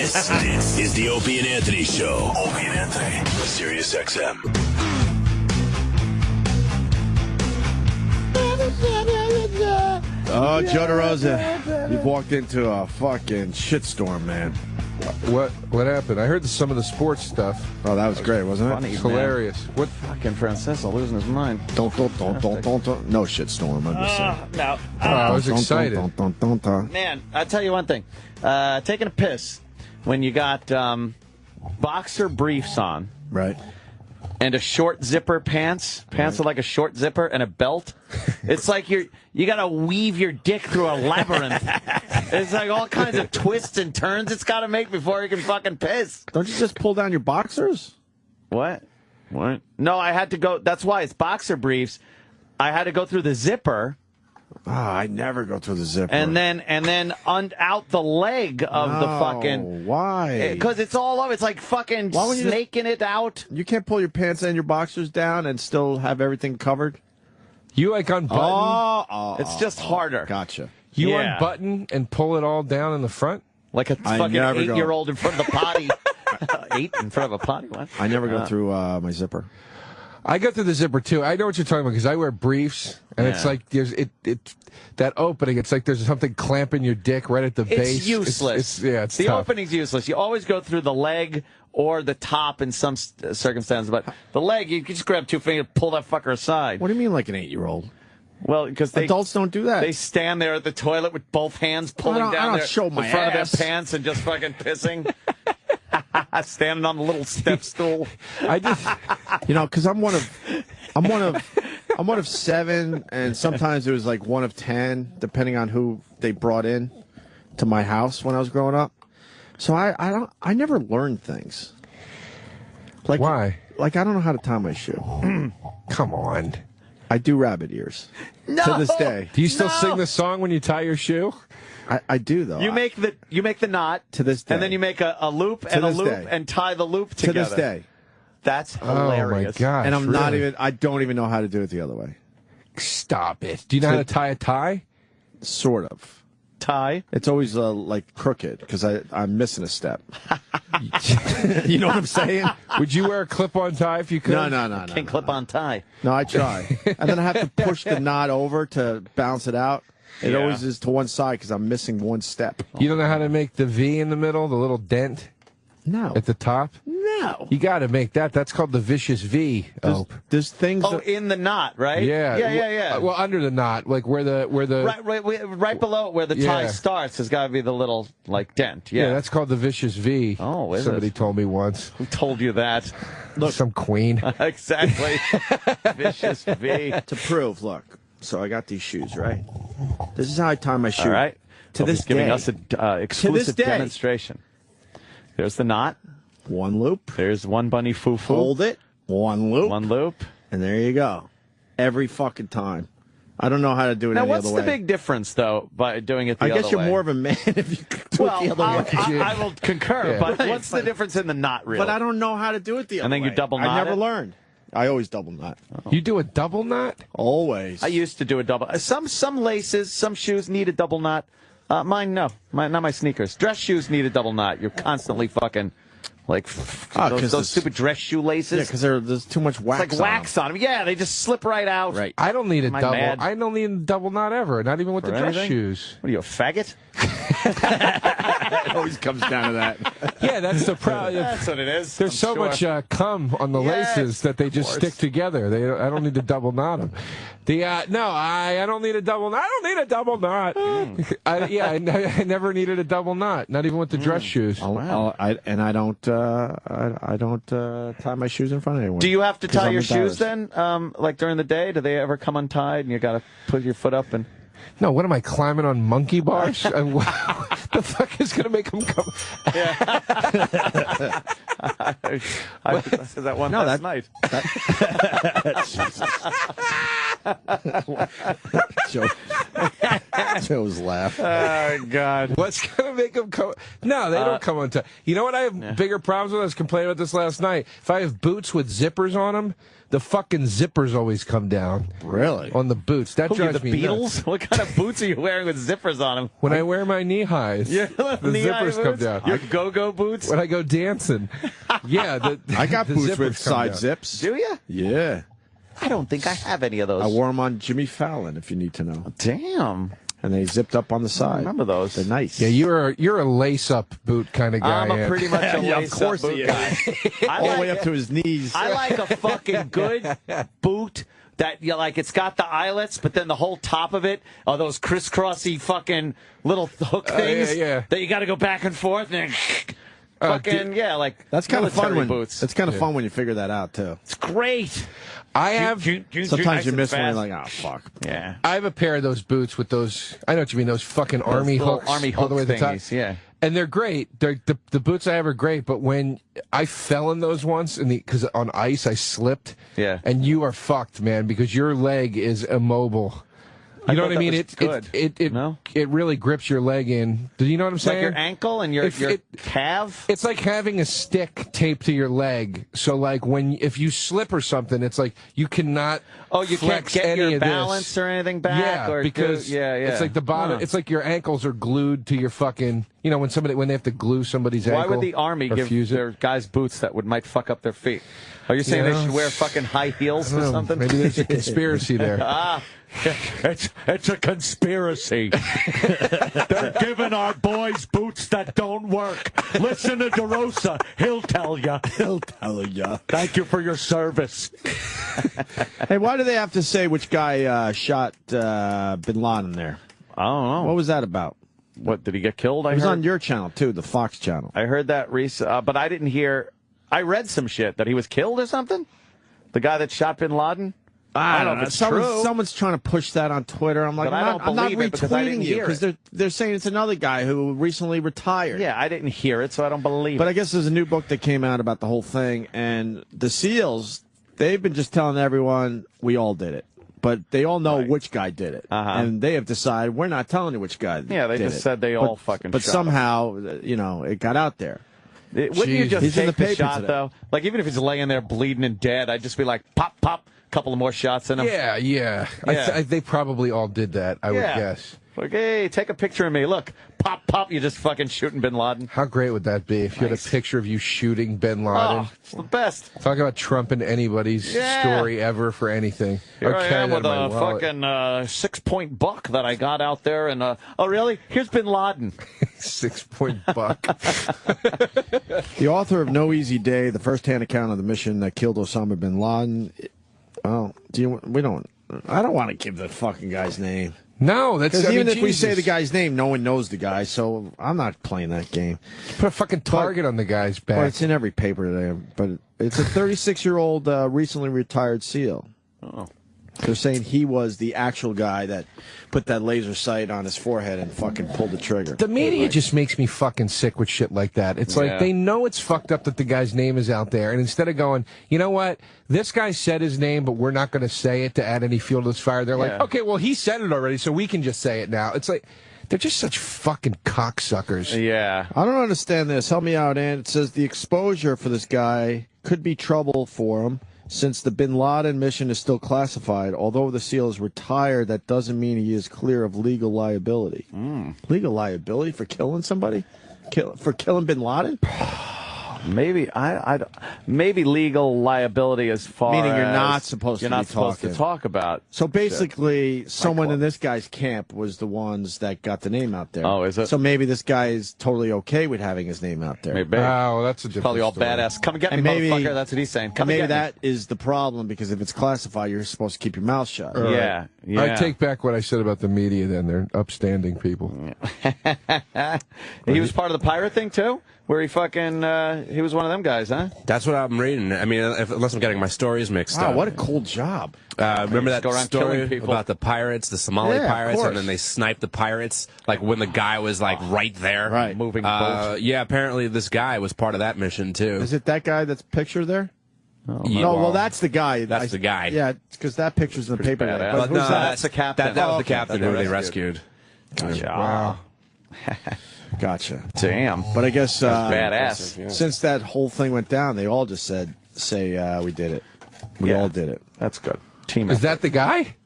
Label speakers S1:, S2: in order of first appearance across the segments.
S1: This is the Opie and Anthony Show. Opie and Anthony, Sirius XM.
S2: Oh, Joe DeRosa, you've walked into a fucking shitstorm, man.
S3: What happened? I heard some of the sports stuff.
S2: Oh, that was great, wasn't it?
S4: Funny,
S3: It's hilarious. What?
S4: Fucking Francesa losing his mind.
S2: Don't. No shitstorm, I'm just saying.
S4: No.
S3: I was excited.
S4: Man, I'll tell you one thing. Taking a piss when you got boxer briefs on.
S2: Right.
S4: And a short zipper pants with like a short zipper and a belt. It's like you got to weave your dick through a labyrinth. It's like all kinds of twists and turns it's got to make before you can fucking piss.
S2: Don't you just pull down your boxers?
S4: What? No, I had to go. That's why it's boxer briefs. I had to go through the zipper.
S2: Oh, I never go through the zipper.
S4: And then out the leg of the fucking.
S2: Why?
S4: Because it's all over. It's like fucking snaking it out.
S2: You can't pull your pants and your boxers down and still have everything covered?
S3: You like unbutton?
S4: It's just harder.
S2: Gotcha.
S3: You unbutton and pull it all down in the front?
S4: Like a fucking 8-year-old in front of the potty. 8 in front of a potty? What?
S2: I never go through my zipper.
S3: I go through the zipper too. I know what you're talking about because I wear briefs, and it's like there's that opening. It's like there's something clamping your dick right at the base.
S4: It's useless.
S3: It's
S4: the
S3: tough.
S4: opening's useless. You always go through the leg or the top in some circumstances, but the leg you can just grab 2 fingers, pull that fucker aside.
S2: What do you mean, like an 8-year-old?
S4: Well, because
S2: adults don't do that.
S4: They stand there at the toilet with both hands pulling down the front of their pants and just fucking pissing. Standing on the little step stool.
S2: I just, because I'm one of 7, and sometimes it was like one of 10, depending on who they brought in to my house when I was growing up. So I never learned things. Like
S3: why?
S2: Like I don't know how to tie my shoe.
S3: Come on.
S2: I do rabbit ears.
S4: No.
S2: To this day.
S3: Do you still sing the song when you tie your shoe?
S2: I do though.
S4: You make the knot
S2: to this day,
S4: and then you make a loop and a loop and tie the loop together.
S2: To this day.
S4: That's hilarious.
S3: Oh my gosh!
S2: And I don't even know how to do it the other way.
S3: Stop it. Do you know how to tie a tie?
S2: Sort of.
S4: Tie?
S2: It's always like crooked because I'm missing a step. You know what I'm saying?
S3: Would you wear a clip-on tie if you could?
S2: No.
S4: Can't clip-on tie.
S2: No, I try. And then I have to push the knot over to bounce it out. It always is to one side because I'm missing one step.
S3: You don't know how to make the V in the middle, the little dent?
S2: No.
S3: At the top?
S2: No.
S3: You got to make that. That's called the vicious V.
S2: There's things.
S4: In the knot, right?
S3: Yeah.
S4: Yeah.
S3: Well, under the knot, like where the
S4: right below it, where the tie starts, has got to be the little dent. Yeah,
S3: that's called the vicious V.
S4: Oh, is
S3: somebody told me once.
S4: Who told you that?
S3: Look, some queen.
S4: Exactly. Vicious V.
S2: To prove, look. So I got these shoes, right? This is how I tie my shoe.
S4: All right.
S2: To this day.
S4: Giving us an exclusive demonstration. There's the knot.
S2: One loop.
S4: There's one bunny foo-foo.
S2: Hold it. One loop.
S4: One loop.
S2: And there you go. Every fucking time. I don't know how to do it any other way.
S4: Now, what's the big difference, though, by doing it the other way?
S2: I guess you're more of a man if you do it the other way.
S4: I will concur, but what's the difference in the knot, really?
S2: But I don't know how to do it the other way.
S4: And then you double knot
S2: I never learned. I always double knot.
S3: Oh. You do a double knot?
S2: Always.
S4: I used to do a double. Some laces, some shoes need a double knot. Mine, no. Not my sneakers. Dress shoes need a double knot. You're constantly fucking... those stupid dress shoelaces.
S2: Yeah, because there's too much wax.
S4: It's like wax on them. Yeah, they just slip right out.
S2: Right.
S3: I don't need a double.
S4: Mad?
S3: I don't need a double knot ever. Not even with the dress shoes.
S4: What are you, a faggot?
S2: It always comes down to that.
S3: Yeah, that's the problem.
S4: That's what it is.
S3: There's much cum on the laces that they just stick together. I don't need to double knot them. I don't need a double knot. I don't need a double knot. I never needed a double knot. Not even with the dress shoes.
S2: I don't tie my shoes in front of anyone.
S4: Do you have to tie your shoes then? Like during the day, do they ever come untied and you got to put your foot up and?
S3: No, what am I, climbing on monkey bars? The fuck is going to make them come?
S4: Yeah. I said that one last night.
S2: Joe's laugh.
S4: Oh, God.
S3: What's going to make them come? No, they don't come on time. You know what I have bigger problems with? I was complaining about this last night. If I have boots with zippers on them, the fucking zippers always come down.
S2: Really?
S3: On the boots. That drives
S4: the
S3: me
S4: Beatles?
S3: nuts.
S4: What kind of boots are you wearing with zippers on them?
S3: When I wear my knee highs, the zippers come down.
S4: Your go-go boots?
S3: When I go dancing. Yeah.
S2: I got
S3: the
S2: boots
S3: zippers
S2: with
S3: come
S2: side
S3: down.
S2: zips.
S4: Do you?
S2: Yeah.
S4: I don't think I have any of those.
S2: I wore them on Jimmy Fallon, if you need to know.
S4: Damn.
S2: And they zipped up on the side.
S4: Remember those?
S2: They're nice.
S3: Yeah, you're a lace-up boot kind of guy.
S4: I'm pretty much a lace-up boot guy.
S2: All the way up to his knees.
S4: I like a fucking good boot that it's got the eyelets, but then the whole top of it are those crisscrossy fucking little hook things that you got to go back and forth and fucking
S2: that's kind of fun when
S4: boots.
S2: It's kind of fun when you figure that out too.
S4: It's great.
S3: I have
S2: sometimes you miss one. You're like, oh fuck.
S4: Yeah.
S3: I have a pair of those boots with those. I know what you mean. Those fucking army hooks, all the way to the top.
S4: Yeah.
S3: And they're great. The boots I have are great. But when I fell in those once, because on ice I slipped.
S4: Yeah.
S3: And you are fucked, man, because your leg is immobile. You know what I mean? It really grips your leg in. Do you know what I'm saying?
S4: Like your ankle and your calf?
S3: It's like having a stick taped to your leg. So like if you slip or something, it's like you cannot
S4: you can't get your balance or anything back?
S3: Yeah, because it's like the bottom. It's like your ankles are glued to your fucking, when they have to glue somebody's ankle.
S4: Why would the Army give their guys boots that might fuck up their feet? Are you saying they should wear fucking high heels or something?
S3: Maybe there's a conspiracy there.
S5: It's a conspiracy. They're giving our boys boots that don't work. Listen to DeRosa. He'll tell you.
S2: He'll tell you.
S5: Thank you for your service.
S2: Hey, why do they have to say which guy shot Bin Laden there?
S4: I don't know.
S2: What was that about?
S4: What, did he get killed?
S2: It was on your channel, too, the Fox channel.
S4: I heard that, but I didn't hear. I read some shit that he was killed or something. The guy that shot Bin Laden. I don't know if it's true.
S2: Someone's trying to push that on Twitter. I'm like, I'm not retweeting you because they're saying it's another guy who recently retired.
S4: Yeah, I didn't hear it, so I don't believe it.
S2: But I guess there's a new book that came out about the whole thing, and the SEALs, they've been just telling everyone we all did it. But they all know which guy did it. And they have decided we're not telling you which guy did it.
S4: Yeah, they just said they all fucking
S2: But
S4: shot
S2: somehow, it got out there.
S4: Wouldn't you just take the shot, though? Like, even if he's laying there bleeding and dead, I'd just be like, pop, pop, couple of more shots in him.
S3: Yeah. They probably all did that, I would guess.
S4: Like, hey, take a picture of me. Look, pop, pop, you're just fucking shooting Bin Laden.
S3: How great would that be if you had a picture of you shooting Bin Laden?
S4: Oh, it's the best.
S3: Talk about trumping anybody's story ever for anything.
S4: Here I am with a fucking 6-point buck that I got out there. And oh, really? Here's Bin Laden.
S3: 6-point buck.
S2: The author of No Easy Day, the first-hand account of the mission that killed Osama bin Laden. Oh, I don't want to give the fucking guy's name.
S3: No, that's
S2: because even if we say the guy's name, no one knows the guy, so I'm not playing that game.
S3: Put a fucking target on the guy's back.
S2: Well, it's in every paper there, but it's a 36-year-old recently retired SEAL.
S4: Oh.
S2: They're saying he was the actual guy that put that laser sight on his forehead and fucking pulled the trigger.
S3: The media just makes me fucking sick with shit like that. It's like they know it's fucked up that the guy's name is out there, and instead of going, you know what, this guy said his name, but we're not going to say it to add any fuel to this fire, they're like, okay, well, he said it already, so we can just say it now. It's like, they're just such fucking cocksuckers.
S4: Yeah.
S2: I don't understand this. Help me out, Ann. It says the exposure for this guy could be trouble for him. Since the Bin Laden mission is still classified, although the SEAL is retired, that doesn't mean he is clear of legal liability. Legal liability for killing somebody? For killing Bin Laden?
S4: Maybe maybe legal liability as far
S2: meaning you're
S4: as
S2: not supposed
S4: to talk about.
S2: So basically, someone in this guy's camp was the ones that got the name out there.
S4: Oh, is it?
S2: So maybe this guy is totally okay with having his name out there.
S4: Maybe.
S3: Oh, that's a different
S4: Probably all
S3: story.
S4: badass. Come and get me,
S2: maybe,
S4: motherfucker. That's what he's saying. Come and
S2: maybe
S4: get me.
S2: that is the problem because if it's classified, you're supposed to keep your mouth shut.
S4: Yeah.
S3: I take back what I said about the media then. They're upstanding people.
S4: He was part of the pirate thing, too? where he fucking he was one of them guys, huh?
S6: That's what I'm reading. I mean, unless I'm getting my stories mixed
S2: Wow,
S6: up.
S2: what a cool job.
S6: Remember that
S4: go around
S6: story
S4: killing people.
S6: about the pirates, the Somali
S2: Yeah, of
S6: pirates,
S2: course.
S6: and then they sniped the pirates, like when the guy was like right there.
S2: Right.
S4: Moving boat.
S6: Yeah, apparently this guy was part of that mission too.
S2: Is it that guy that's pictured there?
S6: Yeah,
S2: No, well, that's the guy.
S6: That's the guy.
S2: Yeah, because that picture's in the paper.
S4: badass.
S2: But
S6: But
S2: who's
S6: no,
S2: that?
S4: That's the captain.
S6: That was
S4: Oh,
S6: the
S4: okay.
S6: captain
S4: That's
S6: who they
S4: rescued.
S6: rescued.
S4: Wow.
S2: Gotcha.
S4: Damn.
S2: But I guess
S4: Badass.
S2: since that whole thing went down, they all just say we did it. We
S4: Yeah.
S2: all did it.
S4: That's good. Team
S3: Is
S4: effort.
S3: that the guy?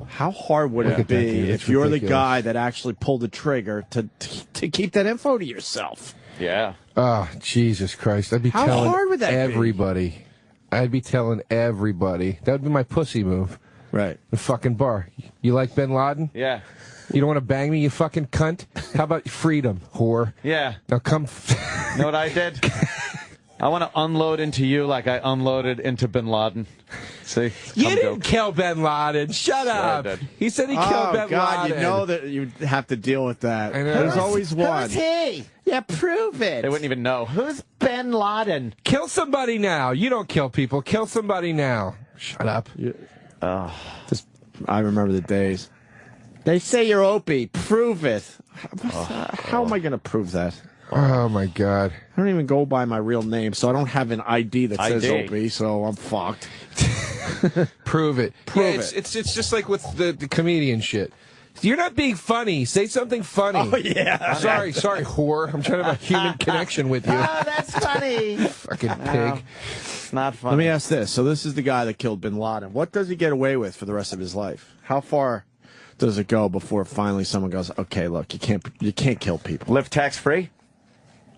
S2: How hard would
S3: Look
S2: it
S3: at that
S2: be
S3: dude.
S2: if
S3: It's
S2: you're
S3: ridiculous.
S2: the guy that actually pulled the trigger to keep that info to yourself?
S4: Yeah.
S3: Oh, Jesus Christ. I'd be
S2: How
S3: telling
S2: hard would that be?
S3: everybody. I'd be telling everybody. That would be my pussy move.
S2: Right.
S3: The fucking bar. You like Bin Laden?
S4: Yeah.
S3: You don't want to bang me, you fucking cunt? How about freedom, whore?
S4: Yeah.
S3: Now come.
S4: Know what I did? I want to unload into you like I unloaded into Bin Laden. See?
S3: You
S4: Come
S3: didn't
S4: go.
S3: kill Bin Laden. Shut up.
S4: did.
S3: He said he killed
S2: Oh,
S3: Bin
S2: God,
S3: Laden.
S2: you know that you have to deal with that.
S3: I know.
S2: There's always one.
S7: he? Yeah, prove it.
S4: They wouldn't even know.
S7: Who's Bin Laden?
S3: Kill somebody now. You don't kill people. Kill somebody now. Shut up.
S2: Just, I remember the days. They say you're Opie. Prove it. How am I going to prove that?
S3: Oh, my God.
S2: I don't even go by my real name, so I don't have an ID that says
S4: ID.
S2: Opie, so I'm fucked.
S3: Prove it.
S2: Prove
S3: Yeah,
S2: it.
S3: It's just like with the comedian shit. You're not being funny. Say something funny.
S2: Oh, yeah.
S3: Sorry, whore. I'm trying to have a human connection with you.
S7: Oh, that's funny.
S3: Fucking pig.
S4: It's not funny.
S2: Let me ask this. So this is the guy that killed Bin Laden. What does he get away with for the rest of his life? How far does it go before finally someone goes, okay, look, you can't kill people?
S4: Live tax free?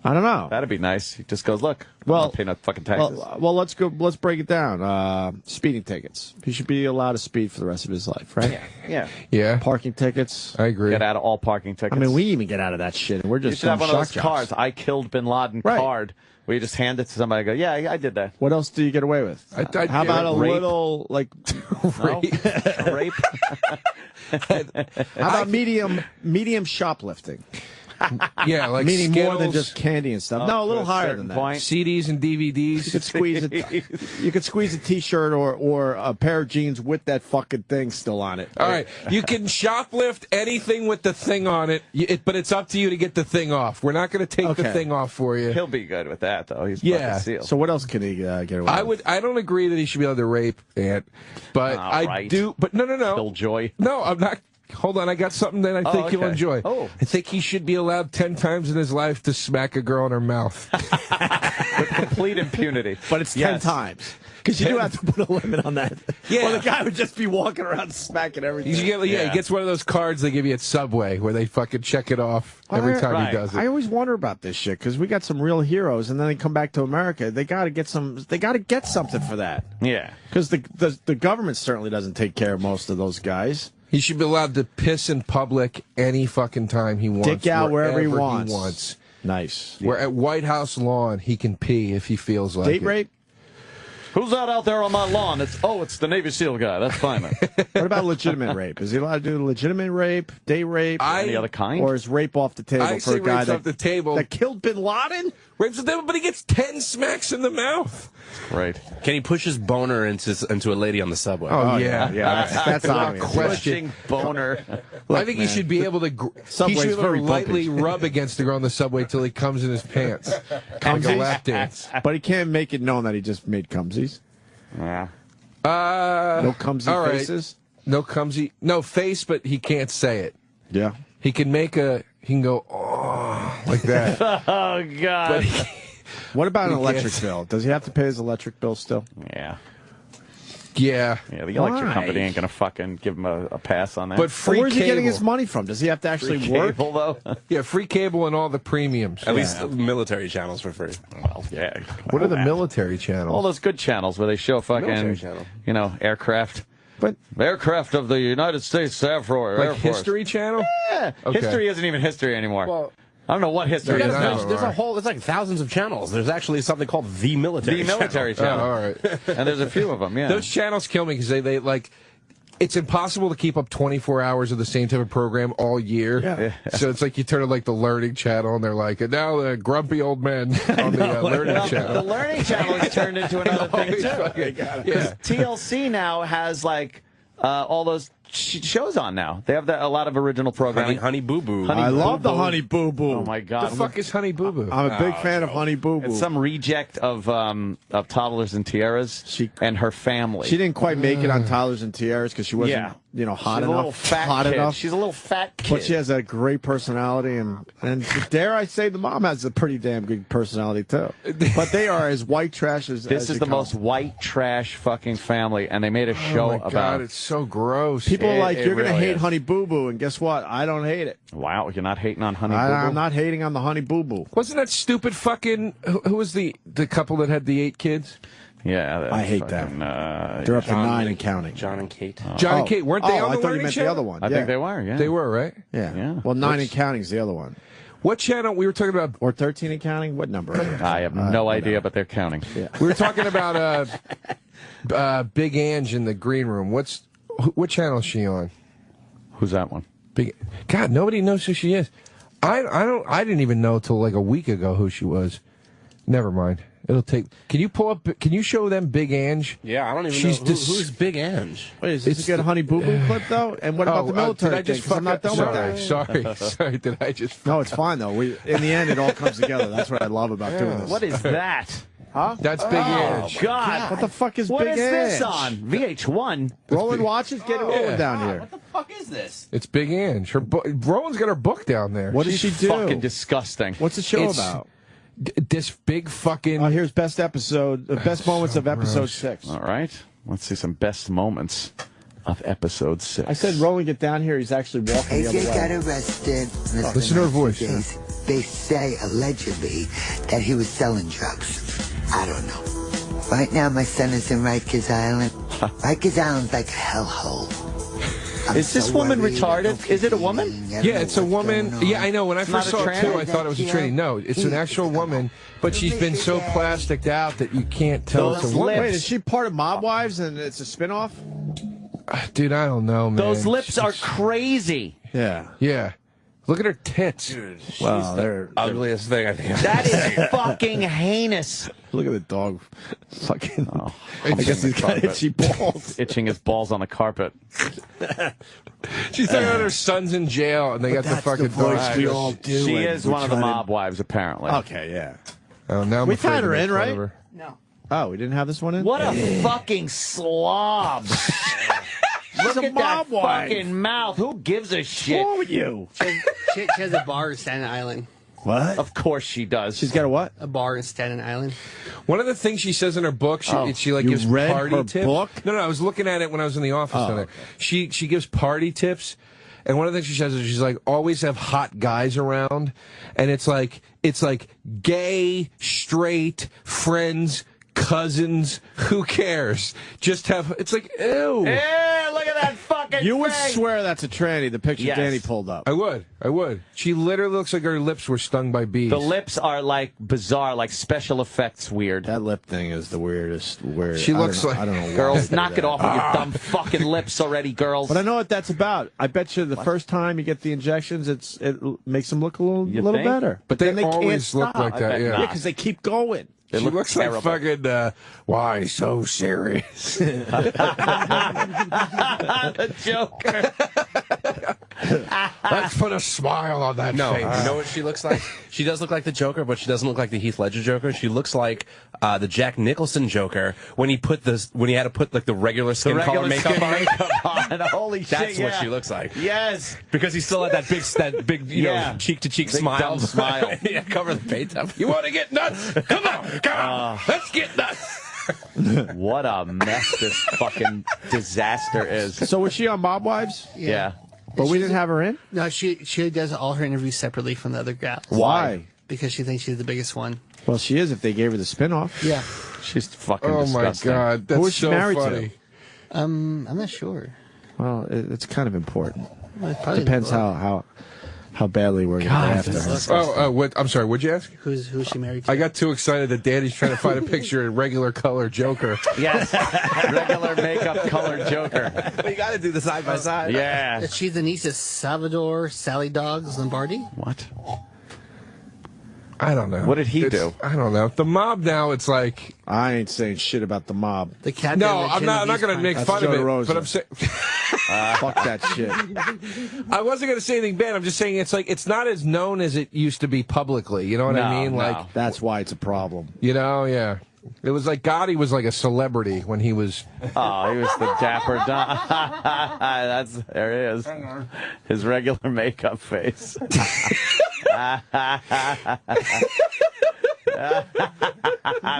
S2: I don't know.
S4: That'd be nice. He just goes, look,
S2: Well-
S4: I'm not paying no fucking taxes.
S2: Well, let's go. Let's break it down. Speeding tickets. He should be allowed to speed for the rest of his life, right?
S4: yeah.
S3: Yeah,
S2: Parking tickets.
S3: I agree.
S4: Get out of all parking tickets.
S2: I mean, we even get out of that shit, and we're
S4: You
S2: just
S4: should have
S2: dumb
S4: one of those
S2: shock jocks.
S4: cards. I killed Bin Laden
S2: Right.
S4: card. Where you just hand it to somebody and go, yeah, I did that.
S2: What else do you get away with?
S3: I'd
S2: How about a
S4: rape.
S2: little like?
S4: No? Rape?
S2: How about medium shoplifting?
S3: Yeah, like
S2: Meaning more than
S3: Skittles,
S2: just candy and stuff. No, a little
S4: to a
S2: higher
S4: certain
S2: than that.
S4: point.
S3: CDs and DVDs.
S2: You could squeeze it. You could squeeze a T-shirt or a pair of jeans with that fucking thing still on it.
S3: All right, you can shoplift anything with the thing on it, but it's up to you to get the thing off. We're not going to take the
S2: Okay.
S3: thing off for you.
S4: He'll be good with that, though. He's
S3: Yeah.
S4: fucking sealed.
S2: So what else can he get away with?
S3: I don't agree that he should be able to rape Ant, but
S4: All
S3: I
S4: right.
S3: do. But no.
S4: Killjoy.
S3: No, I'm not. Hold on, I got something that I think you'll
S4: okay.
S3: enjoy.
S4: Oh.
S3: I think he should be allowed 10 times in his life to smack a girl in her mouth.
S4: With complete impunity.
S2: But it's 10 times. Because you do have to put a limit on that.
S3: Yeah.
S2: Or the guy would just be walking around smacking everything.
S3: He gets one of those cards they give you at Subway where they fucking check it off every time
S4: Right.
S3: he does it.
S2: I always wonder about this shit because we got some real heroes, and then they come back to America. They got to get some. They got to get something for that
S4: Yeah.
S2: because the government certainly doesn't take care of most of those guys.
S3: He should be allowed to piss in public any fucking time he wants.
S2: Dick out wherever he
S3: wherever
S2: wants. Nice.
S3: Where at White House lawn he can pee if he feels like
S2: Date
S3: it.
S2: rape.
S4: Who's that out there on my lawn? It's the Navy SEAL guy. That's fine. Man.
S2: What about legitimate rape? Is he allowed to do legitimate rape, date rape,
S4: Any other kind?
S2: or is rape off the table
S3: I
S2: for
S3: say
S2: a guy
S3: rape's off the table.
S2: that killed Bin Laden?
S3: Rapes the table, but he gets 10 smacks in the mouth.
S4: Right.
S6: Can he push his boner into a lady on the subway?
S3: Oh, yeah.
S2: That's
S3: Without
S2: obvious.
S3: question.
S4: Pushing boner.
S3: I think he should be able to. He
S2: Subway's
S3: should be able
S2: very
S3: to lightly
S2: bumpy.
S3: rub against the girl on the subway till he comes in his pants, like a lap dance.
S2: But he can't make it known that he just made cumsies.
S4: Yeah.
S2: No cumsy
S3: all right.
S2: faces.
S3: No cumsy, no face, but he can't say it.
S2: Yeah.
S3: He can make a. He can go oh like that.
S4: Oh, God.
S3: But
S2: What about an
S3: He
S2: electric
S3: can't.
S2: bill? Does he have to pay his electric bill still?
S4: Yeah.
S3: yeah,
S4: Yeah, the electric
S2: Why?
S4: company ain't going to fucking give him a pass on that.
S3: but
S2: But
S3: free
S2: where's
S3: cable.
S2: he getting his money from? Does he have to actually work?
S4: cable, though?
S3: Yeah, free cable and all the premiums.
S6: At least military channels for free.
S4: Well, yeah.
S3: What are the military channels?
S4: All those good channels where they show
S6: Military
S4: fucking,
S6: channel.
S4: aircraft.
S2: But
S4: Aircraft of the United States Air Force.
S3: like History Channel?
S4: Yeah.
S3: Okay.
S4: History isn't even history anymore.
S6: Well,
S4: I don't know what history
S3: Yeah,
S4: is
S3: no,
S4: now.
S3: no.
S6: there's a whole. There's like thousands of channels. There's actually something called the military.
S4: The military
S3: Oh,
S4: channel.
S3: all right.
S4: And there's a few of them, yeah.
S3: Those channels kill me because they like it's impossible to keep up 24 hours of the same type of program all year.
S2: Yeah.
S3: So it's like you turn on like the Learning Channel, and they're like, and now the grumpy old men on the Learning Channel.
S4: The Learning Channel has turned into another thing too.
S3: Yeah.
S4: TLC now has like all those shows on now. They have a lot of original programming.
S6: Honey Boo Boo.
S2: I love the Honey Boo Boo.
S4: Oh my God!
S3: The fuck is Honey Boo Boo?
S2: I'm a big fan of Honey Boo Boo.
S4: It's some reject of Toddlers and Tiaras and her family.
S2: She didn't quite make it on Toddlers and Tiaras because she wasn't, hot
S4: She's
S2: enough.
S4: a little fat
S2: hot
S4: kid.
S2: enough.
S4: She's a little fat kid.
S2: But she has a great personality, and dare I say, the mom has a pretty damn good personality too. But they are as white trash as
S4: This is the most white trash fucking family, and they made a show
S3: Oh my
S4: about.
S3: God, it's so gross.
S2: people are like, you're
S4: really
S2: gonna hate
S4: is.
S2: Honey Boo Boo, and guess what? I don't hate it.
S4: Wow, you're not hating on Honey Boo Boo?
S2: I'm not hating on the Honey Boo Boo.
S3: Wasn't that stupid fucking? Who was the couple that had the 8 kids?
S4: Yeah,
S2: I hate
S4: fucking,
S2: They're up to 9 and counting.
S6: John and Kate.
S3: John and Kate weren't they on
S2: I
S3: the
S2: thought you
S3: Learning
S2: meant
S3: Channel?
S2: the other one.
S4: I think they were. Yeah,
S3: They were, right?
S2: Yeah.
S4: Yeah.
S2: Well, 9 and counting is the other one.
S3: What channel? We were talking about.
S2: Or 13 and counting? What number?
S4: I have no idea, but they're counting.
S2: Yeah.
S3: We were talking about Big Ange in the green room. What channel is she on?
S4: Who's that one?
S3: Big. God, nobody knows who she is. I didn't even know till like a week ago who she was. Never mind. It'll take. Can you pull up? Can you show them Big Ange?
S6: Yeah, I don't even
S3: She's
S6: know
S3: dis-
S6: who's Big Ange.
S2: Wait, is this a good Honey Boo Boo clip, though? And what about the military
S3: did I just
S2: thing? 'Cause I'm not done with that.
S3: Sorry. Did I just?
S2: No, it's fine, though. In the end, it all comes together. That's what I love about doing this.
S4: What is that?
S2: Huh?
S3: That's Big Ange.
S4: God,
S2: What the fuck is
S4: what
S2: Big
S4: is this
S2: Ange?
S4: on VH1?
S2: Roland watches? Get it rolling
S3: Yeah.
S2: down here.
S6: What the fuck is this?
S3: It's Big Ange. Roland's got her book down there.
S2: What does she do?
S4: Fucking disgusting.
S2: What's the show
S3: It's-
S2: about?
S3: This big fucking.
S2: Oh, here's best episode, the best moments of episode 6.
S4: All right, let's see some best moments of episode 6.
S2: I said, Roland, get down here. He's actually walking the
S8: AJ
S2: other
S8: got
S2: way.
S8: arrested.
S3: Listen to her voice.
S8: Days. They say, allegedly, that he was selling drugs. I don't know. Right now, my son is in Rikers Island. Rikers Island's like a hellhole. I'm
S4: Is this
S8: so
S4: woman
S8: worried.
S4: retarded? Is it a woman?
S3: Yeah, it's a woman. Yeah, I know. When I
S4: not
S3: first
S4: a
S3: saw it
S4: tranny?
S3: too, I thought it was a tranny. No, it's an actual woman, but she's been so plasticed out that you can't tell it's
S4: Those
S3: a woman.
S2: Wait, is she part of Mob Wives and it's a spinoff?
S3: Dude, I don't know, man.
S4: Those lips are crazy.
S2: Yeah.
S3: Yeah. Look at her tits.
S2: Well, they're
S6: Ugliest thing I think.
S4: That is fucking heinous.
S2: look at the dog. Fucking.
S4: Oh.
S2: I guess he's got itchy balls.
S4: Itching his balls on the carpet.
S3: She's talking about her son's in jail, and they got the
S2: That's
S3: fucking
S2: the voice
S3: dog.
S2: we all do.
S4: She
S2: and
S4: is
S2: we
S4: one of the
S2: try to-
S4: mob wives, apparently.
S2: Okay, yeah.
S3: Oh, now I'm
S2: We've
S3: afraid
S2: had
S3: to
S2: her
S3: make
S2: in,
S3: fun
S2: right?
S3: of her.
S2: Oh, we didn't have this one in?
S4: What a fucking slob. Look
S2: a
S4: at that
S2: mob wife.
S4: fucking mouth. Who gives a
S2: What's
S4: shit?
S2: wrong with you?
S9: She has a bar in Staten Island.
S2: What?
S4: Of course she does.
S2: She's got a what?
S9: A bar in Staten Island.
S3: One of the things she says in her book, she like
S2: You
S3: gives
S2: read
S3: party
S2: her
S3: tips.
S2: book?
S3: No, I was looking at it when I was in the office down there. She gives party tips, and one of the things she says is she's like always have hot guys around, and it's like gay, straight, friends, cousins, who cares? Just have it's like ew.
S4: Hey, look at that fucking
S2: You would
S4: thing.
S2: swear that's a tranny, the picture
S4: Yes.
S2: Danny pulled up.
S3: I would. She literally looks like her lips were stung by bees.
S4: The lips are like bizarre, like special effects weird.
S2: That lip thing is the weirdest. Weird.
S3: She looks like-
S2: I don't know why
S4: Girls,
S2: they
S4: knock
S2: do
S4: it
S2: that.
S4: off with your dumb fucking lips already, girls.
S2: But I know what that's about. I bet you the first time you get the injections, it makes them look a little
S4: You
S2: little
S4: think?
S2: better.
S3: But
S2: then
S3: they
S2: can't
S3: always look
S2: stop.
S3: like that,
S4: bet
S3: yeah.
S4: not.
S2: Yeah, because they keep going.
S4: They
S3: She
S4: look
S3: looks
S4: terrible.
S3: like fucking, why so serious?
S4: The Joker.
S3: Let's put a smile on that
S6: No,
S3: face.
S6: you know what she looks like? She does look like the Joker, but she doesn't look like the Heath Ledger Joker. She looks like the Jack Nicholson Joker when he had to put like the regular skin color makeup on.
S4: Holy
S6: That's
S4: shit,
S6: what
S4: yeah.
S6: she looks like.
S4: Yes.
S6: Because he still had that big,
S4: Yeah.
S6: cheek to cheek
S4: Big
S6: smile.
S4: dumb smile.
S6: Yeah, cover the paint up.
S3: You want to get nuts? Come on, let's get nuts.
S4: What a mess this fucking disaster is.
S2: So was she on Mob Wives?
S4: Yeah.
S2: But we didn't have her in?
S9: No, she does all her interviews separately from the other gals.
S2: Why?
S9: Because she thinks she's the biggest one.
S2: Well, she is if they gave her the spinoff.
S9: Yeah.
S4: She's fucking
S3: Oh my
S4: disgusting.
S3: God, that's
S2: Who is she
S3: so
S2: married
S3: funny.
S2: to?
S9: I'm not sure.
S2: Well, it's kind of important.
S9: Well, it probably
S2: Depends how how badly we're going to after her.
S3: What? I'm sorry. What'd you ask?
S9: Who's she married to?
S3: I got too excited that Danny's trying to find a picture of regular color Joker.
S4: Yes, regular makeup colored Joker.
S6: You got to do the side by side.
S4: Yeah.
S9: Is she the niece of Salvador Sally Dogs Lombardi?
S4: What?
S3: I don't know.
S4: What did he do?
S3: I don't know. The mob now, it's like...
S2: I ain't saying shit about the mob.
S9: The cat.
S3: No, I'm not going to make
S2: That's
S3: fun of
S2: Joe
S3: it,
S2: DeRosa.
S3: but I'm saying...
S2: Fuck that shit.
S3: I wasn't going to say anything bad. I'm just saying it's like it's not as known as it used to be publicly. You know what I mean?
S4: No.
S3: Like,
S2: That's why it's a problem.
S3: you know, yeah. It was like Gotti was like a celebrity when he was...
S4: Oh, he was the dapper Don. There he is. His regular makeup face.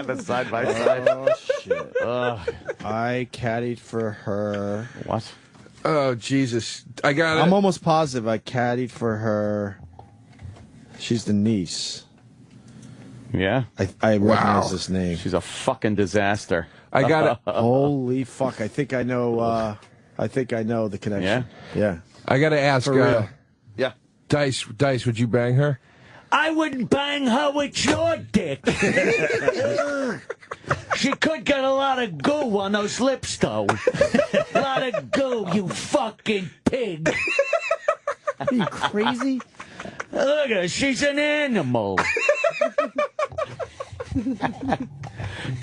S4: The side by side.
S2: Oh, shit. I caddied for her.
S4: What?
S3: Oh, Jesus. I got it.
S2: I'm almost positive I caddied for her. She's the niece.
S4: Yeah?
S2: I recognize this name.
S4: She's a fucking disaster.
S3: I got it.
S2: Holy fuck. I think I know the connection. Yeah.
S3: I got to ask,
S2: For real.
S4: Yeah.
S3: Dice, would you bang her?
S5: I wouldn't bang her with your dick. She could get a lot of goo on those lips, though. A lot of goo, you fucking pig.
S2: Are you crazy?
S5: Look at her, she's an animal.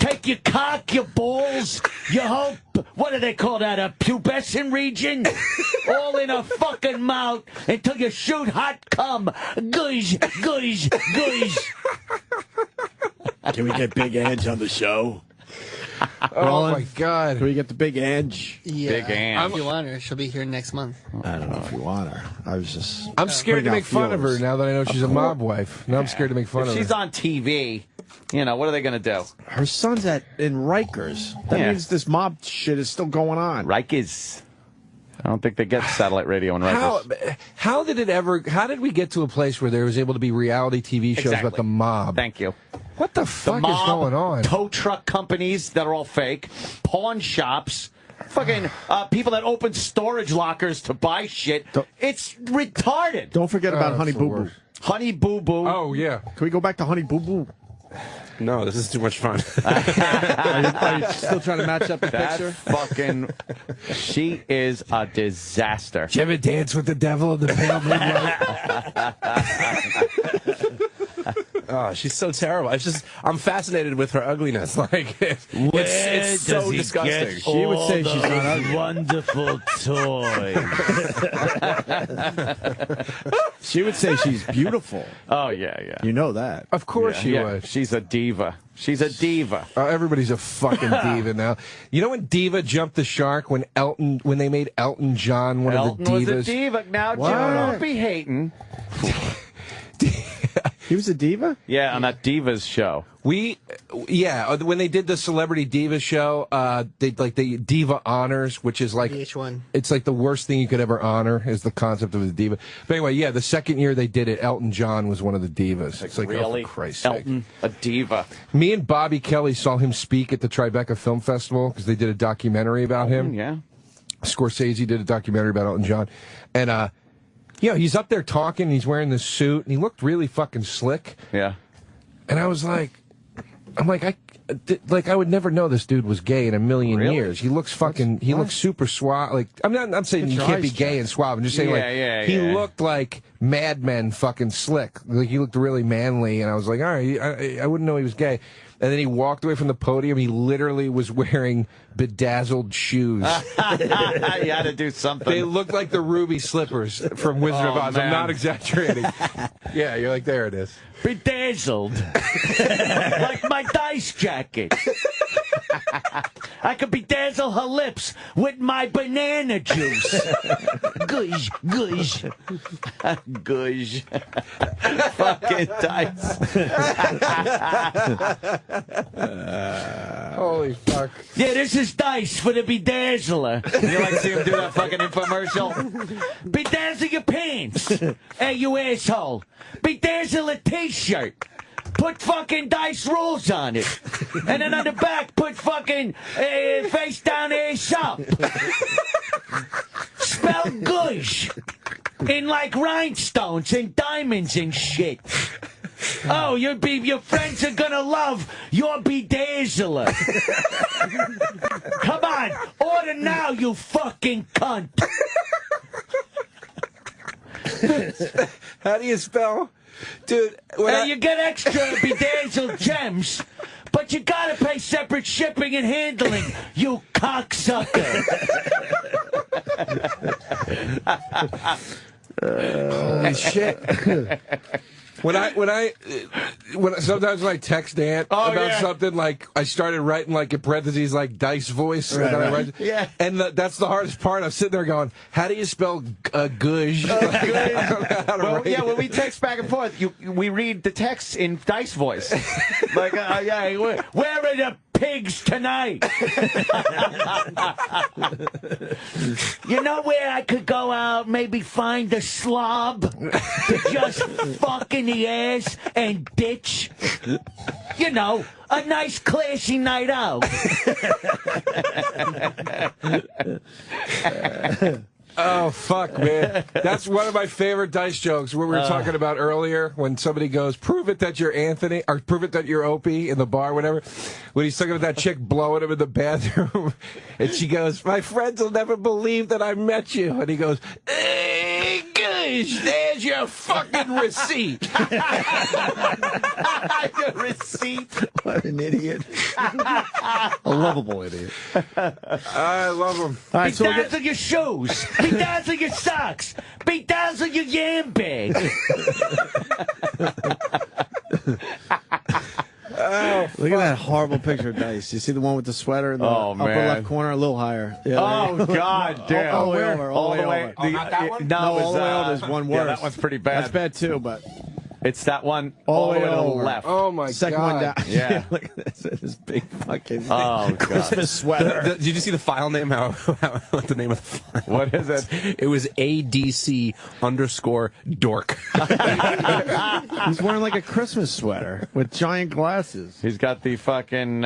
S5: Take your cock, your balls, your whole, what do they call that, a pubescent region? All in her fucking mouth until you shoot hot cum. Gush, gush, gush.
S2: Can we get Big Ange on the show?
S3: Oh, my God.
S2: Can we get the Big Ange?
S9: Yeah.
S4: Big Ange.
S9: If you want her, she'll be here next month.
S2: I don't know if you want her. I was just...
S3: I'm scared to
S2: putting
S3: make
S2: out
S3: fun of her
S2: feelers.
S3: now that I know she's a mob wife. Now I'm scared to make fun
S4: If
S3: of her.
S4: she's on TV, you know, what are they going to do?
S2: Her son's in Rikers. That
S4: Yeah.
S2: means this mob shit is still going on.
S4: Rikers. I don't think they get satellite radio in Rikers.
S3: How did we get to a place where there was able to be reality TV shows about the mob?
S4: Thank you.
S3: What the fuck
S4: Mob,
S3: is going on?
S4: tow truck companies that are all fake, pawn shops, fucking people that open storage lockers to buy shit. It's retarded.
S2: Don't forget about Honey
S3: that's the
S2: Boo Boo.
S3: worst.
S4: Honey Boo Boo.
S3: Oh, yeah.
S2: Can we go back to Honey Boo Boo?
S6: No, this is too much fun.
S2: Are you still trying to match up the
S4: That
S2: picture?
S4: fucking, she is a disaster.
S3: Did you ever dance with the devil in the pale moonlight?
S6: Oh, she's so terrible. I'm fascinated with her ugliness. Like, it's so disgusting.
S2: She would say she's not ugly.
S5: Wonderful toy.
S2: She would say she's beautiful.
S4: Oh, yeah, yeah.
S2: You know that.
S3: Of course she
S4: Yeah,
S3: would.
S4: she's a diva. She's a diva.
S3: Everybody's a fucking diva now. You know when Diva jumped the shark when they made Elton John one
S4: Elton
S3: of the
S4: was
S3: divas?
S4: a diva. Now,
S2: What?
S4: Joe, don't be hating.
S2: He was a diva?
S4: Yeah, on that Divas show.
S3: When they did the Celebrity Diva show, they like the Diva Honors, which is like
S9: VH1.
S3: it's like the worst thing you could ever honor is the concept of a diva. But anyway, yeah, the second year they did it, Elton John was one of the divas. It's like,
S4: Really?
S3: oh, for Christ's sake.
S4: Elton, a diva.
S3: Me and Bobby Kelly saw him speak at the Tribeca Film Festival because they did a documentary about him.
S4: Yeah.
S3: Scorsese did a documentary about Elton John, and he's up there talking. He's wearing this suit, and he looked really fucking slick.
S4: Yeah.
S3: And I was like, I would never know this dude was gay in a million
S4: Really?
S3: years. He looks he looks super suave. Like, I'm not saying
S2: Get
S3: you
S2: your
S3: can't be
S2: eyes
S3: gay and suave. I'm just saying, he looked like Mad Men fucking slick. Like, he looked really manly, and I was like, all right, I wouldn't know he was gay. And then he walked away from the podium. He literally was wearing bedazzled shoes.
S4: You had to do something.
S3: They looked like the ruby slippers from Wizard of Oz.
S4: man.
S3: I'm not exaggerating. Yeah, you're like, there it is.
S5: Bedazzled. Like my dice jacket. I could bedazzle her lips with my banana juice. Gush, gush.
S4: Gush. Fucking dice.
S3: Holy fuck.
S5: Yeah, this is dice for the bedazzler.
S4: You like to see him do that fucking infomercial?
S5: Bedazzle your pants. Hey, you asshole. Bedazzle a t-shirt. Put fucking dice rules on it. And then on the back, put fucking face down, ass up. Spell gush. in like rhinestones and diamonds and shit. Oh, your friends are gonna love your bedazzler. Come on, order now, you fucking cunt.
S3: How do you spell? Dude,
S5: You get extra bedazzled gems, but you gotta pay separate shipping and handling, you cocksucker.
S3: Holy shit. When sometimes when I text Aunt about something, like I started writing like in parentheses like Dice voice, and then I write, and that's the hardest part. I'm sitting there going, "How do you spell gush?"
S4: When we text back and forth, we read the text in Dice voice. Like,
S5: where are the pigs tonight? You know where I could go out, maybe find a slob to just fuck in the ass and ditch? You know, a nice classy night out.
S3: Oh, fuck, man. That's one of my favorite Dice jokes, what we were talking about earlier, when somebody goes, prove it that you're Anthony, or prove it that you're Opie in the bar, whatever. When he's talking about that chick blowing him in the bathroom, and she goes, my friends will never believe that I met you. And he goes, hey, gosh, there's your fucking receipt.
S4: your receipt.
S2: What an idiot. A lovable idiot.
S3: I love him.
S2: All right,
S5: Bedazzle your shoes. Bedazzle your socks. Bedazzle your yam bag.
S2: Look at that horrible picture of Dice. You see the one with the sweater in the upper left corner, a little higher. Yeah,
S4: oh, God damn.
S2: All the way over.
S4: All the way.
S6: not that one?
S4: No,
S2: all the way over is one worse.
S4: Yeah, that one's pretty bad.
S2: That's bad, too, but...
S4: It's that one
S2: all the way
S4: to the
S2: over.
S4: left.
S3: Oh, my
S2: Second
S3: God.
S2: one down.
S4: Yeah.
S2: Look at this big fucking
S4: Christmas
S2: sweater.
S6: Did you see the file name? What the name of the file?
S4: What is it?
S6: It was ADC_dork.
S2: He's wearing like a Christmas sweater with giant glasses.
S4: He's got the fucking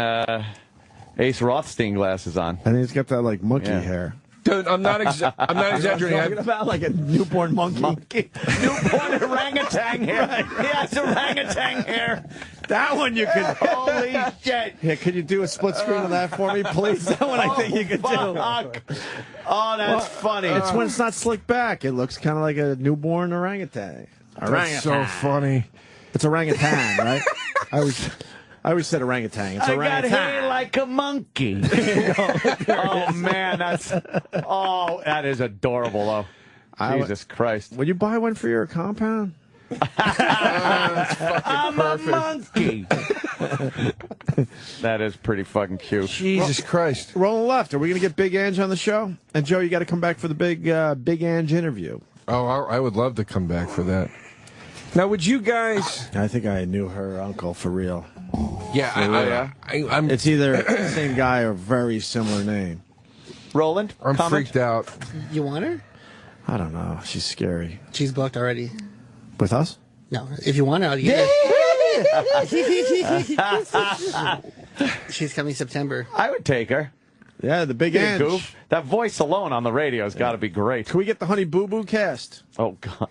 S4: Ace Rothstein glasses on.
S2: And he's got that like monkey hair.
S3: Dude, I'm not exaggerating.
S2: Talking about like a newborn monkey.
S4: Newborn orangutan hair. He has orangutan hair.
S2: That one you could.
S4: Holy shit.
S2: Yeah, could you do a split screen of that for me, please? That one I think you could do.
S4: Fuck. Oh, that's funny.
S2: It's when it's not slicked back. It looks kind of like a newborn orangutan.
S3: That's so funny.
S2: It's orangutan, right? I always said orangutan. It's
S5: I
S2: orangutan.
S5: got hair like a monkey.
S4: Oh, man, that is adorable, though. Jesus Christ.
S2: Would you buy one for your compound?
S5: I'm a monkey.
S4: That is pretty fucking cute.
S3: Jesus Christ.
S2: Rolling left. Are we going to get Big Ange on the show? And Joe, you got to come back for the Big Ange interview.
S3: Oh, I would love to come back for that. Now, would you guys...
S2: I think I knew her uncle for real.
S3: Yeah, I'm
S2: It's either the same guy or very similar name.
S4: Roland?
S3: I'm
S4: comment?
S3: freaked out.
S9: You want her?
S2: I don't know. She's scary.
S9: She's booked already.
S2: With us?
S9: No, if you want her, I'll get her. She's coming September.
S4: I would take her.
S2: Yeah, the Big
S4: Yeah,
S2: Ange.
S4: goof. That voice alone on the radio has got to be great.
S2: Can we get the Honey Boo Boo cast?
S4: Oh, God.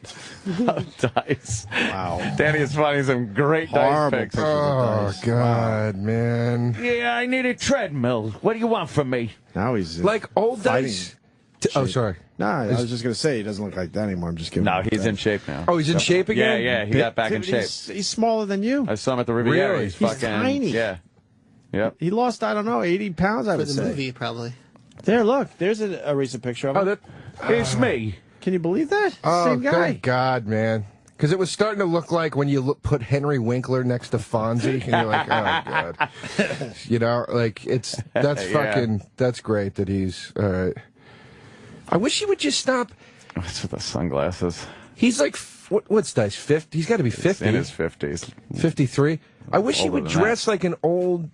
S4: Dice.
S2: Wow.
S4: Danny is finding some great
S2: Horrible
S4: dice picks.
S2: pictures.
S3: Oh, God, man.
S5: Yeah, I need a treadmill. What do you want from me?
S2: Now he's
S3: Like old
S2: fighting
S3: Dice. Oh, sorry.
S2: Nah, I was just going to say he doesn't look like that anymore. I'm just kidding.
S4: No, he's in shape now.
S3: Oh, he's in shape
S4: Yeah,
S3: again?
S4: yeah, he got back in
S2: Dude,
S4: shape.
S2: He's smaller than you.
S4: I saw him at the Riviera.
S3: Really?
S4: He's
S2: He's
S4: fucking
S2: tiny.
S4: Yeah. Yep.
S2: He lost, I don't know, 80 pounds, I
S9: For
S2: would
S9: the
S2: say.
S9: movie, probably.
S2: There, look. There's a recent picture of him.
S3: Oh, that...
S5: It's me.
S2: Can you believe that?
S3: Oh,
S2: Same guy.
S3: thank God, man. Because it was starting to look like when you put Henry Winkler next to Fonzie, and you're like, oh, God. You know, like, that's fucking, that's great that he's, all right. I wish he would just stop.
S4: What's with the sunglasses?
S3: He's like, what's Dice, 50? He's got to be 50.
S4: In his 50s.
S3: 53. I wish he would
S4: Older than
S3: dress like an old,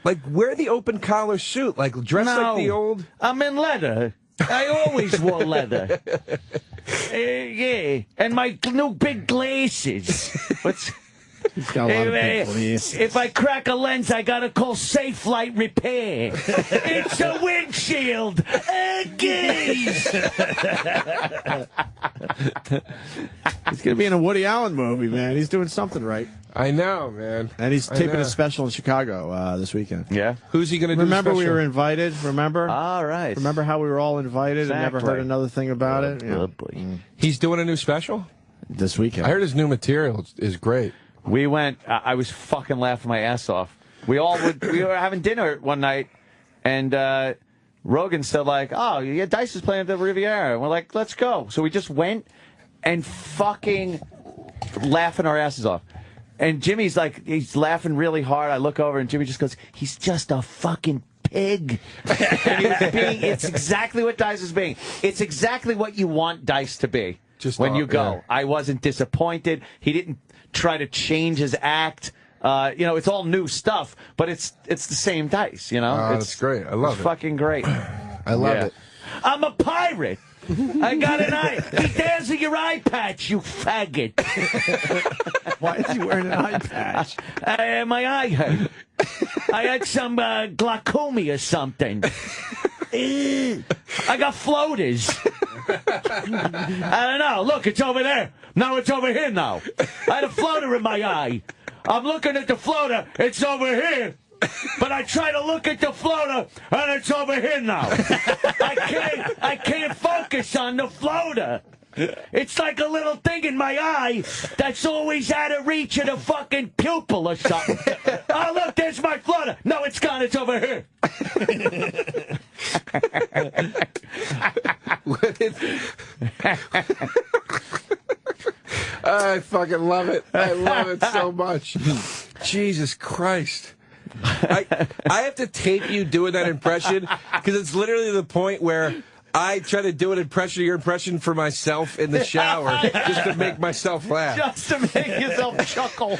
S3: like, wear the open collar suit, like, dress like the old.
S5: I'm in leather. I always wore leather. Yeah, and my new big glasses.
S2: got a lot of people.
S5: If I crack a lens, I gotta call Safe Light Repair. It's a windshield. Geez.
S2: He's gonna be in a Woody Allen movie, man. He's doing something right.
S3: I know, man.
S2: And he's taping a special in Chicago this weekend.
S4: Yeah.
S3: Who's he going to do?
S2: Remember we were invited? Remember?
S4: All right.
S2: Remember how we were all invited and never heard another thing about it?
S4: Oh, boy.
S3: He's doing a new special?
S2: This weekend.
S3: I heard his new material is great.
S4: We went, I was fucking laughing my ass off. We were having dinner one night, and Rogan said, like, oh, yeah, Dice is playing at the Riviera. And we're like, let's go. So we just went and fucking laughing our asses off. And Jimmy's like, he's laughing really hard. I look over and Jimmy just goes, he's just a fucking pig. And he was it's exactly what Dice is being. It's exactly what you want Dice to be when you go.
S3: Yeah.
S4: I wasn't disappointed. He didn't try to change his act. It's all new stuff, but it's the same Dice, you know?
S3: That's great. I love it.
S4: Fucking great.
S3: I love it.
S5: I'm a pirate. I got an eye. There's your eye patch, you faggot.
S2: Why is he wearing an eye patch?
S5: My eye hurt. I had some glaucoma or something. I got floaters. I don't know. Look, it's over there. Now it's over here now. I had a floater in my eye. I'm looking at the floater. It's over here. But I try to look at the floater, and it's over here now. I can't focus on the floater. It's like a little thing in my eye that's always out of reach of the fucking pupil or something. Oh, look, there's my floater. No, it's gone. It's over here.
S3: I fucking love it. I love it so much. Jesus Christ. I have to tape you doing that impression because it's literally the point where I try to do an impression of your impression for myself in the shower just to make myself laugh.
S5: Just to make yourself chuckle.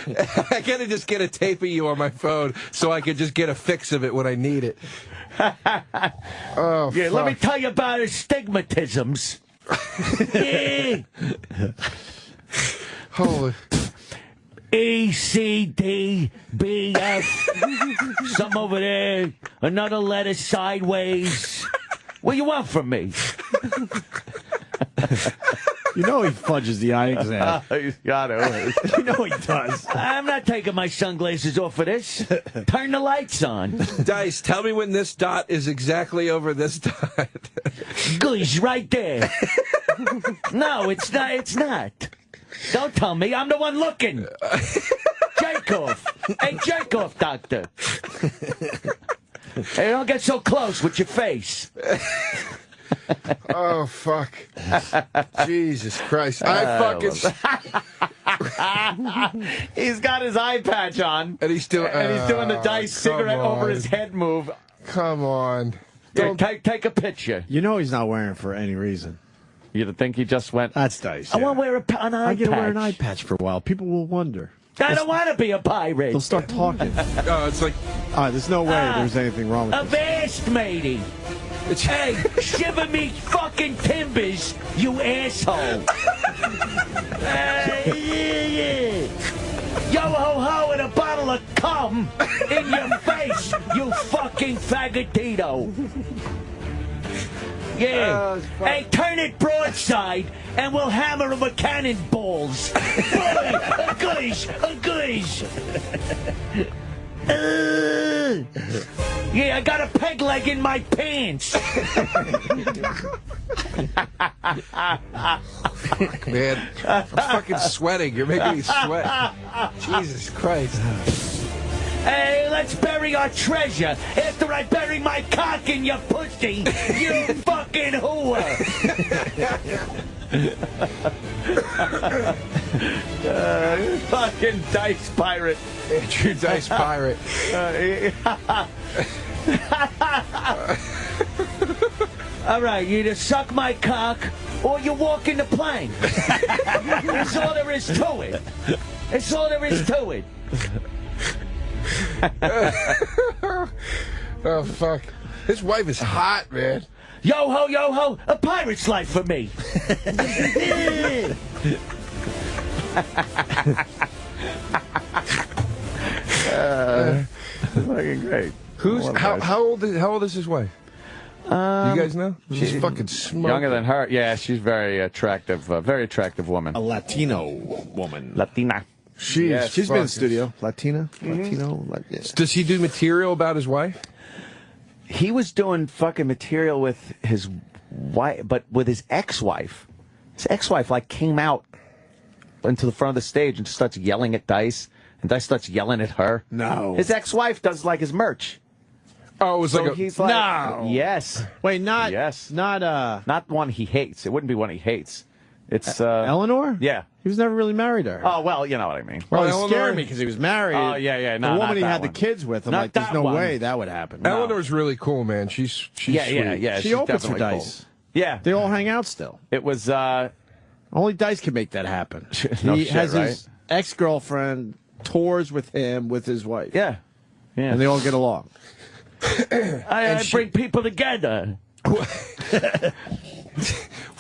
S3: I gotta just get a tape of you on my phone so I can just get a fix of it when I need it. Oh,
S5: yeah,
S3: fuck.
S5: let me tell you about astigmatisms.
S3: Holy.
S5: E, C, D, B, F. Some over there. Another letter sideways. What do you want from me?
S2: You know he fudges the eye exam.
S4: He's got it.
S2: You know he does.
S5: I'm not taking my sunglasses off for this. Turn the lights on.
S3: Dice, tell me when this dot is exactly over this dot.
S5: Goose, right there. No, it's not. It's not. Don't tell me. I'm the one looking. Jacob. Hey, Jacob, doctor. Hey, don't get so close with your face.
S3: Oh, fuck. Jesus Christ.
S4: He's got his eye patch on.
S3: And he's doing
S4: the Dice cigarette over his head move.
S3: Come on.
S4: Yeah, take a picture.
S2: You know he's not wearing it for any reason.
S4: You think he just went...
S2: That's Dice.
S5: I want to wear an eye patch.
S2: I get to wear an eye patch for a while. People will wonder.
S5: I don't want to be a pirate.
S2: They'll start talking.
S3: It's like...
S2: There's no way there's anything wrong with this.
S5: Avast, matey. Hey, shiver me fucking timbers, you asshole. Yo ho ho and a bottle of cum in your face, you fucking fagotito. Yeah. Hey, turn it broadside and we'll hammer him with cannonballs. A gosh, a gosh. Yeah, I got a peg leg in my pants.
S3: Man, I'm fucking sweating. You're making me sweat. Jesus Christ.
S5: Hey, let's bury our treasure after I bury my cock in your pussy, you fucking whore.
S4: Fucking Dice Pirate.
S3: Andrew Dice Pirate.
S5: All right, you either suck my cock or you walk in the plank. That's all there is to it. That's all there is to it.
S3: Oh, fuck. His wife is hot, man.
S5: Yo ho, a pirate's life for me.
S4: Fucking great.
S3: How old is his wife? You guys know? She's fucking smoking.
S4: Younger than her. Yeah, she's very attractive woman.
S2: A Latino woman.
S4: Latina.
S2: She's been in studio. Latino. Yeah.
S3: Does he do material about his wife?
S4: He was doing fucking material with his wife, but with his ex-wife. His ex-wife came out into the front of the stage and starts yelling at Dice, and Dice starts yelling at her.
S2: No.
S4: His ex-wife does his merch.
S3: Oh, it was
S4: So
S3: like
S4: he's
S2: No.
S4: Yes.
S2: Wait, not
S4: Not one he hates. It wouldn't be one he hates. It's
S2: Eleanor?
S4: Yeah.
S2: He was never really married to her.
S4: Oh, well, you know what I mean.
S2: Well, he
S3: Eleanor-
S2: scared me because he was married.
S4: Oh, yeah. No,
S2: the
S4: not
S2: woman he
S4: that
S2: had
S4: one.
S2: the kids with, I'm
S4: Not
S2: like, there's
S4: that
S2: no
S4: one.
S2: way that would happen.
S3: Eleanor's really cool, man. She's
S4: Yeah,
S3: sweet.
S4: yeah.
S2: She
S4: she's
S2: opens for
S4: definitely
S2: Dice.
S4: cool. Yeah.
S2: They all hang out still.
S4: It was,
S2: Only Dice can make that happen.
S4: No
S2: he
S4: shit,
S2: has
S4: right?
S2: his ex-girlfriend tours with him with his wife.
S4: yeah.
S2: And they all get along.
S4: I bring people together.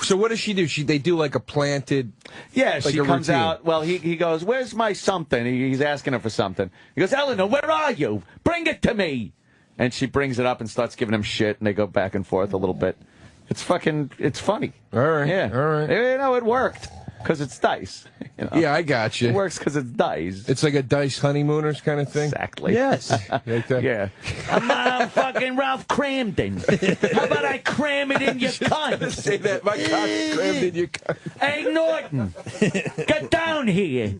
S3: So what does she do? They do like a planted.
S4: Yeah,
S3: Like
S4: she
S3: a
S4: comes
S3: routine.
S4: out. Well, he goes, "Where's my something?" He's asking her for something. He goes, "Eleanor, where are you? Bring it to me." And she brings it up and starts giving him shit, and they go back and forth a little bit. It's funny.
S3: All right.
S4: Yeah.
S3: All right.
S4: You know, it worked because it's Dice. You know?
S3: Yeah, I got you.
S4: It works because it's Dice.
S3: It's like a Dice honeymooners kind of thing.
S4: Exactly.
S2: Yes.
S3: Like that?
S4: Yeah. I'm fucking Ralph Cramden. How about I cram it in your cunt?
S3: Say that. My cock's crammed in your cunt.
S4: Hey, Norton, get down here.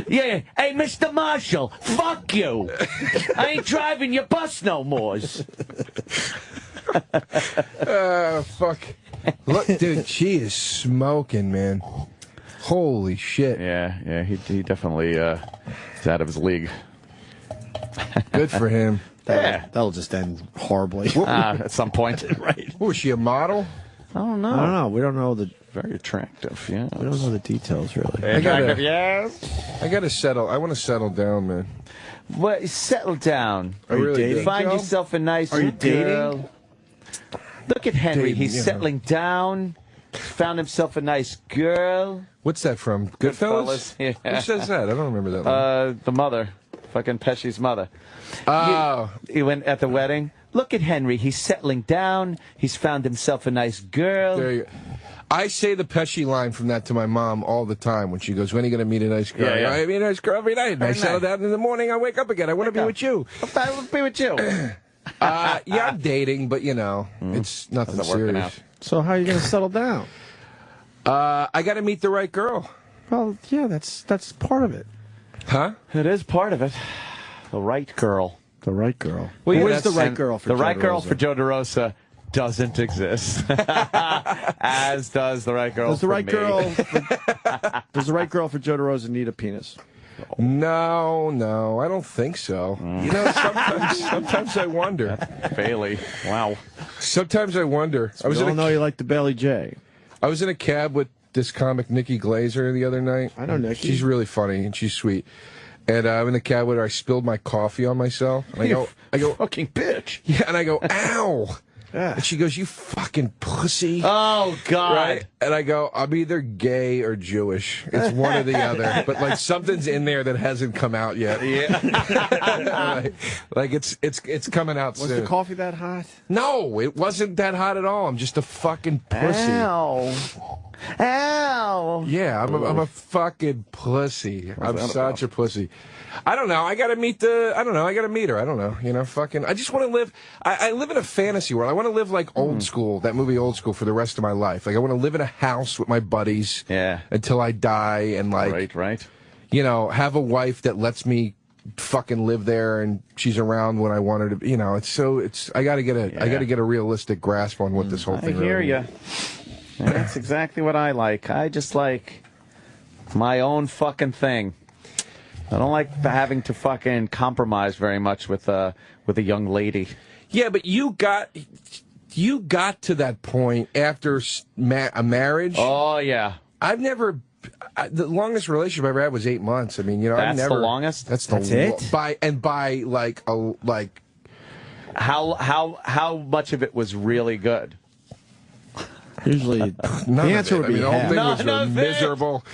S4: Yeah. Hey, Mr. Marshall, fuck you. I ain't driving your bus no more.
S3: Fuck. Look, dude, she is smoking, man. Holy shit.
S4: Yeah. He definitely is out of his league.
S3: Good for him.
S4: Yeah.
S2: That'll just end horribly.
S4: At some point.
S2: Right.
S3: Was she a model?
S4: I don't
S2: I don't know. We don't know the
S4: Very attractive, yeah.
S2: we don't know the details really.
S4: Attractive, yes.
S3: I gotta settle. I want to settle down, man.
S4: Well, settle down.
S3: Are you dating?
S4: Find
S2: Joe?
S4: yourself a nice
S2: Are you
S4: girl.
S2: dating?
S4: Look at Henry.
S3: Dating,
S4: He's
S3: you know.
S4: settling down. Found himself a nice girl.
S3: What's that from? Goodfellas?
S4: Yeah.
S3: Who says that? I don't remember that one.
S4: The mother. Fucking Pesci's mother.
S3: Oh.
S4: He went at the wedding. Look at Henry. He's settling down. He's found himself a nice girl.
S3: There you go. I say the Pesci line from that to my mom all the time when she goes, "When are you going to meet a nice girl?"
S4: Yeah, yeah.
S3: I meet a nice girl every night. And I settle down in the morning. I wake up again. I want to be with you.
S4: I will be with you.
S3: Yeah, I'm dating, but you know, it's nothing
S4: How's that working
S3: serious.
S4: out?
S2: So how are you going to settle down?
S3: I got to meet the right girl.
S2: Well, yeah, that's part of it.
S3: Huh?
S4: It is part of it. The right girl.
S2: The right girl.
S3: Well, yeah,
S2: Who is the
S3: that's-
S2: right
S4: And
S2: girl for
S4: the
S2: Joe
S4: right girl
S2: DeRosa?
S4: for Joe DeRosa doesn't exist. As does the right girl
S2: Does the
S4: for
S2: right
S4: me.
S2: girl? Does the right girl for Joe DeRosa need a penis?
S3: No, I don't think so. You know, sometimes I wonder.
S4: Bailey. Wow.
S3: Sometimes I wonder. I was
S2: We
S3: in
S2: all know
S3: a,
S2: you like the Bailey J.
S3: I was in a cab with this comic Nikki Glazer the other night.
S2: I know Nikki.
S3: She's really funny and she's sweet. And I'm in the cab with her. I spilled my coffee on myself. And I go,
S4: Fucking bitch.
S3: yeah, and I go, ow.
S2: Yeah.
S3: And she goes, "You fucking pussy."
S4: Oh, God.
S3: Right? And I go, "I'm either gay or Jewish. It's one or the other. But like something's in there that hasn't come out yet."
S4: Yeah.
S3: like it's coming out
S2: Was
S3: soon.
S2: the coffee that hot?
S3: No, it wasn't that hot at all. I'm just a fucking pussy.
S4: Ow. Ow.
S3: Yeah, I'm a fucking pussy. I'm such a pussy. I don't know. I gotta meet her. I don't know. You know, fucking. I just want to live. I live in a fantasy world. I want to live like Old School, that movie Old School, for the rest of my life. Like I want to live in a house with my buddies.
S4: Yeah.
S3: Until I die, and like,
S4: Right.
S3: you know, have a wife that lets me fucking live there, and she's around when I want her to. You know, I gotta get a realistic grasp on what this whole
S4: I
S3: thing.
S4: hear
S3: really
S4: you.
S3: is.
S4: That's exactly what I like. I just like my own fucking thing. I don't like having to fucking compromise very much with a young lady.
S3: Yeah, but you got to that point after a marriage.
S4: Oh yeah,
S3: I've never. The longest relationship I ever had was 8 months. I mean, you know, I've
S4: That's
S3: never.
S4: the longest?
S3: That's
S2: it?
S3: By like
S4: how much of it was really good?
S2: Usually, the
S3: none of
S2: answer
S3: it.
S2: would be
S3: I mean, the whole
S2: half.
S3: thing was
S4: None of it.
S3: miserable.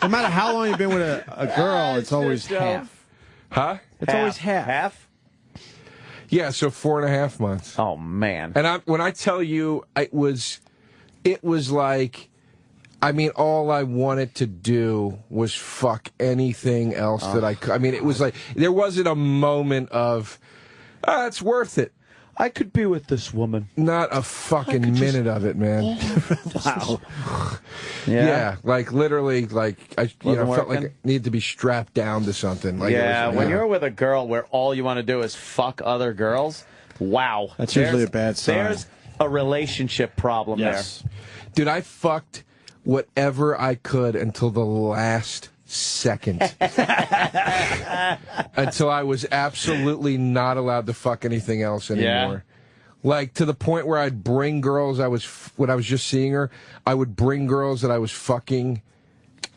S2: No matter how long you've been with a girl, it's always half.
S3: Huh?
S2: It's always half.
S4: Half?
S3: Yeah, so 4.5 months.
S4: Oh, man.
S3: And when I tell you, it was like, I mean, all I wanted to do was fuck anything else that I could. I mean, it was like, there wasn't a moment of, it's worth it.
S4: I could be with this woman.
S3: Not a fucking minute of it, man.
S4: Wow.
S3: Yeah, like literally, like I felt like
S4: working?
S3: I needed to be strapped down to something. Like
S4: When you're with a girl where all you want to do is fuck other girls, wow.
S2: That's usually a bad sign.
S4: There's a relationship problem there.
S3: Dude, I fucked whatever I could until the last second. Until I was absolutely not allowed to fuck anything else anymore. Like, to the point where I'd bring girls when I was just seeing her, I would bring girls that I was fucking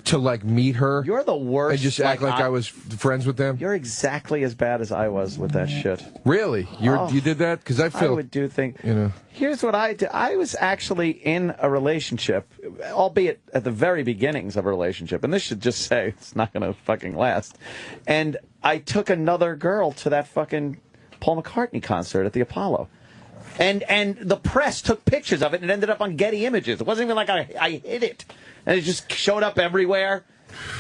S3: to, like, meet her.
S4: You're the worst.
S3: And just act like I was friends with them.
S4: You're exactly as bad as I was with that shit.
S3: Really? You did that? Because I feel...
S4: Here's what I did. I was actually in a relationship, albeit at the very beginnings of a relationship, and this should just say it's not going to fucking last. And I took another girl to that fucking Paul McCartney concert at the Apollo. And the press took pictures of it and it ended up on Getty Images. It wasn't even like I hid it. And it just showed up everywhere.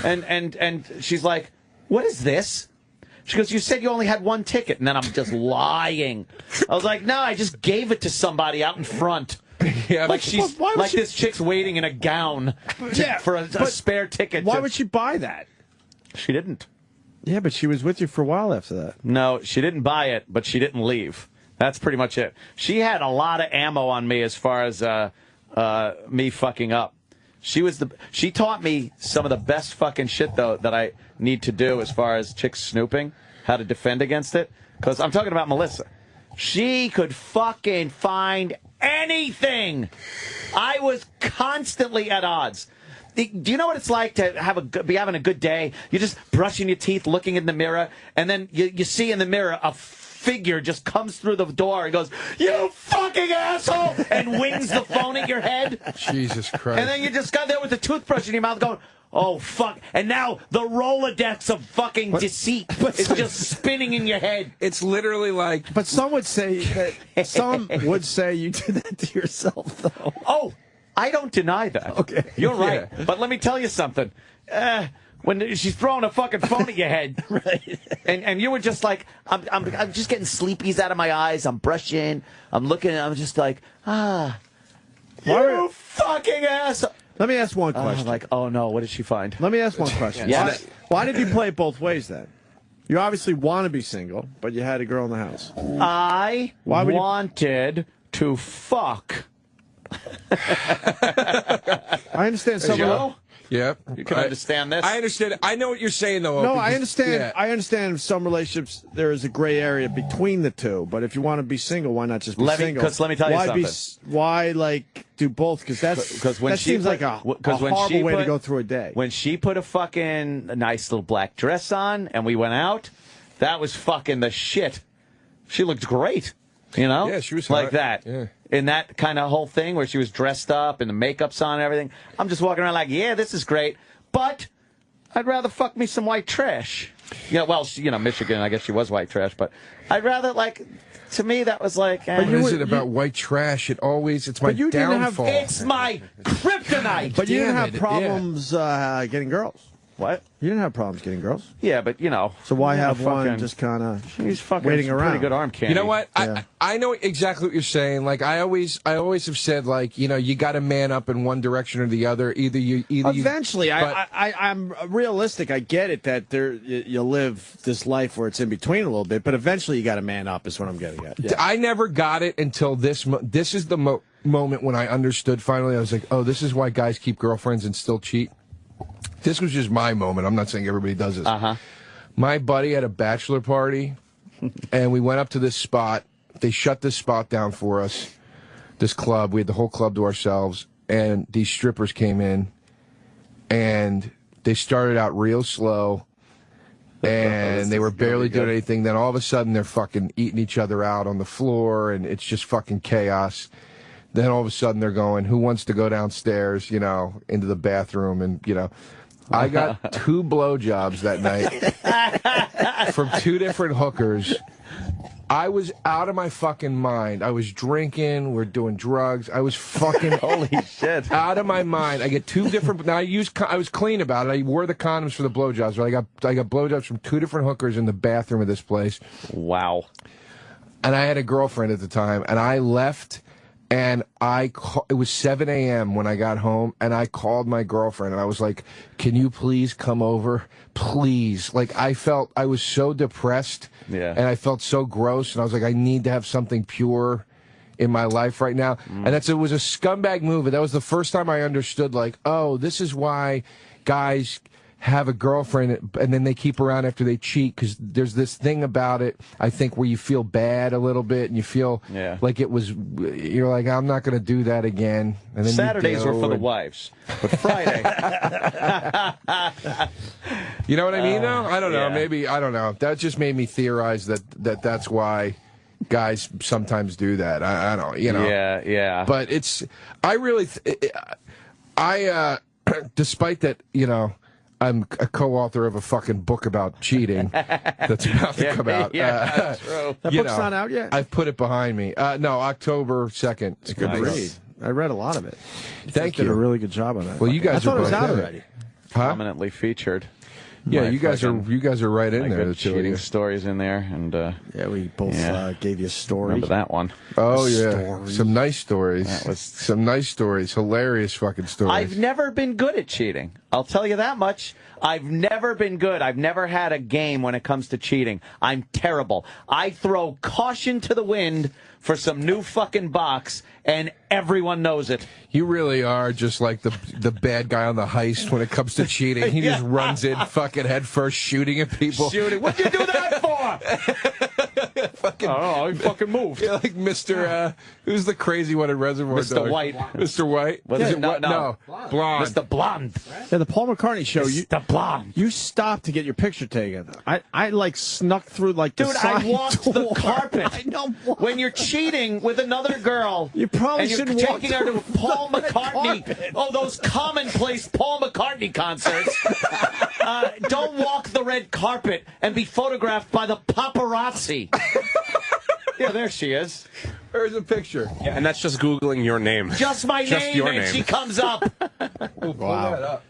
S4: And she's like, what is this? She goes, you said you only had one ticket. And then I'm just lying. I was like, no, I just gave it to somebody out in front.
S3: Yeah,
S4: like this chick's waiting in a gown for a spare ticket.
S2: Why would she buy that?
S4: She didn't.
S2: Yeah, but she was with you for a while after that.
S4: No, she didn't buy it, but she didn't leave. That's pretty much it. She had a lot of ammo on me as far as me fucking up. She taught me some of the best fucking shit, though, that I need to do as far as chicks snooping, how to defend against it. Because I'm talking about Melissa. She could fucking find anything. I was constantly at odds. Do you know what it's like to be having a good day? You're just brushing your teeth, looking in the mirror, and then you see in the mirror a figure just comes through the door and goes, you fucking asshole, and wings the phone at your head.
S3: Jesus Christ.
S4: And then you just got there with the toothbrush in your mouth going, oh, fuck. And now the Rolodex of fucking deceit is just spinning in your head.
S3: It's literally like...
S2: But some would say you did that to yourself, though.
S4: Oh, I don't deny that.
S2: Okay.
S4: You're right. Yeah. But let me tell you something. When she's throwing a fucking phone at your head, right? And you were just like, I'm just getting sleepies out of my eyes. I'm brushing. I'm looking. I'm just like, you fucking asshole.
S2: Let me ask one question.
S4: I'm like, oh no, what did she find?
S2: Let me ask one question. Why did you play it both ways then? You obviously want to be single, but you had a girl in the house.
S4: I wanted to fuck.
S2: I understand some.
S3: Yeah,
S4: you can understand this.
S3: I understand. I know what you're saying, though.
S2: No, I understand. Yeah. I understand. In some relationships, there is a gray area between the two. But if you want to be single, why not just be single?
S4: Because let me tell you something.
S2: Why do both? Because that seems like a horrible way to go through a day.
S4: When she put a nice little black dress on and we went out, that was fucking the shit. She looked great. You know?
S3: Yeah, she was
S4: like
S3: hot.
S4: that.
S3: Yeah.
S4: In that kind of whole thing where she was dressed up and the makeup's on and everything. I'm just walking around like, yeah, this is great, but I'd rather fuck me some white trash. Michigan, I guess she was white trash, but I'd rather, to me, that was like...
S3: What is it about white trash? It's my downfall.
S4: It's my kryptonite!
S2: But you didn't have problems getting girls.
S4: What?
S2: You didn't have problems getting girls.
S4: Yeah, but,
S2: So why have one just kind of waiting around?
S4: Pretty good arm candy.
S3: You know what?
S2: Yeah.
S3: I know exactly what you're saying. Like, I always have said, you got to man up in one direction or the other.
S2: Eventually, I'm realistic. I get it that you live this life where it's in between a little bit, but eventually you got to man up is what I'm getting at. Yeah.
S3: I never got it until this. This is the moment when I understood finally. I was like, oh, this is why guys keep girlfriends and still cheat. This was just my moment. I'm not saying everybody does this. My buddy had a bachelor party, and we went up to this spot. They shut this spot down for us, this club. We had the whole club to ourselves, and these strippers came in, and they started out real slow, and they were barely doing anything. Then all of a sudden, they're fucking eating each other out on the floor, and it's just fucking chaos. Then all of a sudden, they're going, who wants to go downstairs, into the bathroom, and, I got 2 blowjobs that night from 2 different hookers. I was out of my fucking mind. I was drinking. We're doing drugs. I was fucking
S4: holy shit,
S3: out of my mind. I get 2 different. Now I was clean about it. I wore the condoms for the blowjobs, but I got blowjobs from 2 different hookers in the bathroom of this place.
S4: Wow.
S3: And I had a girlfriend at the time, and I left. And it was 7 a.m. when I got home, and I called my girlfriend, and I was like, can you please come over? Please. Like, I was so depressed, and I felt so gross, and I was like, I need to have something pure in my life right now. And it was a scumbag move, and that was the first time I understood, like, oh, this is why guys have a girlfriend and then they keep around after they cheat, because there's this thing about it, I think, where you feel bad a little bit and you feel like you're like, I'm not going to do that again. And then
S4: Saturdays were for the wives, but Friday.
S3: You know what I mean, though? I don't know. Maybe, I don't know. That just made me theorize that's why guys sometimes do that. I don't, you know.
S4: Yeah.
S3: But despite that, you know, I'm a co-author of a fucking book about cheating that's about to come out.
S4: That's true.
S2: That book's not out yet?
S3: I've put it behind me. No, October 2nd.
S2: It's a good read. I read a lot of it.
S3: Thank
S2: you.
S3: you.
S2: Did a really good job on that.
S3: Well, you guys
S2: I thought
S3: are
S2: it was
S3: both
S2: out
S3: in it.
S2: already.
S4: Prominently featured.
S3: Yeah, you guys are right in there.
S4: The cheating stories in there, and
S2: we both gave you a story.
S4: Remember that one?
S3: Oh yeah, some nice stories.
S4: That was
S3: some nice stories, hilarious fucking stories.
S4: I've never been good at cheating. I'll tell you that much. I've never been good. I've never had a game when it comes to cheating. I'm terrible. I throw caution to the wind for some new fucking box, and everyone knows it.
S3: You really are just like the bad guy on the heist when it comes to cheating. He just runs in fucking head first, shooting at people.
S4: Shooting. What'd you do that for?
S3: Fucking,
S4: oh, he fucking moved.
S3: Yeah, like Mr. Who's the crazy one in Reservoir Dogs?
S4: Mr. White.
S3: Mr. White?
S4: Was it? No.
S3: Blonde.
S4: Mr. Blonde.
S2: Yeah, the Paul McCartney show.
S4: Mr. Blonde.
S2: You stopped to get your picture taken. I like snuck through like the
S4: Dude,
S2: side
S4: I walked
S2: door.
S4: the carpet.
S2: I know.
S4: When you're cheating with another girl,
S2: You probably
S4: and you're
S2: shouldn't walk
S4: taking her to
S2: through
S4: Paul
S2: the red
S4: McCartney.
S2: carpet.
S4: Oh, those commonplace Paul McCartney concerts. Don't walk the red carpet and be photographed by the paparazzi. Yeah, there she is.
S3: There's a picture.
S6: Yeah, and that's just Googling your name.
S4: Just my name,
S6: your
S4: and
S6: name.
S4: she comes up.
S3: Wow.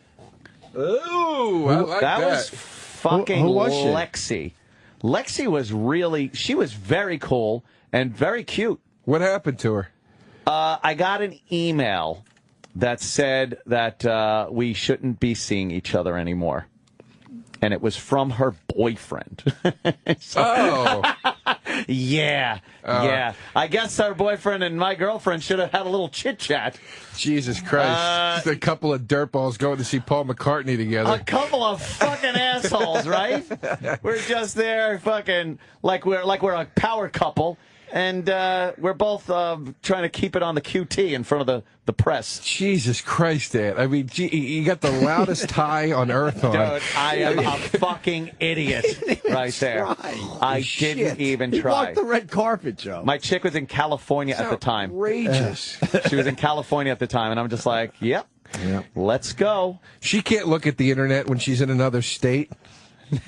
S3: Ooh, I like that.
S4: That was fucking
S2: Who was she?
S4: Lexi. Lexi was she was very cool and very cute.
S3: What happened to her?
S4: I got an email that said that we shouldn't be seeing each other anymore. And it was from her boyfriend. Yeah. I guess our boyfriend and my girlfriend should have had a little chit-chat.
S3: Jesus Christ. Just a couple of dirtballs going to see Paul McCartney together.
S4: A couple of fucking assholes, right? We're just there fucking like we're a power couple. And we're both trying to keep it on the QT in front of the press.
S3: Jesus Christ, Dad. I mean, you got the loudest tie on earth on.
S4: Dude, I am a fucking idiot right there. I didn't even
S2: He
S4: try.
S2: walked the red carpet, Joe.
S4: My chick was in California at the time.
S3: Outrageous.
S4: She was in California at the time, and I'm just like, yep. Let's go.
S3: She can't look at the internet when she's in another state.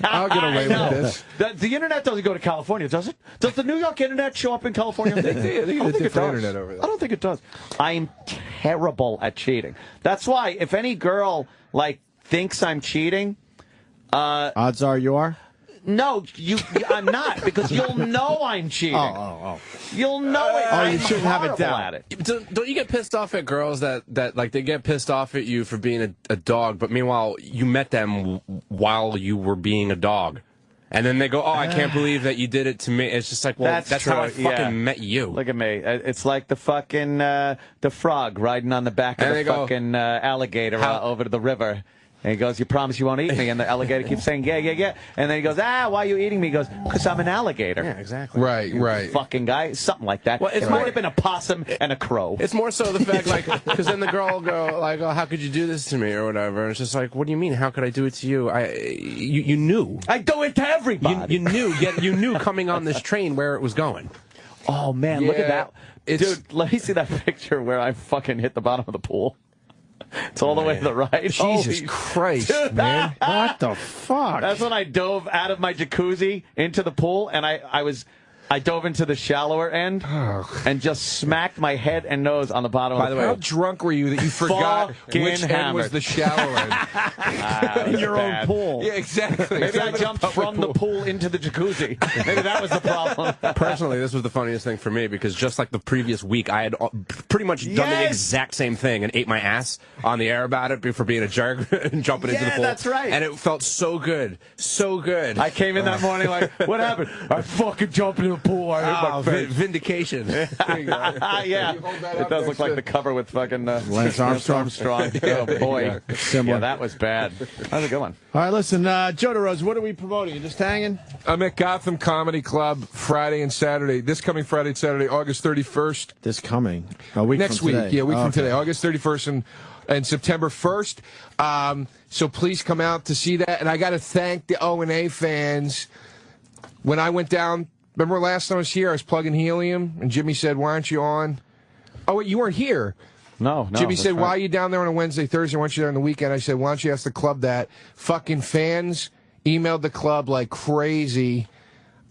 S3: I'll get away with this.
S4: The internet doesn't go to California, does it? Does the New York internet show up in California?
S3: They get a different internet over there.
S4: I don't think it does. I'm terrible at cheating. That's why if any girl thinks I'm cheating,
S2: odds are you are.
S4: No, I'm not, because you'll know I'm cheating. You'll know it.
S2: You shouldn't have it down.
S4: At it.
S6: Don't you get pissed off at girls that like they get pissed off at you for being a dog, but meanwhile you met them while you were being a dog, and then they go, "Oh, I can't believe that you did it to me." It's just like, well, that's how I fucking met you.
S4: Look at me. It's like the fucking the frog riding on the back of the fucking alligator over to the river. And he goes, "You promise you won't eat me?" And the alligator keeps saying, "Yeah, yeah, yeah." And then he goes, "Why are you eating me?" He goes, "Because I'm an alligator."
S6: Yeah, exactly.
S3: Right.
S4: Fucking guy. Something like that.
S6: Well, it
S4: might have been a possum and a crow.
S6: It's more so the fact, because then the girl will go, like, "Oh, how could you do this to me?" or whatever. And it's just like, what do you mean? How could I do it to you? You knew.
S4: I do it to everybody.
S6: You knew. Yet you knew coming on this train where it was going.
S4: Oh, man, look at that. Dude, let me see that picture where I fucking hit the bottom of the pool. It's all the way to the right.
S3: Jesus
S4: Holy
S3: Christ,
S4: dude.
S3: man.
S2: What the fuck?
S4: That's when I dove out of my jacuzzi into the pool, and I dove into the shallower end and just smacked my head and nose on the bottom
S3: By
S4: of
S3: the
S4: the
S3: way,
S4: pool.
S3: how drunk were you that you forgot
S4: Fucking
S3: which end
S4: hammered.
S3: was the shallow end?
S4: In
S2: your own pool.
S3: Yeah, exactly.
S4: Maybe I jumped from the pool into the jacuzzi. Maybe that was the problem.
S6: Personally, this was the funniest thing for me because just like the previous week, I had pretty much done the exact same thing and ate my ass on the air about it for being a jerk and jumping into the pool.
S4: That's right.
S6: And it felt so good. So good.
S4: I came in that morning like, what happened? I fucking jumped in the pool. I hit my face.
S6: Vindication.
S4: Yeah. It does look like the cover with fucking
S2: Lance Armstrong.
S4: Oh, boy.
S2: Similar.
S4: Yeah, that was bad. That was a good one.
S2: All right, listen, Joe DeRosa, what are we promoting? You just hanging?
S3: I'm at Gotham Comedy Club Friday and Saturday. This coming Friday and Saturday, August 31st.
S2: This coming. A week
S3: Next
S2: from
S3: week.
S2: today.
S3: Yeah, a week from
S2: Okay.
S3: today. August 31st and September 1st. So please come out to see that. And I got to thank the O&A fans. When I went down, remember last time I was here, I was plugging helium, and Jimmy said, why aren't you on? Oh, wait, you weren't here.
S4: No.
S3: Jimmy
S4: that's
S3: said,
S4: right.
S3: why are you down there on a Wednesday, Thursday? Why aren't you there on the weekend? I said, why don't you ask the club that? Fucking fans emailed the club like crazy.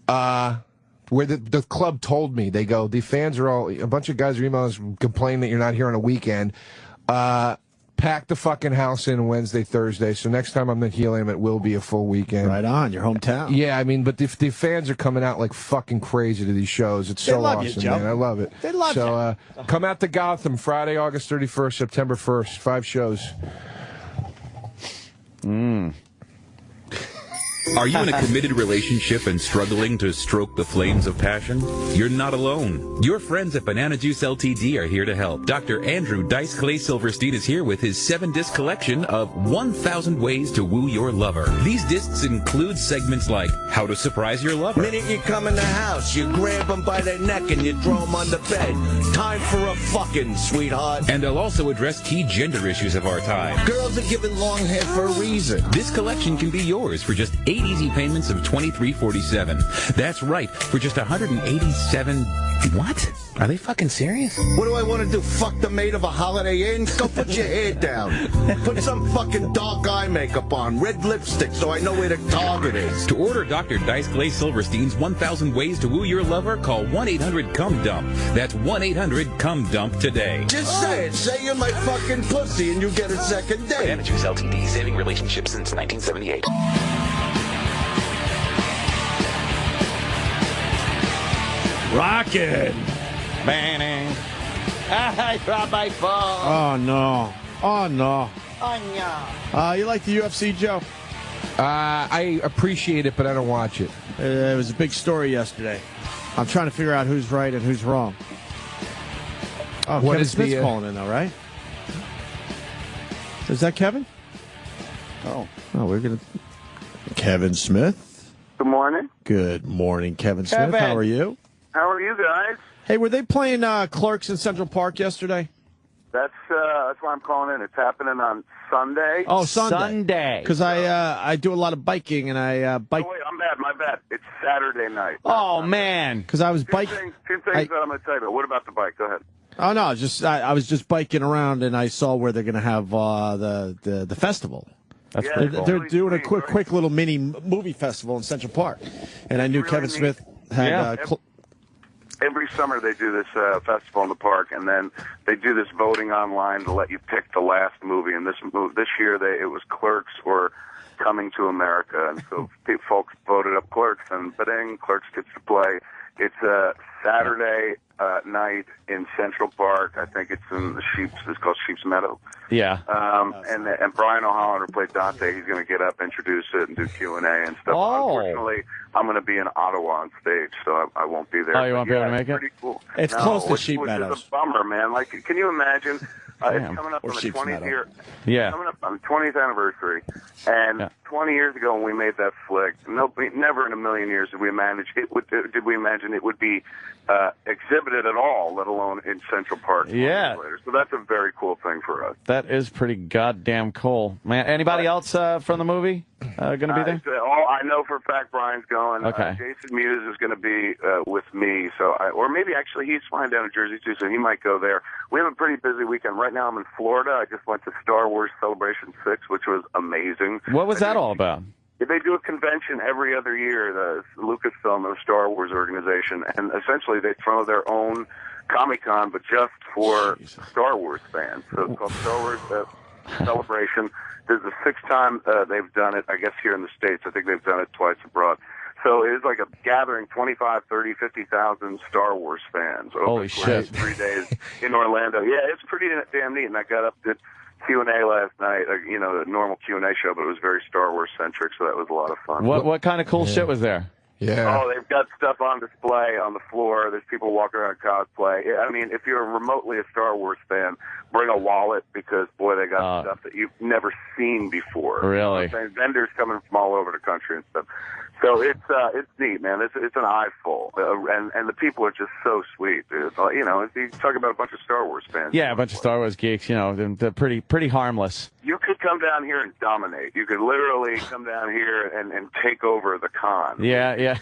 S3: Where the club told me, they go, the fans are all, a bunch of guys are emailing us complaining that you're not here on a weekend. Pack the fucking house in Wednesday, Thursday. So next time I'm at Helium, it will be a full weekend.
S2: Right on, your hometown.
S3: Yeah, I mean, but the fans are coming out like fucking crazy to these shows. It's so
S2: love you,
S3: awesome,
S2: Joe.
S3: man. I love it.
S2: They love
S3: so, come out to Gotham Friday, August 31st, September 1st. 5 shows.
S10: Are you in a committed relationship and struggling to stroke the flames of passion? You're not alone. Your friends at Banana Juice LTD are here to help. Dr. Andrew Dice Clay Silverstein is here with his 7-disc collection of 1,000 Ways to Woo Your Lover. These discs include segments like How to Surprise Your Lover.
S11: Minute you come in the house, you grab them by their neck and you throw them on the bed. Time for a fucking, sweetheart.
S10: And they'll also address key gender issues of our time.
S11: Girls are given long hair for a reason.
S10: This collection can be yours for just 8 easy payments of $23.47. That's right, for just $187. What? Are they fucking serious?
S11: What do I want to do? Fuck the maid of a Holiday Inn? Go put your hair down. Put some fucking dark eye makeup on, red lipstick, so I know where the target is.
S10: To order Dr. Dice Clay Silverstein's 1,000 Ways to Woo Your Lover, call 1-800-CUM-DUMP. That's 1-800-CUM-DUMP today.
S11: Just say it. Say you're my fucking pussy and you get a second date.
S12: Banana Juice LTD, saving relationships since 1978.
S2: Rockin'.
S4: Bang. I dropped my phone.
S2: Oh, no. Oh, no.
S4: Oh, no.
S2: You like the UFC, Joe?
S3: I appreciate it, but I don't watch it.
S2: It was a big story yesterday. I'm trying to figure out who's right and who's wrong. Oh,
S3: What
S2: Kevin
S3: is
S2: Smith's
S3: the,
S2: calling in, though, right? Is that Kevin? Oh, we're going to... Kevin Smith?
S13: Good morning.
S2: Good morning, Kevin Smith.
S4: Kevin.
S2: How are you?
S13: How are you guys?
S2: Hey, were they playing Clerks in Central Park yesterday?
S13: That's why I'm calling in. It's happening on Sunday.
S2: Oh, Sunday.
S4: Sunday.
S2: Because I do a lot of biking, and I bike...
S13: Oh, wait, I'm bad. My bad. It's Saturday night.
S4: Oh, man.
S2: Because I was
S13: Two
S2: biking...
S13: things that I'm going to tell you about. What about the bike? Go ahead.
S2: Oh, no, I was just biking around, and I saw where they're going to have the festival.
S4: That's
S13: Yeah,
S4: pretty
S2: They're,
S4: cool.
S2: they're
S13: really
S2: doing a
S13: sweet,
S2: quick little mini movie festival in Central Park. And I knew
S13: Really
S2: Kevin
S13: neat.
S2: Smith had...
S4: Yeah.
S13: Every summer they do this festival in the park, and then they do this voting online to let you pick the last movie. And this year it was Clerks or Coming to America, and so folks voted up Clerks, but then Clerks gets to play. It's a Saturday night in Central Park. I think it's in it's called Sheep's Meadow.
S4: Yeah.
S13: And Brian O'Hollander played Dante. He's going to get up, introduce it, and do Q&A and stuff.
S4: Oh.
S13: Unfortunately, I'm going to be in Ottawa on stage, so I won't be there.
S4: Oh, you won't be able to
S13: But
S4: make it?
S13: Pretty cool.
S2: It's close to
S13: which
S2: Sheep
S13: is
S2: Meadows.
S13: a bummer, man. Like, can you imagine? It's
S4: Damn.
S13: coming up
S2: Or
S13: on the
S2: Sheep's
S13: 20th
S2: Meadow.
S13: year.
S4: Yeah.
S13: Coming up on the 20th anniversary, and 20 years ago when we made that flick, never in a million years did we imagine it would be exhibited at all, let alone in Central Park.
S4: Yeah.
S13: Later. So that's a very cool thing for us.
S4: That is pretty goddamn cool. Man, anybody else from the movie going to be there?
S13: I know for a fact Brian's going.
S4: Okay.
S13: Jason Mewes is going to be with me, or maybe actually he's flying down to Jersey too, so he might go there. We have a pretty busy weekend. Right now I'm in Florida. I just went to Star Wars Celebration 6, which was amazing.
S4: What was that all about?
S13: They do a convention every other year, the Lucasfilm and the Star Wars organization, and essentially they throw their own Comic-Con, but just for Star Wars fans. So it's called Star Wars Celebration. This is the sixth time they've done it, I guess, here in the States. I think they've done it twice abroad. So it is like a gathering, 25, 30, 50,000 Star Wars fans over
S4: Holy shit.
S13: 3 days in Orlando. Yeah, it's pretty damn neat, and I got up to Q&A last night, a normal Q&A show, but it was very Star Wars centric, so that was a lot of fun.
S4: What kind of cool shit was there?
S3: Yeah.
S13: Oh, they've got stuff on display on the floor. There's people walking around cosplay. I mean, if you're remotely a Star Wars fan, bring a wallet because, boy, they got stuff that you've never seen before.
S4: Really?
S13: You know what I'm saying? Vendors coming from all over the country and stuff. So it's neat, man. It's an eyeful, and the people are just so sweet. You talk about a bunch of Star Wars fans.
S4: Yeah, a bunch of Star Wars geeks. They're pretty harmless.
S13: You could come down here and dominate. You could literally come down here and take over the con.
S4: Yeah.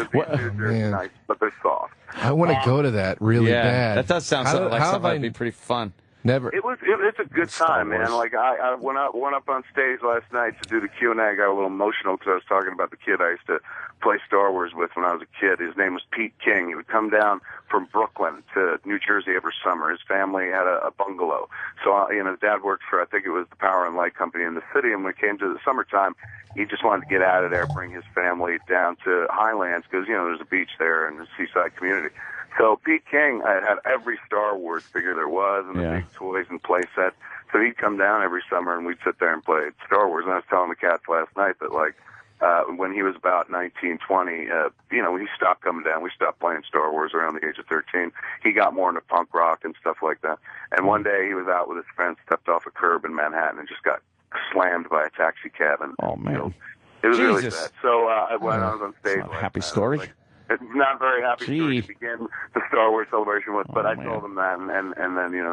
S13: They're nice, but they're soft.
S3: I want to go to that really bad.
S4: That does sound like something that'd be pretty fun.
S3: Never.
S13: It's a good time, man. Like I went up on stage last night to do the Q&A. I got a little emotional because I was talking about the kid I used to play Star Wars with when I was a kid. His name was Pete King. He would come down from Brooklyn to New Jersey every summer. His family had a bungalow. So, his dad worked for, I think it was the Power and Light Company in the city. And when it came to the summertime, he just wanted to get out of there, bring his family down to Highlands because, there's a beach there and a seaside community. So Pete King had every Star Wars figure there was and the big toys and play sets. So he'd come down every summer and we'd sit there and play Star Wars. And I was telling the cats last night that, when he was about 19, 20, he stopped coming down. We stopped playing Star Wars around the age of 13. He got more into punk rock and stuff like that. And one day he was out with his friends, stepped off a curb in Manhattan and just got slammed by a taxi cab. And,
S4: oh, man.
S13: It was really sad. So when I was on stage.
S4: It's not a happy story.
S13: It's not very happy story to begin the Star Wars celebration with, but I told him that, and then,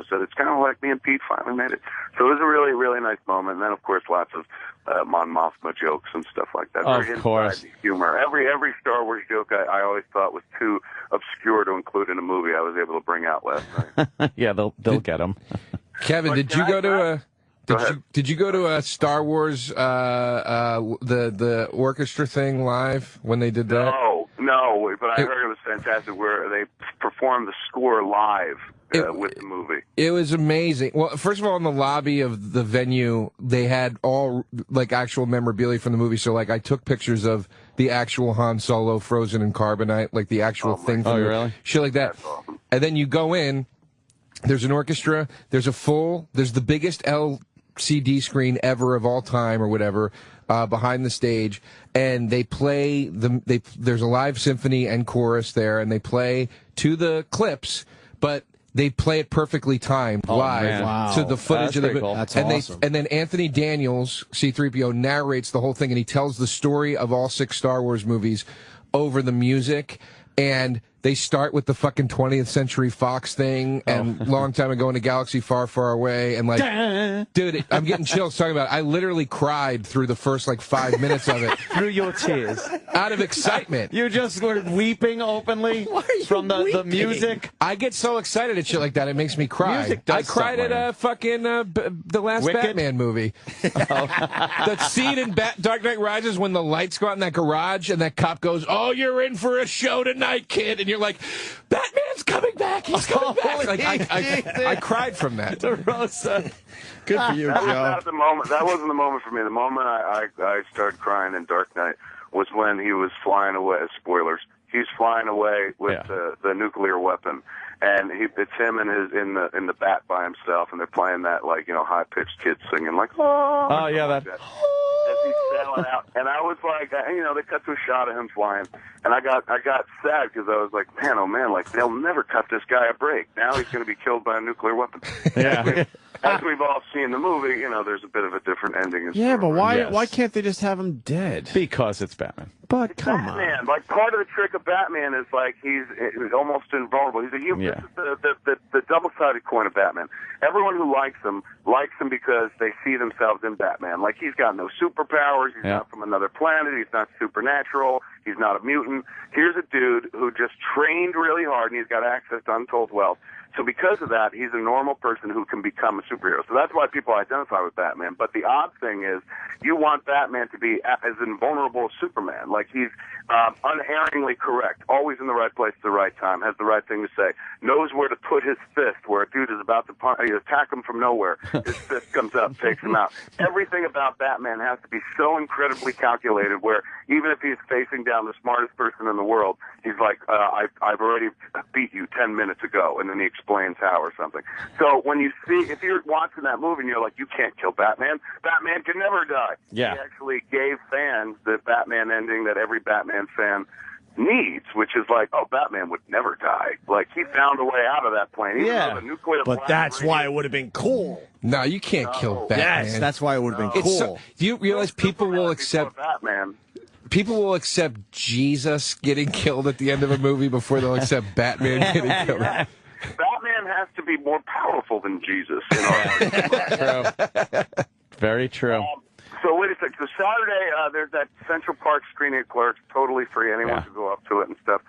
S13: said it's kind of like me and Pete finally made it. So it was a really, really nice moment. And then, of course, lots of Mon Mothma jokes and stuff like that.
S4: Of course.
S13: Humor. Every Star Wars joke I always thought was too obscure to include in a movie, I was able to bring out last night.
S4: Yeah, they'll get them.
S3: Kevin, did you go to a... Did you go to a Star Wars the orchestra thing live when they did that?
S13: No, but I heard it was fantastic where they performed the score live with the movie.
S3: It was amazing. Well, first of all, in the lobby of the venue, they had all actual memorabilia from the movie. So I took pictures of the actual Han Solo frozen in carbonite, the actual thing.
S4: Oh, really?
S3: Shit like that.
S13: That's awesome.
S3: And then you go in. There's an orchestra. There's the biggest LCD screen ever of all time or whatever behind the stage, and they play there's a live symphony and chorus there, and they play to the clips, but they play it perfectly timed live to the footage of the
S4: cool.
S2: That's
S3: and
S2: awesome.
S3: And then Anthony Daniels, C-3PO, narrates the whole thing, and he tells the story of all 6 Star Wars movies over the music. And they start with the fucking 20th Century Fox thing, and long time ago in a galaxy far, far away, and dude, I'm getting chills talking about it. I literally cried through the first 5 minutes of it.
S4: Through your tears.
S3: Out of excitement.
S4: You just were weeping openly from the music.
S3: I get so excited at shit like that, it makes me cry.
S4: Music does
S3: I cried at fucking the last
S4: Wicked?
S3: Batman movie. That scene in Dark Knight Rises when the lights go out in that garage and that cop goes, "Oh, you're in for a show tonight, kid," and you're like, "Batman's coming back! He's coming back!" I cried from that.
S4: DeRosa. Good for you,
S13: That
S4: Joe.
S13: was the moment. That wasn't the moment for me. The moment I started crying in Dark Knight was when he was flying away. Spoilers. He's flying away with the nuclear weapon, and it's him and in the bat by himself, and they're playing that high pitched kid singing
S4: Oh yeah, that.
S13: As he's sailing out, and I was like, they cut to a shot of him flying, and I got sad because I was like, man, oh man, they'll never cut this guy a break. Now he's going to be killed by a nuclear weapon.
S4: Yeah.
S13: as we've all seen the movie, there's a bit of a different ending.
S2: Yeah, but why can't they just have him dead?
S4: Because it's Batman.
S2: But come
S13: Batman. Like, part of the trick of Batman is, like, he's almost invulnerable. He's a human.
S4: Yeah.
S13: This is the double-sided coin of Batman. Everyone who likes him because they see themselves in Batman. Like, he's got no superpowers. He's not from another planet. He's not supernatural. He's not a mutant. Here's a dude who just trained really hard, and he's got access to untold wealth. So because of that, he's a normal person who can become a superhero. So that's why people identify with Batman. But the odd thing is, you want Batman to be as invulnerable as Superman. Like, he's unerringly correct, always in the right place at the right time, has the right thing to say, knows where to put his fist, where a dude is about to attack him from nowhere. His fist comes up, takes him out. Everything about Batman has to be so incredibly calculated, where even if he's facing down the smartest person in the world, he's like, I've already beat you 10 minutes ago, and then he explains how or something. So when you see, if you're watching that movie and you're like, you can't kill Batman, Batman can never die.
S4: Yeah.
S13: He actually gave fans the Batman ending that every Batman fan needs, which is like, oh, Batman would never die. Like, he found a way out of that plane. Even though the nuclear
S2: But that's why it would have been cool.
S3: No, you can't kill Batman.
S2: Yes, that's why it would have been cool.
S3: Do you realize people will accept
S13: Batman?
S3: People will accept Jesus getting killed at the end of a movie before they'll accept Batman getting killed.
S13: Batman has to be more powerful than Jesus.
S4: True. Very true.
S13: So wait a second. So Saturday, there's that Central Park screening of Clerks, totally free. Anyone can go up to it and stuff.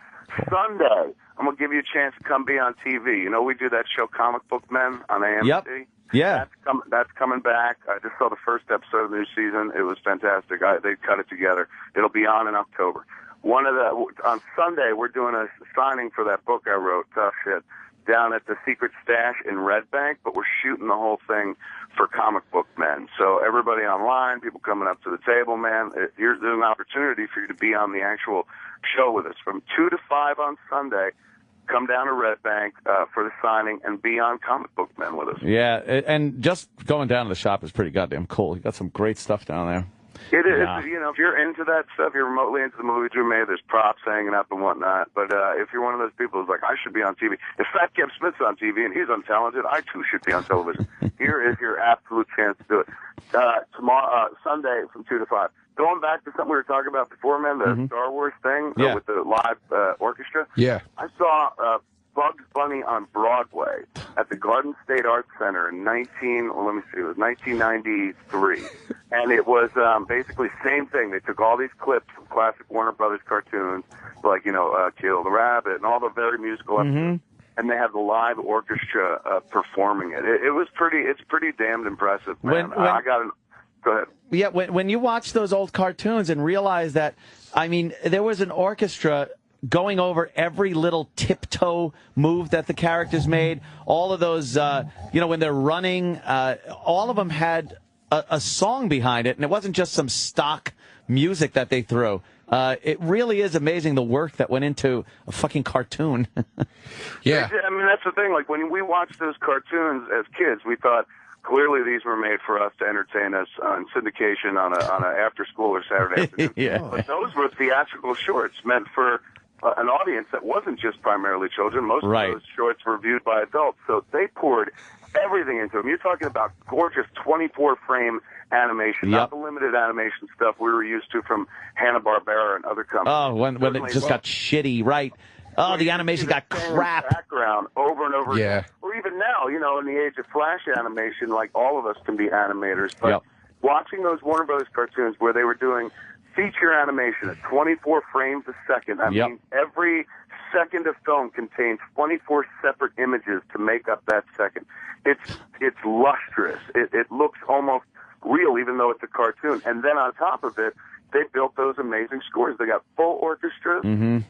S13: Sunday, I'm going to give you a chance to come be on TV. We do that show Comic Book Men on AMC.
S4: Yep. Yeah.
S13: That's coming back. I just saw the first episode of the new season. It was fantastic. They cut it together. It'll be on in October. On Sunday, we're doing a signing for that book I wrote, Tough Shit, down at the Secret Stash in Red Bank, but we're shooting the whole thing for Comic Book Men. So everybody online, people coming up to the table, man, there's an opportunity for you to be on the actual show with us from 2 to 5 on Sunday. Come down to Red Bank for the signing and be on Comic Book Men with us.
S4: Yeah, and just going down to the shop is pretty goddamn cool. You got some great stuff down there.
S13: It is. If you're into that stuff, you're remotely into the movies we made, there's props hanging up and whatnot. But if you're one of those people who's like, I should be on TV. If Fat Kev Smith's on TV and he's untalented, I too should be on television. Here is your absolute chance to do it. Sunday from 2 to 5. Going back to something we were talking about before, man, the Star Wars thing with the live orchestra.
S3: Yeah.
S13: I saw Bugs Bunny on Broadway at the Garden State Arts Center in 1993. And it was basically the same thing. They took all these clips from classic Warner Brothers cartoons, like, Kill the Rabbit and all the very musical episodes. And they had the live orchestra performing it. It's pretty damned impressive, man. Go ahead.
S4: Yeah, when you watch those old cartoons and realize that, there was an orchestra going over every little tiptoe move that the characters made, all of those, when they're running, all of them had a song behind it, and it wasn't just some stock music that they threw. It really is amazing the work that went into a fucking cartoon.
S3: Yeah.
S13: That's the thing. Like, when we watched those cartoons as kids, we thought, clearly, these were made for us to entertain us on syndication on a after school or Saturday afternoon.
S4: Yeah.
S13: But those were theatrical shorts meant for an audience that wasn't just primarily children. Most of those shorts were viewed by adults, so they poured everything into them. You're talking about gorgeous 24-frame animation, not the limited animation stuff we were used to from Hanna-Barbera and other companies.
S4: Oh, when it just got shitty, right? Oh, the animation got crap.
S13: Background over and over again.
S3: Yeah.
S13: Or even now, in the age of Flash animation, like, all of us can be animators. But watching those Warner Brothers cartoons where they were doing feature animation at 24 frames a second, I mean, every second of film contains 24 separate images to make up that second. It's lustrous. It looks almost real, even though it's a cartoon. And then on top of it, they built those amazing scores. They got full orchestras, and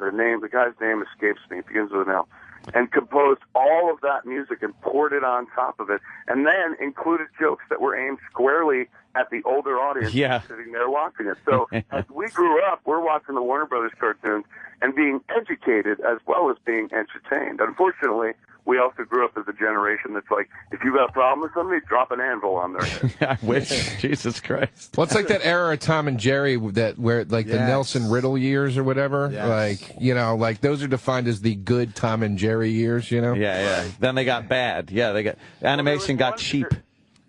S13: their name, the guy's name escapes me. It begins with an L. And composed all of that music and poured it on top of it, and then included jokes that were aimed squarely at the older audience sitting there watching it. So as we grew up, we're watching the Warner Brothers cartoons and being educated as well as being entertained. Unfortunately, we also grew up as a generation that's like, if you got a problem with somebody, drop an anvil on their head.
S4: I wish. Jesus Christ.
S3: Well, it's like that era of Tom and Jerry where the Nelson Riddle years or whatever.
S2: Yes.
S3: Like, you know, like those are defined as the good Tom and Jerry years, you know?
S4: Yeah. Then they got bad. Yeah, animation got cheap.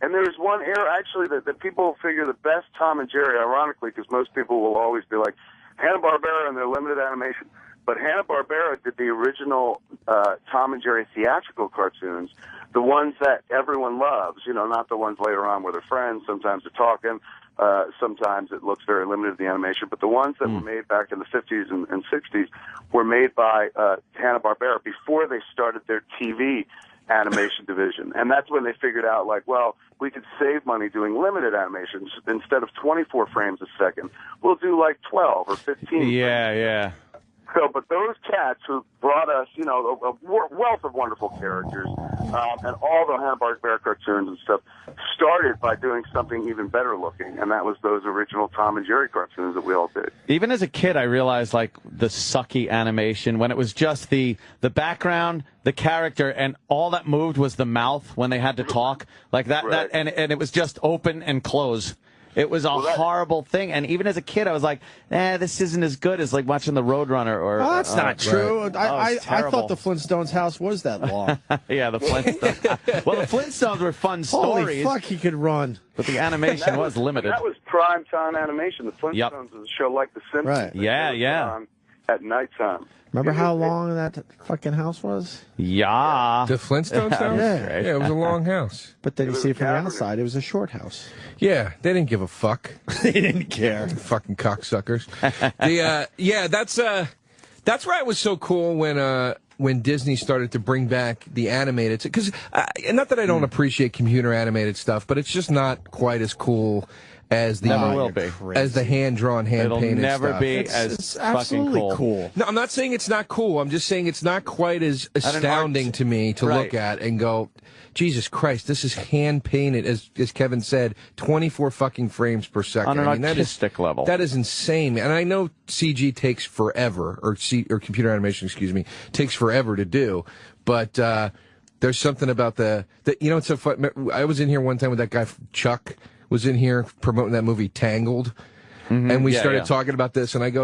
S13: And there's one era, actually, that people figure the best Tom and Jerry, ironically, because most people will always be like, Hanna-Barbera and their limited animation. But Hanna-Barbera did the original Tom and Jerry theatrical cartoons, the ones that everyone loves, you know, not the ones later on where they're friends, sometimes they're talking, sometimes it looks very limited, the animation, but the ones that were made back in the 50s and 60s were made by Hanna-Barbera before they started their TV animation division. And that's when they figured out, like, well, we could save money doing limited animations. Instead of 24 frames a second, we'll do like 12 or 15.
S4: Yeah.
S13: So, but those cats who brought us, you know, a wealth of wonderful characters, and all the Hanna-Barbera cartoons and stuff, started by doing something even better looking, and that was those original Tom and Jerry cartoons that we all did.
S4: Even as a kid, I realized, like, the sucky animation, when it was just the background, the character, and all that moved was the mouth when they had to talk. Like that and it was just open and close. It was a horrible thing, and even as a kid, I was like, this isn't as good as like watching the Roadrunner or...
S2: Oh, that's not true.
S4: Right.
S2: I thought the Flintstones house was that long.
S4: Yeah, the Flintstones. Well, the Flintstones were fun stories.
S2: Holy fuck, he could run.
S4: But the animation was limited.
S13: That was prime time animation. The Flintstones was a show like The Simpsons.
S2: Right.
S4: Yeah.
S13: At nighttime.
S2: Remember how long that fucking house was?
S4: Yeah.
S3: The Flintstones house?
S2: Yeah,
S3: it was a long house.
S2: But then you see it from the outside, it was a short house.
S3: Yeah, they didn't give a fuck.
S2: They didn't care.
S3: Fucking cocksuckers. That's why it was so cool when Disney started to bring back the animated, because not that I don't appreciate computer animated stuff, but it's just not quite as cool as the hand-drawn, hand-painted
S4: It'll never
S3: stuff.
S4: be
S2: It's
S4: as
S2: absolutely
S4: fucking
S2: cool.
S3: No, I'm not saying it's not cool. I'm just saying it's not quite as astounding to me to look at and go, Jesus Christ, this is hand-painted, as Kevin said, 24 fucking frames per second.
S4: On an artistic level.
S3: That is insane. And I know CG takes forever, or computer animation, excuse me, takes forever to do, but there's something about you know, it's so fun. I was in here one time with that guy, Chuck, was in here promoting that movie Tangled. And we started talking about this, and I go,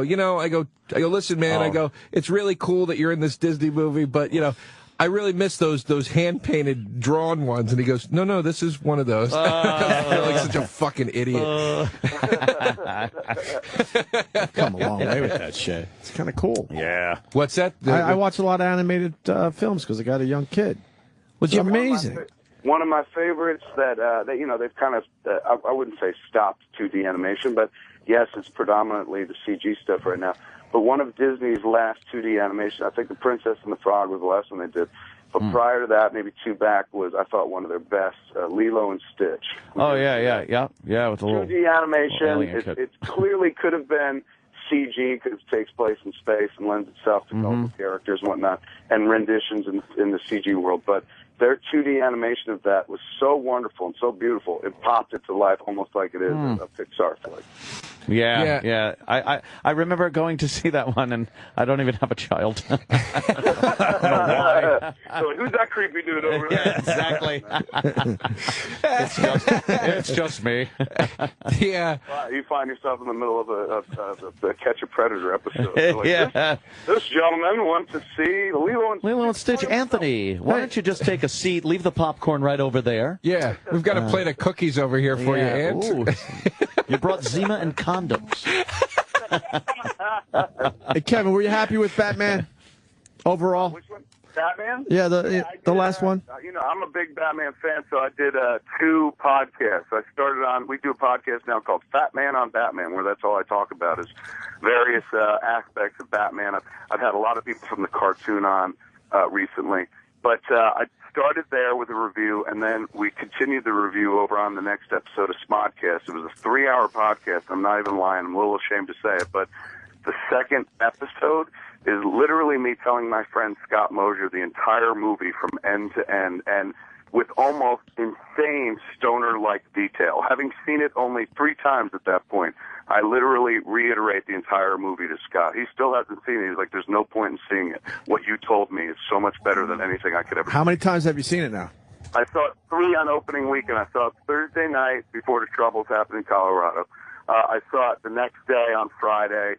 S3: listen, man, I go, it's really cool that you're in this Disney movie, but, you know, I really miss those hand-painted, drawn ones. And he goes, no, this is one of those. I feel like such a fucking idiot.
S2: Come a long way with that shit. It's kind of cool.
S4: Yeah.
S3: What's that?
S2: I watch a lot of animated films because I got a young kid. It's amazing.
S13: One of my favorites that you know, they've kind of, I wouldn't say stopped 2D animation, but yes, it's predominantly the CG stuff right now. But one of Disney's last 2D animation, I think The Princess and the Frog was the last one they did. But prior to that, maybe two back, was, I thought, one of their best, Lilo and Stitch.
S4: Oh, yeah, with a little
S13: 2D animation. It clearly could have been CG because it takes place in space and lends itself to colorful characters and whatnot, and renditions in the CG world. But their 2D animation of that was so wonderful and so beautiful, it popped it to life almost like it is a Pixar flick.
S4: Yeah. I remember going to see that one, and I don't even have a child. I don't know why.
S13: So who's that creepy dude over there?
S4: Yeah, exactly. it's just me.
S3: Yeah.
S13: You find yourself in the middle of a Catch a Predator episode. Like, this gentleman wants to see Lilo and
S4: Stitch. Anthony, why don't you just take a seat, leave the popcorn right over there?
S3: Yeah, we've got a plate of cookies over here for you, Ant.
S4: You brought Zima and condoms.
S2: Hey, Kevin, were you happy with Batman overall?
S13: Which one? Batman?
S2: Yeah, the last one.
S13: You know, I'm a big Batman fan, so I did 2 podcasts. We do a podcast now called Fat Man on Batman, where that's all I talk about is various aspects of Batman. I've had a lot of people from the cartoon on recently, but I started there with a review, and then we continued the review over on the next episode of Smodcast. It was a 3-hour podcast. I'm not even lying. I'm a little ashamed to say it, but the second episode is literally me telling my friend Scott Mosier the entire movie from end to end, and with almost insane stoner-like detail. Having seen it only 3 times at that point, I literally reiterate the entire movie to Scott. He still hasn't seen it. He's like, there's no point in seeing it. What you told me is so much better than anything I could ever see.
S2: How many times have you seen it now?
S13: I saw it 3 on opening weekend. I saw it Thursday night before the troubles happened in Colorado. I saw it the next day on Friday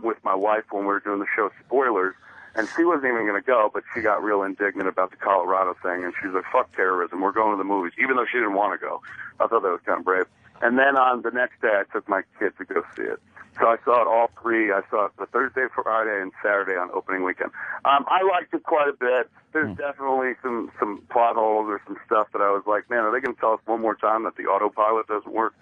S13: with my wife when we were doing the show Spoilers. And she wasn't even going to go, but she got real indignant about the Colorado thing. And she's like, fuck terrorism. We're going to the movies, even though she didn't want to go. I thought that was kind of brave. And then on the next day, I took my kid to go see it. So I saw it all 3. I saw it the Thursday, Friday, and Saturday on opening weekend. I liked it quite a bit. There's definitely some plot holes or some stuff that I was like, man, are they going to tell us one more time that the autopilot doesn't work?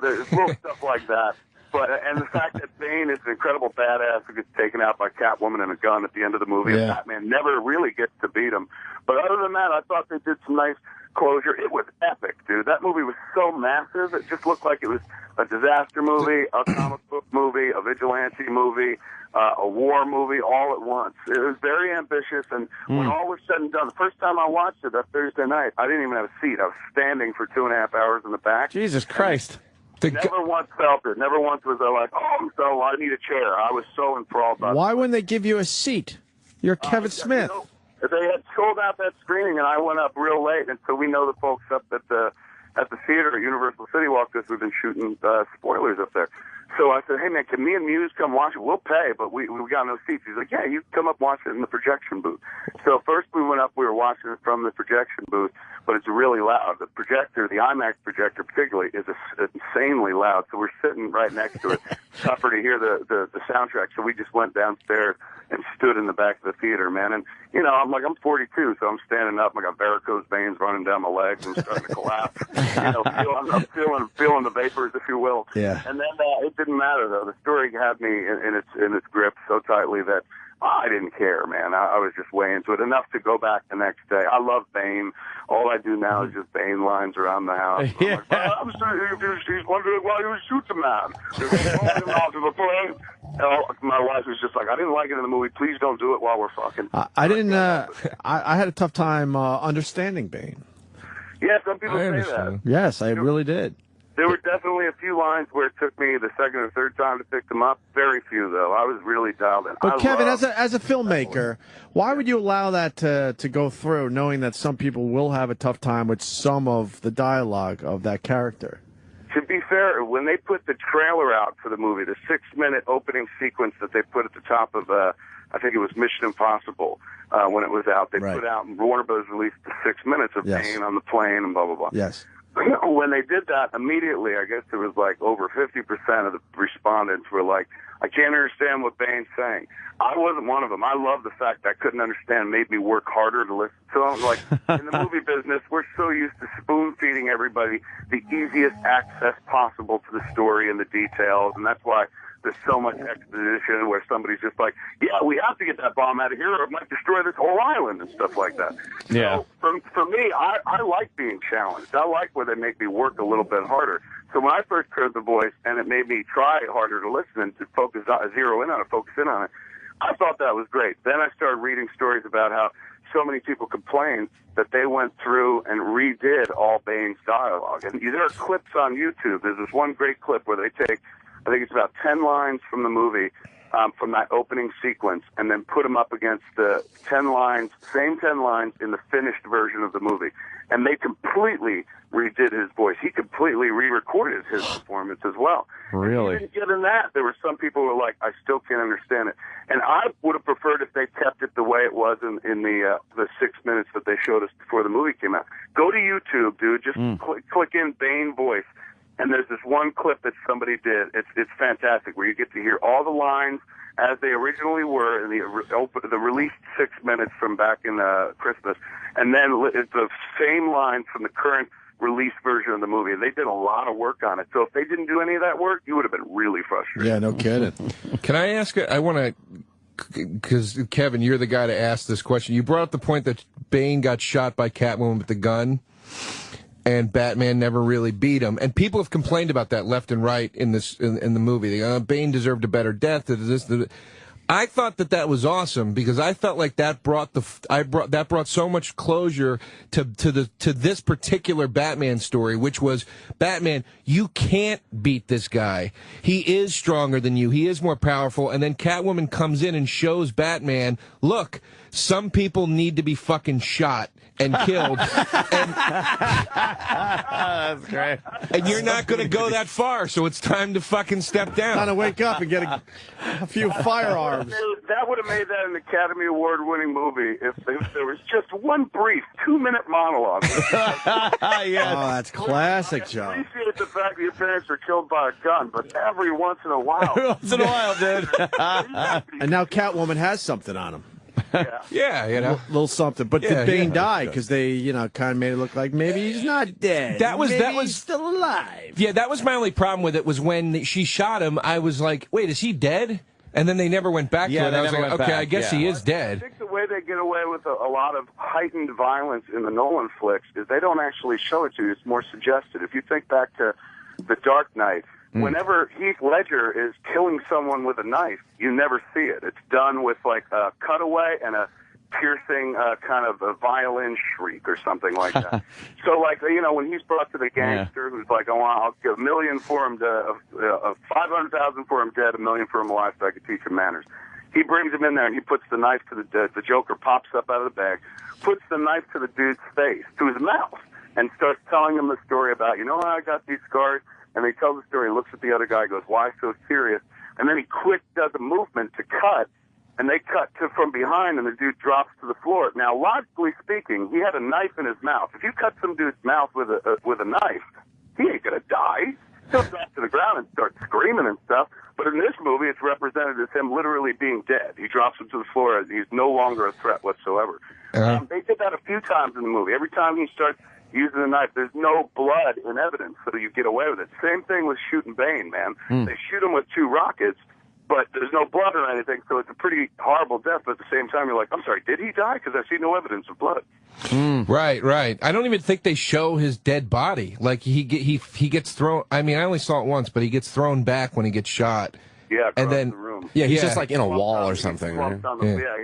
S13: There's little stuff like that. And the fact that Bane is an incredible badass who gets taken out by Catwoman and a gun at the end of the movie, and Batman never really gets to beat him. But other than that, I thought they did some nice closure. It was epic, dude. That movie was so massive. It just looked like it was a disaster movie, a comic book movie, a vigilante movie, a war movie, all at once. It was very ambitious, and when all was said and done, the first time I watched it that Thursday night, I didn't even have a seat. I was standing for 2.5 hours in the back.
S3: Jesus Christ.
S13: Never once felt it. Never once was I like, so I need a chair. I was so enthralled by it.
S2: Why wouldn't they give you a seat? You're Kevin Smith.
S13: You know, they had sold out that screening, and I went up real late, and so we know the folks up at the theater at Universal City Walk because we've been shooting Spoilers up there. So I said, hey, man, can me and Muse come watch it? We'll pay, but we got no seats. He's like, yeah, you come up and watch it in the projection booth. So first we went up, we were watching it from the projection booth, but it's really loud. The projector, the IMAX projector particularly, is insanely loud. So we're sitting right next to it. Tougher to hear the soundtrack. So we just went downstairs and stood in the back of the theater, man. And, you know, I'm 42, so I'm standing up. I got varicose veins running down my legs and starting to collapse. You know, I'm feeling the vapors, if you will.
S2: Yeah.
S13: And then it didn't matter, though. The story had me in its grip so tightly that I didn't care, man. I was just way into it. Enough to go back the next day. I love Bane. All I do now is just Bane lines around the house.
S3: Yeah.
S13: I'm like, he's wondering why he was shooting the man. Him out of the plane. My wife was just like, I didn't like it in the movie. Please don't do it while we're fucking.
S2: I didn't. I had a tough time understanding Bane.
S13: Yeah, some people say that.
S2: Yes, I really did.
S13: There were definitely a few lines where it took me the second or third time to pick them up. Very few, though. I was really dialed in.
S2: But Kevin, as a filmmaker, why would you allow that to go through, knowing that some people will have a tough time with some of the dialogue of that character?
S13: To be fair, when they put the trailer out for the movie, the 6-minute opening sequence that they put at the top of, I think it was Mission Impossible, when it was out, they put out, Warner Bros. Released the 6 minutes of Bane on the plane and blah, blah, blah.
S2: Yes.
S13: When they did that, immediately, I guess there was like over 50% of the respondents were like, I can't understand what Bane's saying. I wasn't one of them. I love the fact that I couldn't understand, made me work harder to listen to them. Like, in the movie business, we're so used to spoon-feeding everybody the easiest access possible to the story and the details, and that's why there's so much exposition where somebody's just like, yeah, we have to get that bomb out of here or it might destroy this whole island and stuff like that.
S4: Yeah.
S13: So for me, I like being challenged. I like where they make me work a little bit harder. So when I first heard the voice and it made me try harder to listen and to zero in on it, focus in on it, I thought that was great. Then I started reading stories about how so many people complained that they went through and redid all Bane's dialogue. And there are clips on YouTube. There's this one great clip where they take, I think it's about 10 lines from the movie, from that opening sequence, and then put them up against the 10 lines, same 10 lines in the finished version of the movie. And they completely redid his voice. He completely re-recorded his performance as well.
S4: Really?
S13: And even that, there were some people who were like, I still can't understand it. And I would have preferred if they kept it the way it was in the 6 minutes that they showed us before the movie came out. Go to YouTube, dude. Just click in Bane voice. And there's this one clip that somebody did. It's fantastic, where you get to hear all the lines as they originally were in the released 6 minutes from back in Christmas, and then it's the same lines from the current released version of the movie. They did a lot of work on it. So if they didn't do any of that work, you would have been really frustrated.
S2: Yeah, no kidding.
S3: Can I ask? I want to, because Kevin, you're the guy to ask this question. You brought up the point that Bane got shot by Catwoman with the gun, and Batman never really beat him. And people have complained about that left and right in the movie. Bane deserved a better death. I thought that was awesome because I felt like that brought so much closure to this particular Batman story, which was Batman, you can't beat this guy. He is stronger than you. He is more powerful. And then Catwoman comes in and shows Batman, look, some people need to be fucking shot and killed.
S4: That's great.
S3: And you're not going to go that far, so it's time to fucking step down.
S2: Time to wake up and get a few firearms.
S13: That would have made that an Academy Award-winning movie if there was just one brief 2-minute monologue.
S4: Yes.
S2: Oh, that's classic, Joe.
S13: I appreciate the fact that your parents were killed by a gun, but every once in a while.
S4: Once in a while, dude.
S2: And now Catwoman has something on him.
S3: Yeah, you know,
S2: little something. But did Bane die? Because they, kind of made it look like maybe he's not dead.
S3: That was
S2: he's still alive.
S3: Yeah, that was my only problem with it. Was when she shot him, I was like, wait, is he dead? And then they never went back to it. I was like, okay, I guess he is dead.
S13: I think the way they get away with a lot of heightened violence in the Nolan flicks is they don't actually show it to you. It's more suggested. If you think back to The Dark Knight, whenever Heath Ledger is killing someone with a knife, you never see it. It's done with like a cutaway and a piercing kind of a violin shriek or something like that. So like, when he's brought to the gangster who's like, oh, I'll give $1 million for him, $500,000 for him dead, $1 million for him alive so I could teach him manners. He brings him in there and he puts the knife to the Joker pops up out of the bag, puts the knife to the dude's face, to his mouth, and starts telling him the story about, I got these scars. And they tell the story, looks at the other guy, goes, why so serious? And then he quick does a movement to cut, and they cut from behind, and the dude drops to the floor. Now, logically speaking, he had a knife in his mouth. If you cut some dude's mouth with a knife, he ain't gonna die. He'll drop to the ground and start screaming and stuff. But in this movie, it's represented as him literally being dead. He drops him to the floor. He's no longer a threat whatsoever. They did that a few times in the movie. Every time he starts using a knife, there's no blood in evidence, so you get away with it. Same thing with shooting Bane, man. They shoot him with 2 rockets, but there's no blood or anything, so it's a pretty horrible death. But at the same time, you're like, I'm sorry, did he die? Because I see no evidence of blood.
S3: Right. I don't even think they show his dead body. Like he gets thrown. I mean, I only saw it once, but he gets thrown back when he gets shot.
S13: Yeah,
S3: and then
S13: the room.
S6: Yeah, he's just like in a wall or something. Right?
S13: He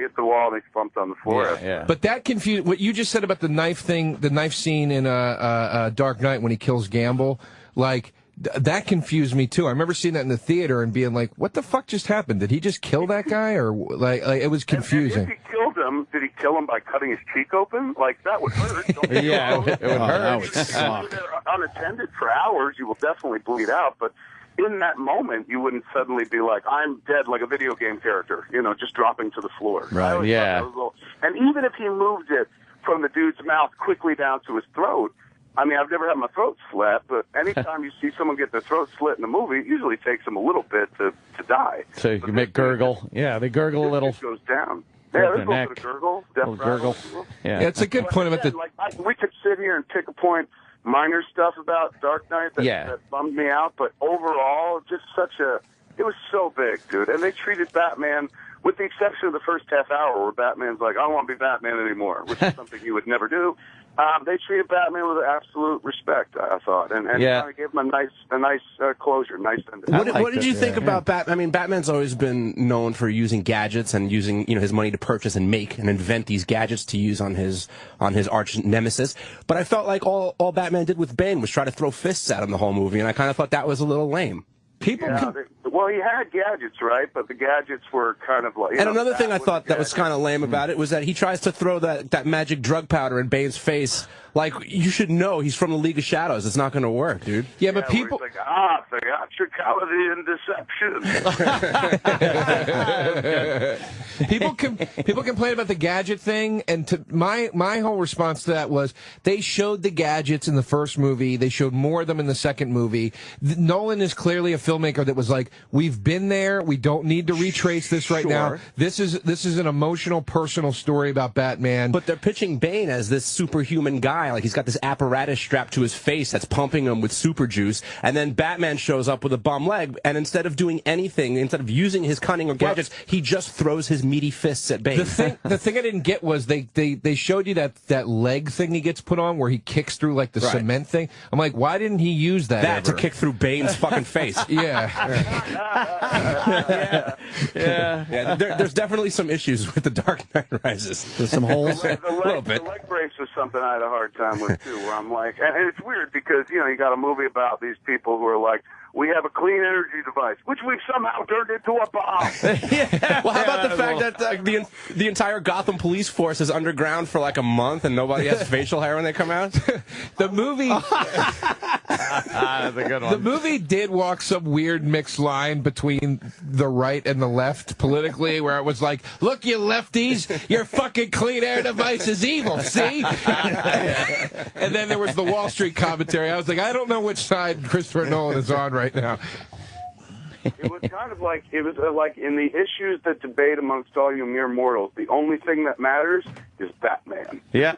S13: hit the wall and he slumped on the floor.
S4: Yeah.
S3: But that confused what you just said about the knife thing, the knife scene in Dark Knight when he kills Gamble. Like that confused me too. I remember seeing that in the theater and being like, "What the fuck just happened? Did he just kill that guy?" Or like it was confusing.
S13: And if he killed him, did he kill him by cutting his cheek open? Like that would hurt. Don't it would hurt.
S2: That would suck.
S13: If they're unattended for hours, you will definitely bleed out. But in that moment, you wouldn't suddenly be like, I'm dead like a video game character, just dropping to the floor.
S4: Right, yeah.
S13: And even if he moved it from the dude's mouth quickly down to his throat, I mean, I've never had my throat slit, but anytime you see someone get their throat slit in a movie, it usually takes them a little bit to die.
S4: So you can make gurgle. Yeah, they gurgle a little.
S13: It goes down. Yeah, there's a little bit of gurgle.
S4: Little gurgle.
S3: Yeah, it's a good point about the...
S13: we could sit here and pick a point, minor stuff about Dark Knight that bummed me out, but overall, just it was so big, dude. And they treated Batman, with the exception of the first half hour where Batman's like, I don't want to be Batman anymore, which is something you would never do. They treated Batman with absolute respect, I thought, and kind of gave him a nice closure, nice ending.
S6: What did you think about Batman? I mean, Batman's always been known for using gadgets and using his money to purchase and make and invent these gadgets to use on his arch nemesis. But I felt like all Batman did with Bane was try to throw fists at him the whole movie, and I kind of thought that was a little lame.
S13: Well, he had gadgets, right? But the gadgets were kind of like...
S6: And another thing I thought that was kind of lame about it was that he tries to throw that magic drug powder in Bane's face. Like, you should know he's from the League of Shadows. It's not going to work, dude.
S3: Yeah, but people...
S13: Like, theatricality and deception.
S3: People complain about the gadget thing, and my whole response to that was they showed the gadgets in the first movie. They showed more of them in the second movie. Nolan is clearly a filmmaker that was like, we've been there. We don't need to retrace this right now. This is an emotional, personal story about Batman.
S6: But they're pitching Bane as this superhuman guy guy, like he's got this apparatus strapped to his face that's pumping him with super juice, and then Batman shows up with a bum leg, and instead of doing anything, instead of using his cunning or gadgets, he just throws his meaty fists at Bane.
S3: The thing I didn't get was they showed you that leg thing he gets put on where he kicks through like the cement thing. I'm like, why didn't he use that
S6: to kick through Bane's fucking face? There's definitely some issues with The Dark Knight Rises.
S2: There's some holes.
S13: The leg brace was something I had a hard time with too, where I'm like, and it's weird because you got a movie about these people who are like, we have a clean energy device, which we've somehow turned into a bomb.
S6: Well, how about the fact that the entire Gotham police force is underground for like a month and nobody has facial hair when they come out?
S3: The movie...
S4: That's a good one.
S3: The movie did walk some weird mixed line between the right and the left politically, where it was like, look, you lefties, your fucking clean air device is evil, see? And then there was the Wall Street commentary. I was like, I don't know which side Christopher Nolan is on right now.
S13: It was kind of like, in the issues that debate amongst all you mere mortals, the only thing that matters is Batman.
S4: Yeah,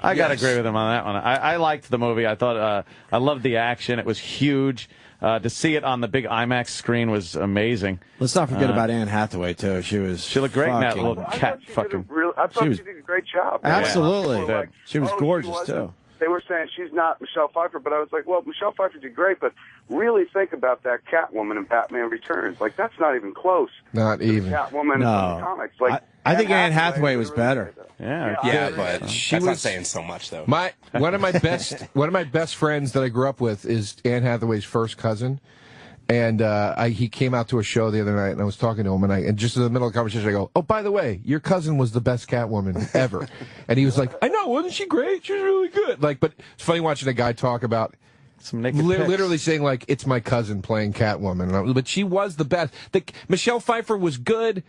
S4: I got to agree with him on that one. I liked the movie. I thought I loved the action. It was huge. To see it on the big IMAX screen was amazing.
S2: Let's not forget about Anne Hathaway too. She
S4: looked great in that little cat fucking.
S13: I thought she did a great job.
S2: Absolutely,
S13: Yeah.
S2: she was gorgeous too.
S13: They were saying she's not Michelle Pfeiffer, but I was like, well, Michelle Pfeiffer did great, but really think about that Catwoman in Batman Returns. Like, that's not even close.
S3: Not even.
S13: Catwoman in the comics. Like,
S2: I think Anne Hathaway was better.
S6: Yeah, but that's not saying so much though.
S3: One of my best friends that I grew up with is Anne Hathaway's first cousin. And he came out to a show the other night, and I was talking to him, and just in the middle of the conversation, I go, "Oh, by the way, your cousin was the best Catwoman ever." And he was like, "I know, wasn't she great? She was really good." Like, but it's funny watching a guy talk about
S4: some naked
S3: literally saying like, "It's my cousin playing Catwoman," but she was the best. Michelle Pfeiffer was good.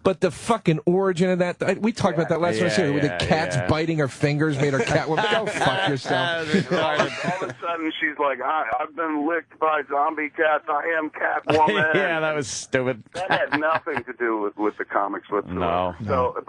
S3: But the fucking origin of that, we talked about that last time, with the cat's biting her fingers made her Catwoman. Go fuck yourself.
S13: All of a sudden, she's like, I've been licked by zombie cats. I am Catwoman.
S4: Yeah, that was stupid.
S13: That had nothing to do with the comics whatsoever.
S4: No.
S13: So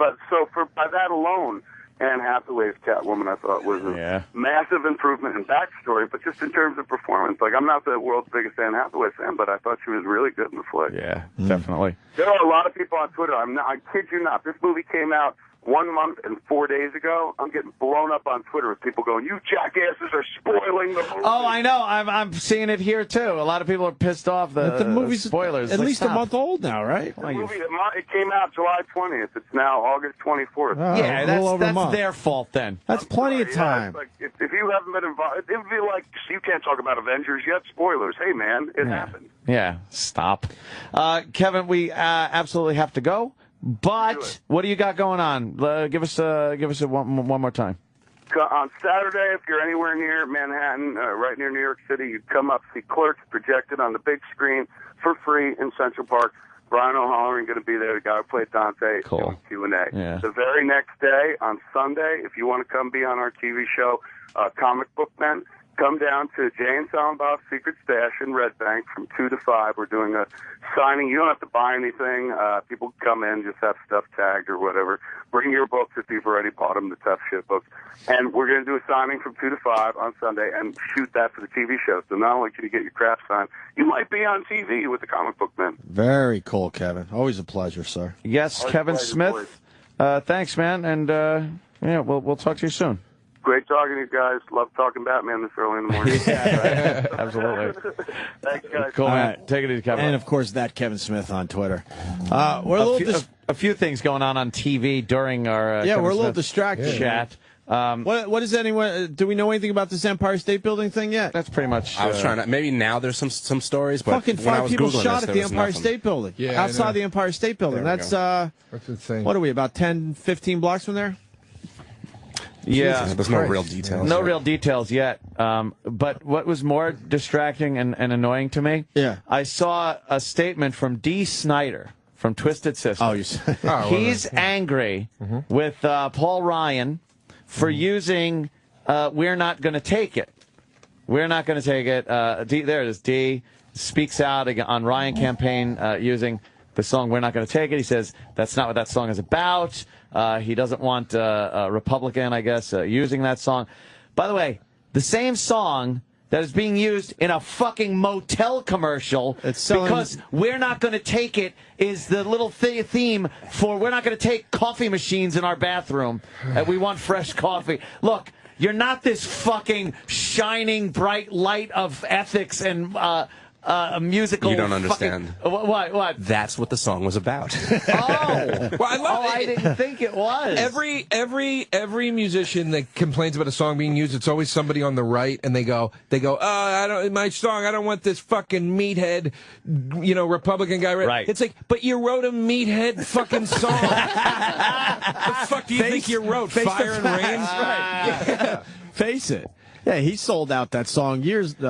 S13: by that alone, Anne Hathaway's Catwoman, I thought, was a massive improvement in backstory, but just in terms of performance. Like, I'm not the world's biggest Anne Hathaway fan, but I thought she was really good in the flick.
S4: Yeah, definitely.
S13: There are a lot of people on Twitter. I kid you not. This movie came out 1 month and 4 days ago. I'm getting blown up on Twitter with people going, "You jackasses are spoiling the movie."
S4: Oh, I know. I'm seeing it here too. A lot of people are pissed off. The
S2: movie's
S4: spoilers.
S2: at least a month old now, right?
S13: The movie, it came out July 20th. It's now August 24th.
S2: Yeah,
S4: that's their fault then.
S2: That's plenty of time.
S13: Like, if you haven't been involved, it would be like, you can't talk about Avengers yet. Spoilers. Hey, man, it happened.
S4: Yeah, stop. Kevin, we absolutely have to go. But what do you got going on? Give us one more time.
S13: On Saturday, if you're anywhere near Manhattan, right near New York City, you come up, see Clerks projected on the big screen for free in Central Park. Brian O'Halloran going to be there. The guy who played Dante.
S4: Cool.
S13: Q&A.
S4: Yeah.
S13: The very next day, on Sunday, if you want to come be on our TV show, Comic Book Men, come down to Jay and Silent Bob's Secret Stash in Red Bank from 2 to 5. We're doing a signing. You don't have to buy anything. People come in, just have stuff tagged or whatever. Bring your books if you've already bought them, the tough shit books. And we're going to do a signing from 2 to 5 on Sunday and shoot that for the TV show. So not only can you get your craft signed, you might be on TV with the Comic Book Men.
S2: Very cool, Kevin. Always a pleasure, sir.
S4: Yes,
S13: Always
S4: Kevin
S13: pleasure,
S4: Smith. Thanks, man. And we'll talk to you soon.
S13: Great talking to you guys. Love talking Batman this early in the morning.
S4: Absolutely.
S13: Thanks, guys.
S4: Cool, man. Take it easy, Kevin.
S2: And, of course, that Kevin Smith on Twitter. We're
S4: a few things going on TV during our
S2: we're a little
S4: Smith
S2: distracted.
S4: chat.
S2: What is anyone? Do we know anything about this Empire State Building thing yet?
S4: That's pretty much.
S6: I was trying to. Maybe now there's some stories, but
S2: fucking
S6: when I
S2: 5
S6: was
S2: people
S6: Googling
S2: shot
S6: this,
S2: at
S6: there
S2: the
S6: was
S2: Empire
S6: nothing.
S2: State Building.
S3: Yeah,
S2: outside the Empire State Building.
S3: There we
S2: That's
S3: That's insane.
S2: what are we, about 10, 15 blocks from there?
S4: Yeah,
S6: there's no real details.
S4: No real details yet. But what was more distracting and annoying to me?
S2: Yeah.
S4: I saw a statement from D. Snyder from Twisted Sister.
S2: Oh, you said.
S4: He's angry with Paul Ryan for using "We're Not Gonna Take It." We're not going to take it. There it is. D speaks out on Ryan campaign using the song "We're Not Going to Take It." He says that's not what that song is about. He doesn't want a Republican, I guess, using that song. By the way, the same song that is being used in a fucking motel commercial because we're not going to take it is the little theme for we're not going to take coffee machines in our bathroom. We want fresh coffee. Look, you're not this fucking shining bright light of ethics and musical.
S6: You don't understand.
S4: What?
S6: That's what the song was about.
S4: Oh, well, I love it. I didn't think it was.
S3: Every musician that complains about a song being used, it's always somebody on the right, and they go, I don't my song. I don't want this fucking meathead, Republican guy. Right. It's like, but you wrote a meathead fucking song. The fuck do you think you wrote? Fire and Rain.
S2: Right. Yeah. Face it. Yeah, he sold out that song years
S4: we're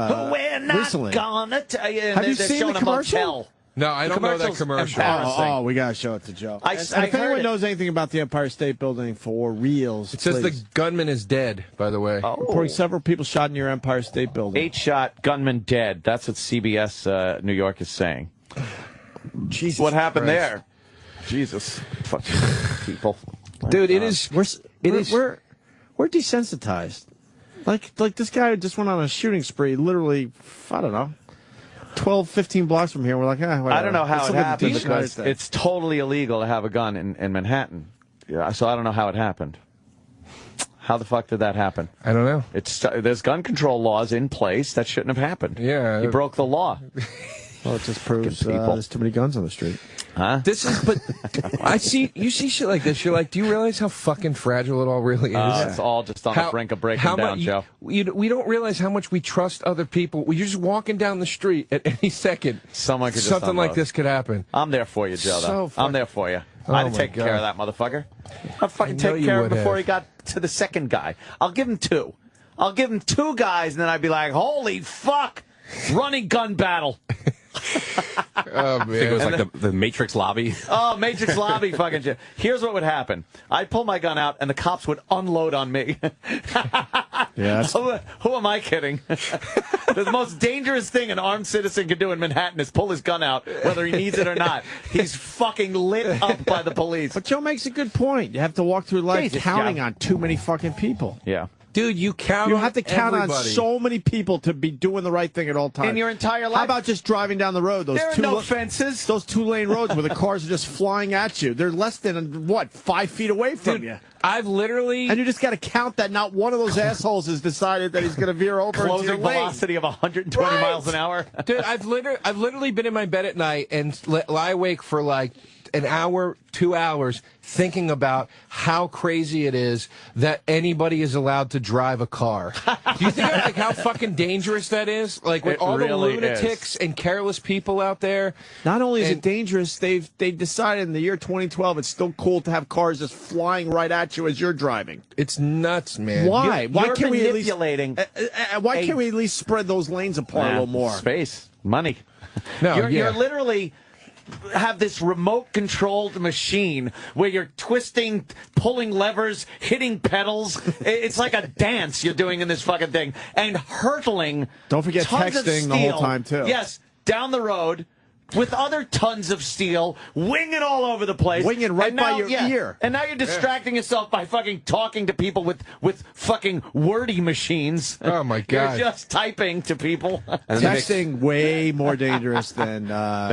S4: not
S2: recently.
S4: Gonna tell you.
S2: Have you seen the commercial?
S3: No, I don't know that commercial.
S2: Oh, we gotta show it to Joe. If anyone knows anything about the Empire State Building for reals,
S3: it says the gunman is dead. By the way,
S2: reporting several people shot near Empire State Building.
S4: 8 shot gunman dead. That's what CBS New York is saying.
S2: Jesus,
S4: what happened
S2: Christ.
S4: there? Jesus, fucking people,
S3: dude. It is.
S2: We're desensitized. Like this guy just went on a shooting spree, literally, I don't know, 12, 15 blocks from here. We're like, whatever.
S4: I don't know how it happened because it's totally illegal to have a gun in Manhattan. Yeah, so I don't know how it happened. How the fuck did that happen?
S3: I don't know.
S4: There's gun control laws in place that shouldn't have happened.
S3: Yeah,
S4: you broke the law.
S2: Well, it just proves there's too many guns on the street.
S4: Huh?
S3: But you see shit like this. You're like, do you realize how fucking fragile it all really is?
S4: It's all just on the brink of breaking down, Joe.
S3: We don't realize how much we trust other people. You're just walking down the street at any second. Something like this could happen.
S4: I'm there for you, Joe. Though. I'm there for you. I'd take care of that motherfucker. I'd fucking take care of him before he got to the second guy. I'll give him 2. I'll give him 2 guys, and then I'd be like, holy fuck, running gun battle.
S3: Oh, man.
S6: I think it was like the Matrix lobby.
S4: Oh, Matrix lobby fucking shit. Here's what would happen. I'd pull my gun out, and the cops would unload on me.
S2: Yeah.
S4: Who am I kidding? The most dangerous thing an armed citizen can do in Manhattan is pull his gun out, whether he needs it or not. He's fucking lit up by the police.
S2: But Joe makes a good point. You have to walk through life counting on too many fucking people.
S4: Yeah.
S3: Dude, you have
S2: to count
S3: everybody.
S2: on so many people to be doing the right thing at all times.
S4: In your entire life?
S2: How about just driving down the road?
S4: There are no fences.
S2: Those 2-lane roads where the cars are just flying at you. They're less than, 5 feet away from you.
S3: I've literally...
S2: And you just got to count that not one of those assholes has decided that he's going to veer over into your lane.
S4: Velocity of 120 miles an hour.
S3: Dude, I've literally been in my bed at night and lie awake for like an hour, 2 hours, thinking about how crazy it is that anybody is allowed to drive a car. Do you think like how fucking dangerous that is? Like with all
S4: really
S3: the lunatics and careless people out there.
S2: Not only is it dangerous, they decided in the year 2012 it's still cool to have cars just flying right at you as you're driving.
S3: It's nuts, man.
S2: Why? Why
S4: You're
S2: can't we at least
S4: why
S2: can't we at least spread those lanes apart a little more?
S4: Space, money.
S3: No,
S4: you're literally have this remote-controlled machine where you're twisting, pulling levers, hitting pedals. It's like a dance you're doing in this fucking thing. And hurtling.
S2: Don't forget
S4: tons of
S2: texting the
S4: steel,
S2: whole time, too.
S4: Yes, down the road with other tons of steel, winging all over the place.
S2: Winging right by your ear.
S4: And now you're distracting yourself by fucking talking to people with fucking wordy machines.
S3: Oh, my God.
S4: You're just typing to people.
S2: Texting way more dangerous than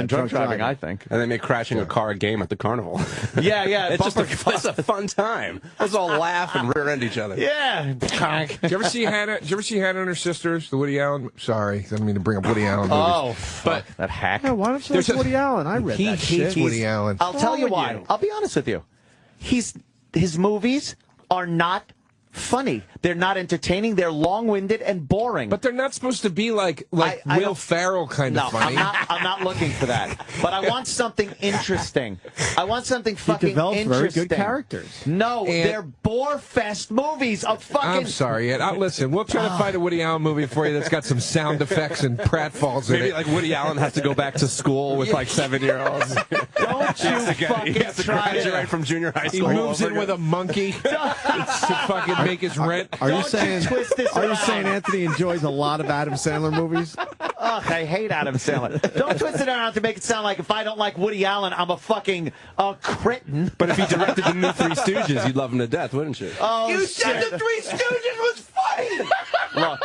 S4: drunk driving, I think.
S6: And they make crashing a car a game at the carnival.
S4: Yeah.
S6: It's just a fun time. Let's all laugh and rear end each other.
S4: Yeah.
S3: Did you ever see Hannah? Did you ever see Hannah and her sisters, the Woody Allen? Sorry, I didn't mean to bring up Woody Allen movies.
S4: Oh, but that hack.
S2: Yeah, why don't you like Woody Allen? I read that shit.
S3: He hates Woody Allen.
S4: I'll tell you why. I'll be honest with you. His movies are not funny. They're not entertaining. They're long-winded and boring.
S3: But they're not supposed to be like Will Ferrell kind of funny.
S4: I'm not looking for that. But I want something interesting. I want something fucking interesting.
S2: Very good characters.
S4: No, they're bore-fest movies of fucking...
S3: I'm sorry, Ed. Listen, we'll try to find a Woody Allen movie for you that's got some sound effects and pratfalls in it.
S6: Maybe like Woody Allen has to go back to school with like 7-year-olds.
S4: Don't you fucking
S6: He has to graduate from junior high school.
S3: He moves in with a monkey to fucking make his rent.
S2: Are you saying Anthony enjoys a lot of Adam Sandler movies?
S4: Ugh, I hate Adam Sandler. Don't twist it around to make it sound like if I don't like Woody Allen, I'm a fucking cretin.
S6: But if he directed the new Three Stooges, you'd love him to death, wouldn't you?
S4: Oh,
S5: You
S4: shit.
S5: said the Three Stooges was funny.
S4: Look,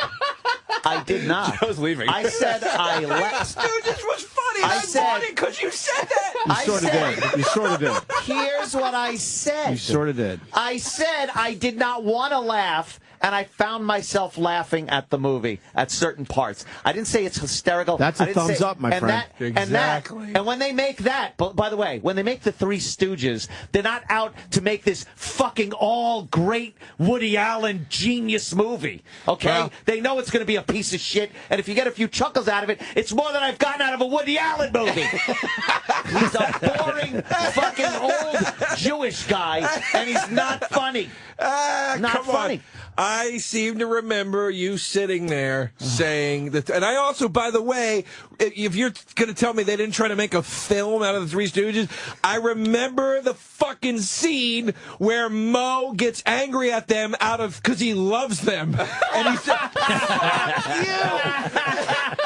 S4: I did not.
S6: Joe's leaving.
S4: I said I left.
S5: Stooges was funny.
S4: I
S5: That's
S4: said-
S5: funny because you said that.
S2: You sort of did. You sort of did.
S4: Here's what I said.
S2: You sort of did.
S4: I said I did not want to laugh, and I found myself laughing at the movie at certain parts. I didn't say it's hysterical.
S2: That's
S4: I
S2: a
S4: didn't
S2: thumbs
S4: say-
S2: up, my
S4: and
S2: friend.
S3: Exactly.
S4: And when they make that, by the way, when they make the Three Stooges, they're not out to make this fucking all great Woody Allen genius movie. Okay?
S3: Well-
S4: They know it's going to be a piece of shit, and if you get a few chuckles out of it, it's more than I've gotten out of a Woody Allen movie. He's a boring fucking old Jewish guy, and he's not funny. Not
S3: come
S4: funny.
S3: on. I seem to remember you sitting there saying that. And I also, by the way, if you're going to tell me they didn't try to make a film out of the Three Stooges, I remember the fucking scene where Mo gets angry at them because he loves them. And he said, fuck you.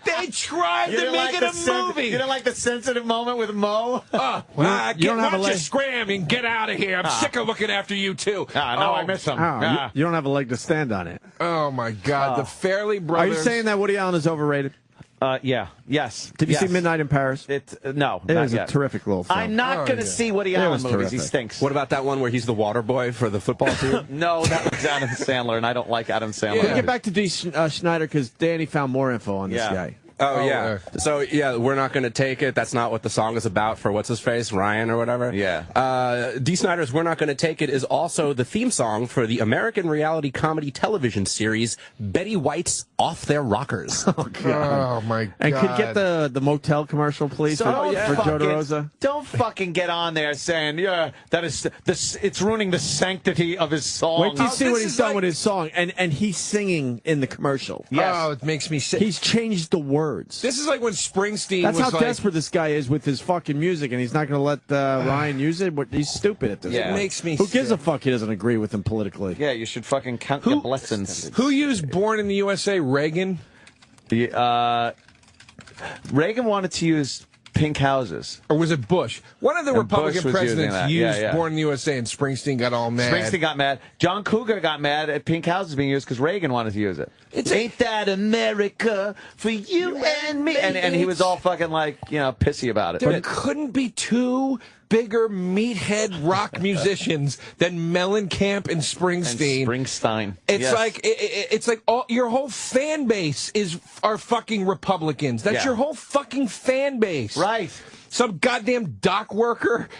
S3: They tried to make it a movie.
S4: You don't like the sensitive moment with Mo?
S3: Why
S2: don't have a
S3: don't you
S2: leg.
S3: scram and get out of here? I'm sick of looking after you, too.
S4: Now I miss him.
S2: Oh, you don't have a leg to stand on it.
S3: Oh, my God. The Fairley
S2: Are
S3: Brothers.
S2: you saying that Woody Allen is overrated?
S4: Yeah. Yes.
S2: Did you
S4: Yes.
S2: see Midnight in Paris?
S4: No.
S2: It
S4: not
S2: was
S4: yet.
S2: a terrific little film.
S4: I'm not going to see Woody Allen
S2: was
S4: movies. He
S2: terrific.
S4: stinks.
S6: What about that one where he's the water boy for the football team?
S4: No, that was Adam Sandler, and I don't like Adam Sandler.
S2: We'll get back to D. Snyder because Danny found more info on this
S4: Yeah.
S2: guy.
S6: Oh, yeah. So, yeah, we're not going to take it. That's not what the song is about for what's-his-face, Ryan or whatever.
S4: Yeah.
S6: D. Snyder's We're Not Going to Take It is also the theme song for the American reality comedy television series Betty White's Off Their Rockers.
S2: Oh, God.
S3: Oh, my God.
S2: And could get the motel commercial, please,
S4: So
S2: for
S4: don't
S2: Joe
S4: fucking-
S2: DeRosa?
S4: Don't fucking get on there saying, that is it's ruining the sanctity of his song.
S2: Wait till you see
S3: this
S2: what he's
S3: is
S2: done
S3: like-
S2: with his song, and he's singing in the commercial.
S4: Yes.
S3: Oh, it makes me sick.
S2: He's changed the words.
S3: This is like when Springsteen
S2: That's
S3: was
S2: how
S3: like,
S2: desperate this guy is with his fucking music, and he's not going to let Ryan use it. He's stupid at this
S4: Yeah.
S2: point.
S3: It makes me
S2: Who gives a
S3: sick.
S2: fuck he doesn't agree with him politically?
S4: Yeah, you should fucking count your blessings.
S3: Who used Born in the USA? Reagan?
S4: Reagan wanted to use pink houses.
S3: Or was it Bush? One of the
S4: And
S3: Republican
S4: Bush was using
S3: presidents
S4: that.
S3: used
S4: Yeah.
S3: Born in the USA, and Springsteen got all mad.
S4: Springsteen got mad. John Cougar got mad at pink houses being used because Reagan wanted to use it. Ain't that America for you and me? And he was all fucking like, pissy about it.
S3: There couldn't be two bigger meathead rock musicians than Mellencamp and Springsteen.
S4: Springsteen.
S3: It's
S4: Yes.
S3: like it's like your whole fan base are fucking Republicans. That's
S4: Yeah.
S3: your whole fucking fan base,
S4: Right.
S3: Some goddamn dock worker.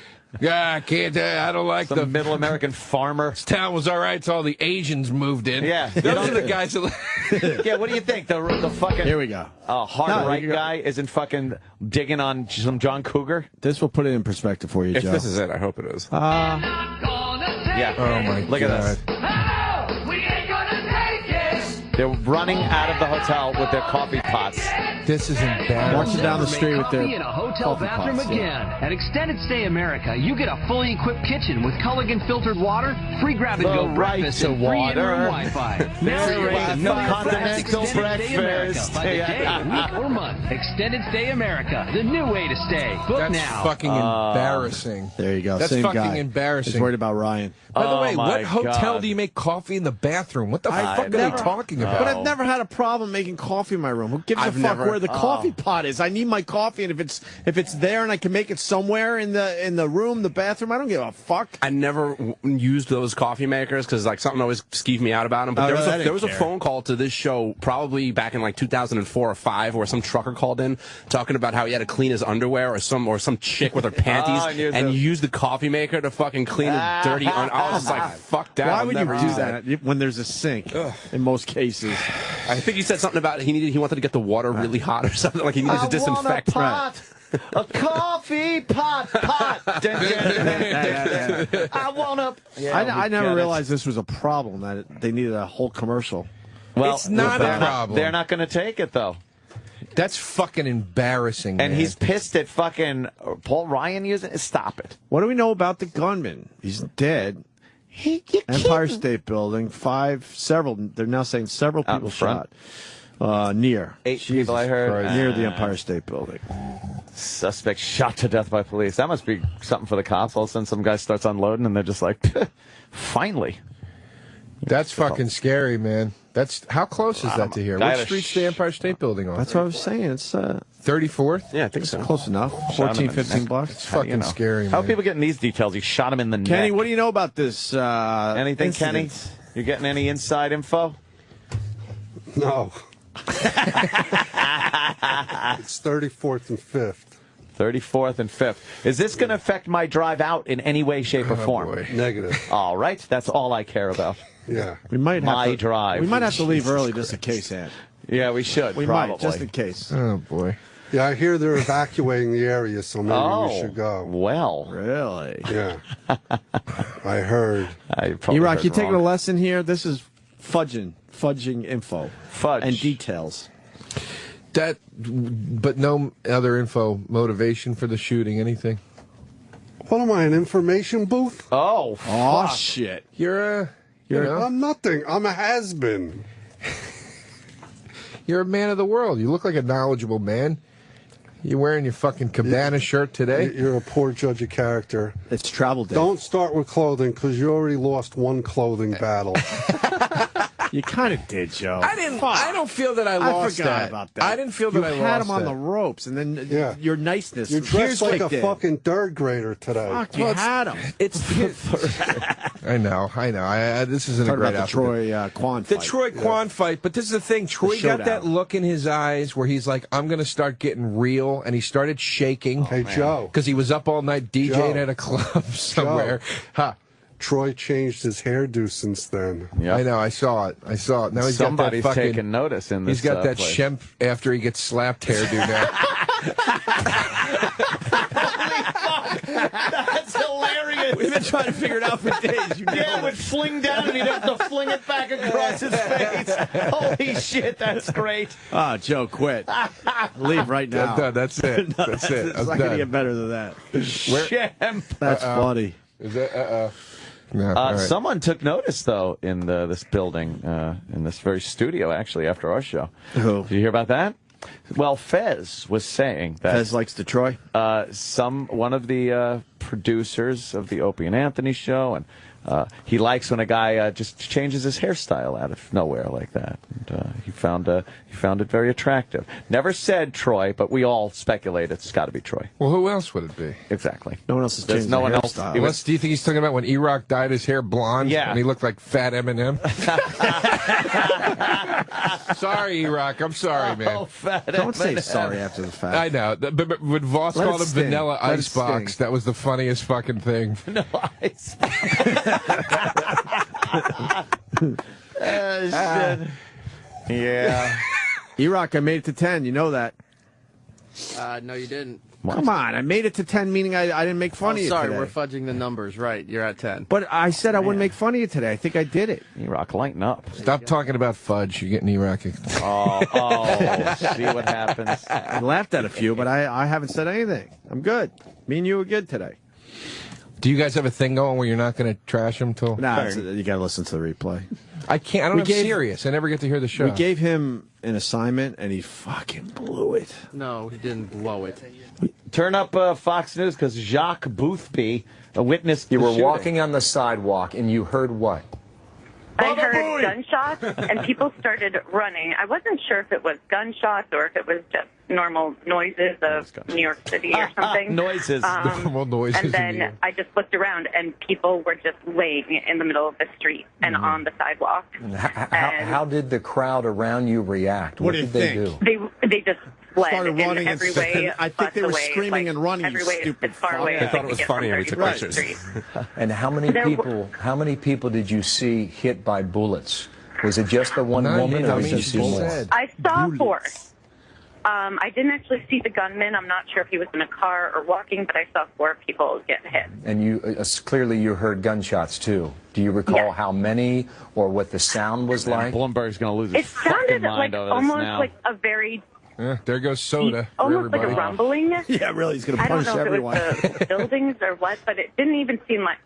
S3: Yeah, I can't. I don't like
S4: Some
S3: the
S4: middle American farmer.
S3: This town was all right. So all the Asians moved in.
S4: Yeah.
S3: those are the guys that.
S4: Yeah, what do you think? The fucking
S2: Here we go.
S4: hard
S2: No,
S4: right
S2: you go.
S4: guy isn't fucking digging on some John Cougar?
S2: This will put it in perspective for you,
S6: If
S2: Joe.
S6: this is it, I hope it is.
S4: Yeah.
S3: Oh my
S4: Look at this. They're running out of the hotel with their coffee pots.
S3: This is embarrassing.
S2: Marching down the street with their
S14: in a hotel
S2: coffee
S14: bathroom
S2: pots,
S14: again. At Extended Stay America, you get a fully equipped kitchen with Culligan filtered water, free grab-and-go
S4: The
S14: breakfast,
S4: right
S14: and
S4: to
S14: free
S4: water.
S14: in-room Wi-Fi. Now
S4: Free
S14: you're
S4: Wi-Fi.
S14: know your
S4: Continental
S14: friends. Extended Stay America.
S4: breakfast.
S14: By the day, week, or month. Extended Stay America, the new way to stay. Book
S3: That's
S14: now.
S3: fucking embarrassing.
S2: There you go.
S3: That's
S2: Same
S3: fucking
S2: guy.
S3: embarrassing.
S2: He's worried about Ryan.
S3: By the way,
S4: my
S3: what hotel
S4: God.
S3: do you make coffee in the bathroom? What the fuck are
S2: never-
S3: they talking about?
S2: But I've never had a problem making coffee in my room. Who gives a fuck where the coffee pot is? I need my coffee, and if it's there and I can make it somewhere in the room, the bathroom, I don't give a fuck.
S6: I never used those coffee makers because like something always skeeved me out about them. But
S2: Oh, really? I
S6: there was a
S2: didn't
S6: phone call to this show probably back in like 2004 or 5 where some trucker called in talking about how he had to clean his underwear or some chick with her panties
S4: I knew
S6: and
S4: that.
S6: used the coffee maker to fucking clean his dirty. I was just like, fuck that.
S2: Why
S6: I'll
S2: would you
S6: never
S2: do
S6: use
S2: that when there's a sink? In most cases,
S6: I think he said something about he wanted to get the water really hot or something like he needed to disinfect.
S4: I want a pot. A coffee pot. Dun, dun, dun, dun. I want a...
S2: I never realized this was a problem, that they needed a whole commercial.
S4: Well,
S3: It's not a problem.
S4: They're not going to take it, though.
S3: That's fucking embarrassing.
S4: And
S3: man.
S4: he's pissed at fucking Paul Ryan using it. Stop it.
S2: What do we know about the gunman? He's dead. Empire State Building, they're now saying several
S4: Out
S2: people
S4: in front.
S2: shot. Near.
S4: 8 people, I heard.
S2: Near the Empire State Building.
S4: Suspect shot to death by police. That must be something for the cops. All of a sudden, some guy starts unloading, and they're just like, finally.
S3: That's fucking scary, man. That's how close is that to here? What street's the Empire State Building on?
S2: That's what I was saying. It's
S3: 34th?
S4: Yeah, I think so.
S2: Close enough. 14, 15 blocks.
S3: It's fucking scary, man.
S4: How are people getting these details? He shot him in the neck.
S2: Kenny, what do you know about this?
S4: Anything,
S2: incident?
S4: Kenny? You getting any inside info?
S15: No. It's 34th and 5th.
S4: 34th and 5th. Is this going to affect my drive out in any way, shape, or form?
S15: Boy. Negative.
S4: All right. That's all I care about.
S15: Yeah.
S2: We might have
S4: drive.
S2: We might have to leave early just in case, Ant.
S4: Yeah, we should.
S2: We
S4: probably.
S2: might, just in case.
S3: Oh, boy.
S15: Yeah, I hear they're evacuating the area, so maybe we should go.
S4: Well.
S2: Really?
S15: Yeah. I heard.
S2: E-Rock, you taking a lesson here? This is fudging info.
S4: Fudge.
S2: And details.
S3: But no other info, motivation for the shooting, anything?
S15: What am I, an information booth?
S4: Oh, fuck.
S2: Shit.
S3: You're
S15: I'm nothing. I'm a has-been.
S3: You're a man of the world. You look like a knowledgeable man. You're wearing your fucking cabana shirt today.
S15: You're a poor judge of character.
S2: It's travel day.
S15: Don't start with clothing, because you already lost one clothing battle.
S2: You kind of did, Joe.
S3: I didn't. I don't feel that I lost
S2: forgot about that.
S3: I didn't feel that I lost
S2: You had him on
S3: that.
S2: the ropes, and then your niceness.
S15: You're dressed like a
S2: kicked in.
S15: fucking third grader today.
S2: Fuck, you had him.
S3: It's. I know. This isn't a great
S2: about the Troy Quan fight.
S3: The Troy Quan fight, but this is the thing. Troy got that look in his eyes where he's like, "I'm going to start getting real," and he started shaking.
S15: Hey, Joe,
S3: because he was up all night DJing at a club somewhere.
S15: Joe. Troy changed his hairdo since then.
S3: Yep. I know. I saw it. Now he's
S4: Somebody's
S3: got that fucking,
S4: taking notice in this.
S3: He's got that
S4: place.
S3: Shemp after he gets slapped hairdo now.
S4: Holy fuck! That's hilarious.
S2: We've been trying to figure it out for days.
S4: Yeah, it would fling down and he'd have to fling it back across his face. Holy shit, that's great.
S2: Ah, Joe, quit. Leave right now.
S3: I'm done. That's it. That's it.
S2: It's not going to get better than that.
S4: Shemp.
S2: That's funny.
S3: Is that No, right.
S4: Someone took notice, though, in this building, in this very studio, actually, after our show.
S2: Who?
S4: Did you hear about that? Well, Fez was saying that
S2: Fez likes Detroit.
S4: One of the producers of the Opie and Anthony show, and he likes when a guy just changes his hairstyle out of nowhere like that. And he found it very attractive. Never said Troy, but we all speculate it's got to be Troy.
S3: Well, who else would it be?
S4: Exactly.
S2: No one else has
S4: There's
S2: changed
S4: no
S2: their
S4: one else.
S2: hairstyle.
S3: Do you think he's talking about when E-Rock dyed his hair blonde?
S4: Yeah.
S3: And he looked like fat Eminem? Sorry, E-Rock. I'm sorry, man.
S4: Oh, fat
S2: Don't say
S4: Eminem.
S2: sorry after the fact.
S3: I know. But when Voss
S2: Let
S3: called
S2: it
S3: him
S2: sting.
S3: Vanilla
S2: Let it
S3: Icebox,
S2: sting.
S3: that was the funniest fucking thing.
S4: No ice. Shit. Yeah.
S2: E-Rock, I made it to 10. You know that.
S9: No, you didn't.
S2: Come on. I made it to 10, meaning I didn't make fun of you
S9: sorry,
S2: today.
S9: we're fudging the numbers. Right, you're at 10.
S2: But I said I wouldn't make fun of you today. I think I did it.
S4: E-Rock, lighten up.
S3: Stop talking about fudge. You're getting E-Rock.
S4: Oh, see what happens.
S2: I laughed at a few, but I haven't said anything. I'm good. Me and you were good today.
S3: Do you guys have a thing going where you're not going to trash him till?
S2: Nah, you got to listen to the replay.
S3: I can't. I don't. I'm serious. I never get to hear the show.
S2: We gave him an assignment, and he fucking blew it.
S9: No, he didn't blow it.
S4: Turn up Fox News because Jacques Boothby witnessed
S16: You
S4: the
S16: were
S4: shooting.
S16: walking on the sidewalk and you heard what?
S17: I heard gunshots, and people started running. I wasn't sure if it was gunshots or if it was just normal noises of New York City or something.
S4: Noises.
S3: Normal noises.
S17: And then I just looked around, and people were just laying in the middle of the street and on the sidewalk.
S16: How did the crowd around you react? What did they do?
S17: They just fled
S2: Started
S17: in
S2: running
S17: every
S2: and
S17: way.
S2: I think they were
S17: away,
S2: screaming
S17: like,
S2: and running.
S17: Every
S2: You
S17: way
S2: stupid
S17: as far
S2: fuck.
S17: away
S6: They
S17: as
S6: thought
S17: they
S6: it was
S17: could
S6: funny
S17: get
S6: and we
S17: from
S6: took
S17: the
S6: pictures.
S17: street.
S16: And how many people did you see hit by bullets? Was it just the one woman, or did you see more?
S17: I saw 4. I didn't actually see the gunman. I'm not sure if he was in a car or walking, but I saw 4 people get hit.
S16: And you clearly you heard gunshots too. Do you recall how many or what the sound was like?
S4: Bloomberg's going to lose his
S17: It sounded
S4: fucking mind
S17: like
S4: over this
S17: almost
S4: now.
S17: like a very
S3: There goes soda. For
S17: almost like
S3: everybody.
S17: a rumbling.
S2: Yeah, really, he's going to
S17: I don't
S2: punish
S17: know
S2: everyone.
S17: if it was the buildings or what, but it didn't even seem like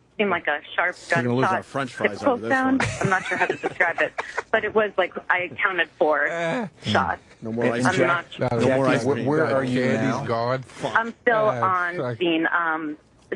S17: a sharp
S2: We're gonna lose our
S17: gunshot
S2: French fries
S17: typical
S2: over this
S17: sound. I'm not sure how to describe it, but it was like I counted 4 shots.
S2: No more ice
S17: I'm
S2: cream.
S17: not sure.
S2: No more ice cream.
S16: Where are you
S3: Candy's
S16: now?
S3: gone.
S17: I'm still on scene.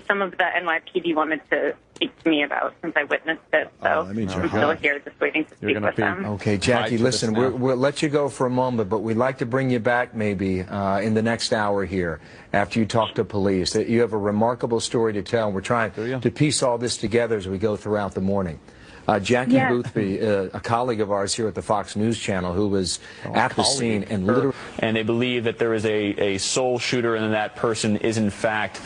S17: Some of the NYPD wanted to speak to me about since I witnessed it, so I'm still here just waiting to speak with them.
S16: Okay, Jackie, listen, we'll let you go for a moment, but we'd like to bring you back maybe in the next hour here after you talk to police. You have a remarkable story to tell, and we're trying to piece all this together as we go throughout the morning. Jackie Boothby, a colleague of ours here at the Fox News Channel, who was at the scene and literally...
S18: And they believe that there is a sole shooter and that person is, in fact,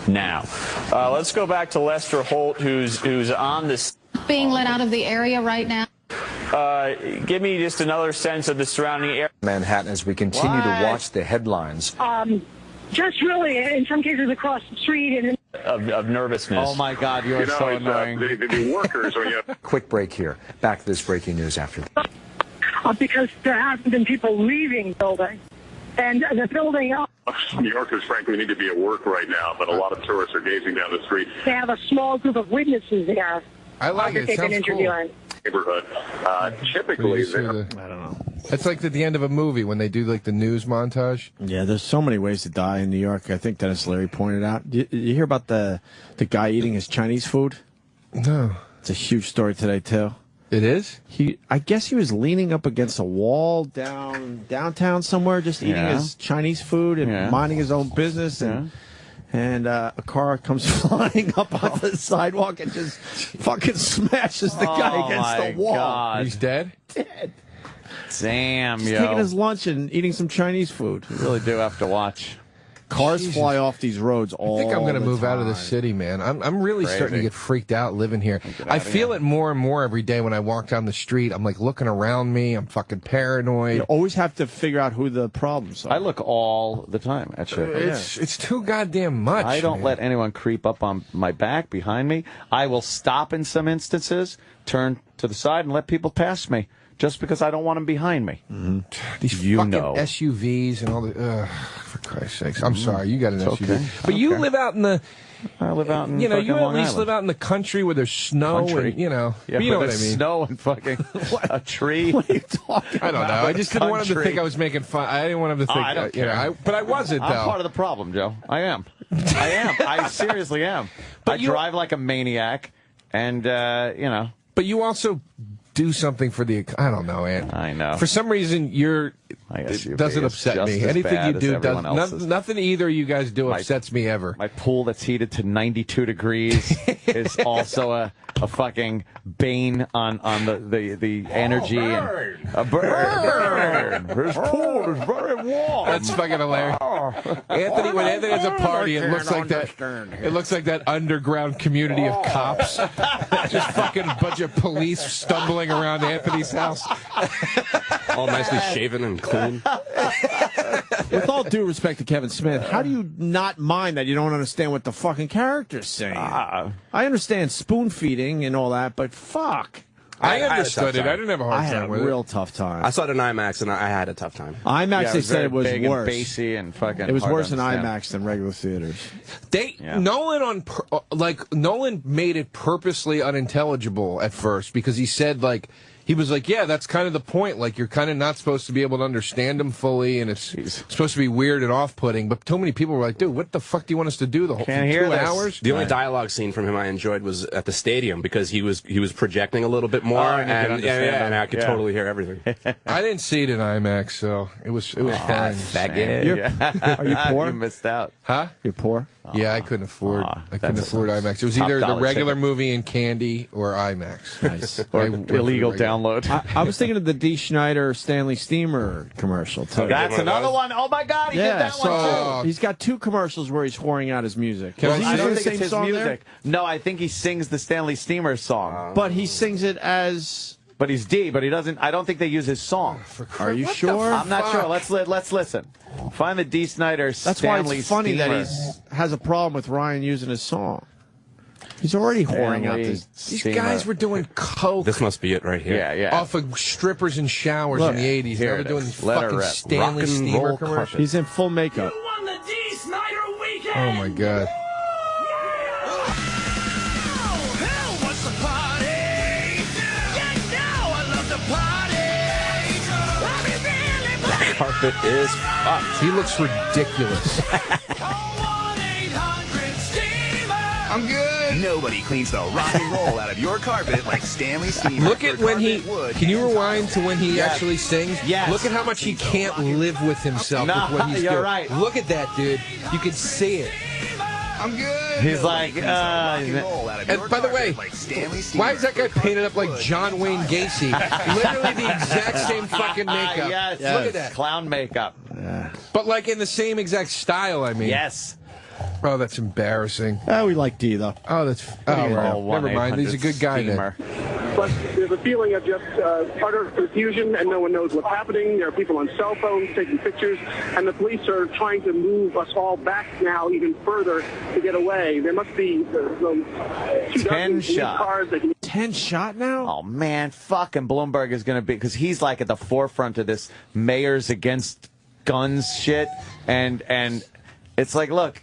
S18: now. Let's go back to Lester Holt, who's on this...
S19: Being let out of the area right now.
S18: Give me just another sense of the surrounding area.
S16: Manhattan, as we continue to watch the headlines.
S20: Just really, in some cases, across the street and...
S18: Of nervousness.
S4: Oh, my God, you're so annoying.
S13: The workers are...
S16: Quick break here. Back to this breaking news after this.
S20: Because there haven't been people leaving the building. And the building...
S13: New Yorkers, frankly, need to be at work right now, but a lot of tourists are gazing down the street.
S20: They have a small group of witnesses there.
S3: I like it.
S20: They've been
S3: Sounds cool.
S20: interviewing.
S13: Neighborhood. Typically,
S3: I don't know. It's like at the end of a movie when they do like the news montage.
S2: Yeah, there's so many ways to die in New York. I think Dennis Leary pointed out. You hear about the guy eating his Chinese food?
S3: No.
S2: It's a huge story today too.
S3: It is?
S2: I guess he was leaning up against a wall downtown somewhere, just eating his Chinese food and minding his own business, and a car comes flying up on the sidewalk and just fucking smashes the guy against the wall.
S4: God.
S3: He's dead?
S2: Dead.
S4: Damn,
S2: He's
S4: yo.
S2: taking his lunch and eating some Chinese food.
S4: You really do have to watch.
S2: Cars fly off these roads all
S3: I think I'm going to
S2: the
S3: move out of the
S2: time.
S3: city, man. I'm really starting to get freaked out living here. I feel it more and more every day when I walk down the street. I'm like looking around me. I'm fucking paranoid.
S2: You always have to figure out who the problems are.
S4: I look all the time at shit.
S3: It's too goddamn much.
S4: I don't let anyone creep up on my back behind me. I will stop in some instances, turn to the side, and let people pass me. Just because I don't want them behind me.
S3: These fucking SUVs and all the... for Christ's sakes. I'm sorry, you got an SUV.
S4: Okay.
S3: But you live out in the...
S4: I live out in
S3: you
S4: fucking
S3: at
S4: Long
S3: least
S4: Island.
S3: live out in the country where there's snow and,
S4: Yeah,
S3: but you know what I
S4: there's
S3: mean.
S4: snow and fucking a tree.
S2: What are you talking
S3: I don't know. I just didn't want him to
S4: Country.
S3: think I was making fun. I didn't want him to think
S4: I don't
S3: that,
S4: care.
S3: but I wasn't, though.
S4: I'm part of the problem, Joe. I am. I seriously am. I drive like a maniac, and,
S3: But you also do something for the... I don't know, Ant.
S4: I know.
S3: For some reason, it doesn't
S4: it's
S3: upset
S4: just
S3: me.
S4: as
S3: Anything
S4: bad
S3: you
S4: as
S3: do
S4: everyone
S3: does...
S4: else's.
S3: Nothing either you guys do upsets me ever.
S4: My pool that's heated to 92 degrees is also a fucking bane on the energy. A burn. His pool is very warm.
S3: That's fucking hilarious. Anthony, when Anthony has a party, it looks like that. It looks like that underground community of cops. Just fucking a bunch of police stumbling around Anthony's house.
S6: All nicely shaven and clean.
S2: With all due respect to Kevin Smith, how do you not mind that you don't understand what the fucking character's saying? I understand spoon feeding and all that, but fuck.
S3: I understood it. I didn't have a hard time with it.
S2: I had a real tough time.
S6: I saw it in IMAX, and I had a tough time.
S2: IMAX, they said it was
S4: big
S2: worse.
S4: And bassy and fucking
S2: it was
S4: hard
S2: worse
S4: to
S2: in
S4: understand.
S2: IMAX than regular theaters.
S3: Nolan made it purposely unintelligible at first because he said he was like, yeah, that's kind of the point. Like, you're kind of not supposed to be able to understand him fully, and it's supposed to be weird and off-putting. But too many people were like, dude, what the fuck do you want us to do the whole 2 hours?
S6: The only dialogue scene from him I enjoyed was at the stadium because he was projecting a little bit more, and I could totally hear everything.
S3: I didn't see it in IMAX, so it was fine.
S2: Are you poor?
S4: You missed out.
S3: Huh?
S2: You're poor?
S3: Yeah, I couldn't afford. I couldn't afford IMAX. It was either the regular movie in Candy or IMAX.
S2: Nice.
S4: Or illegal download.
S2: I was thinking of the D. Schneider Stanley Steamer commercial too.
S4: That's another one. Oh my God, he did that one too.
S2: He's got 2 commercials where he's whoring out his music.
S4: I don't think it's his music. No, I think he sings the Stanley Steamer song.
S2: But he sings it as.
S4: But he's D. But he doesn't. I don't think they use his song.
S2: Are you sure?
S4: I'm not sure. Let's listen. Find the D. Snyder.
S2: That's why
S4: Stanley
S2: it's funny
S4: Steamer.
S2: that he has a problem with Ryan using his song. He's already whoring out this.
S3: These guys were doing coke.
S6: This must be it right here.
S4: Yeah.
S3: Off of strippers and showers
S2: Look,
S3: in the 80s. They
S4: here
S3: were
S4: it
S3: doing
S4: is.
S3: these
S4: Let her
S3: fucking
S4: rip.
S3: Stanley
S6: Rock and
S3: Steamer
S6: roll
S3: commercials.
S2: He's in full makeup.
S12: Won the D. Snyder weekend.
S3: Oh my god.
S12: Hell, what's the party? Yeah, now I love the party.
S6: Carpet is fucked.
S3: He looks ridiculous.
S12: I'm good.
S1: Nobody cleans the rock and roll out of your carpet like Stanley Steamer.
S3: Look at when he. Can you rewind to when he actually sings?
S4: Yes.
S3: Look at how much he can't live with himself
S4: No,
S3: with what he's
S4: you're
S3: doing.
S4: right.
S3: Look at that, dude. You can see it.
S12: I'm good.
S4: He's like,
S3: And by the way, why is that guy painted up like John Wayne Gacy? Literally the exact same fucking makeup.
S4: Yes.
S3: Look at that.
S4: Clown makeup.
S3: But like in the same exact style, I mean.
S4: Yes.
S3: Oh, that's embarrassing.
S2: We like D, though.
S3: Oh, that's... never mind. He's a good guy then.
S20: But there's a feeling of just utter confusion, and no one knows what's happening. There are people on cell phones taking pictures, and the police are trying to move us all back now even further to get away. There must be
S4: 10 shot.
S20: cars that can
S2: 10 shot now?
S4: Oh, man. Fucking Bloomberg is going to be... Because he's like at the forefront of this mayors against guns shit. And it's like, look,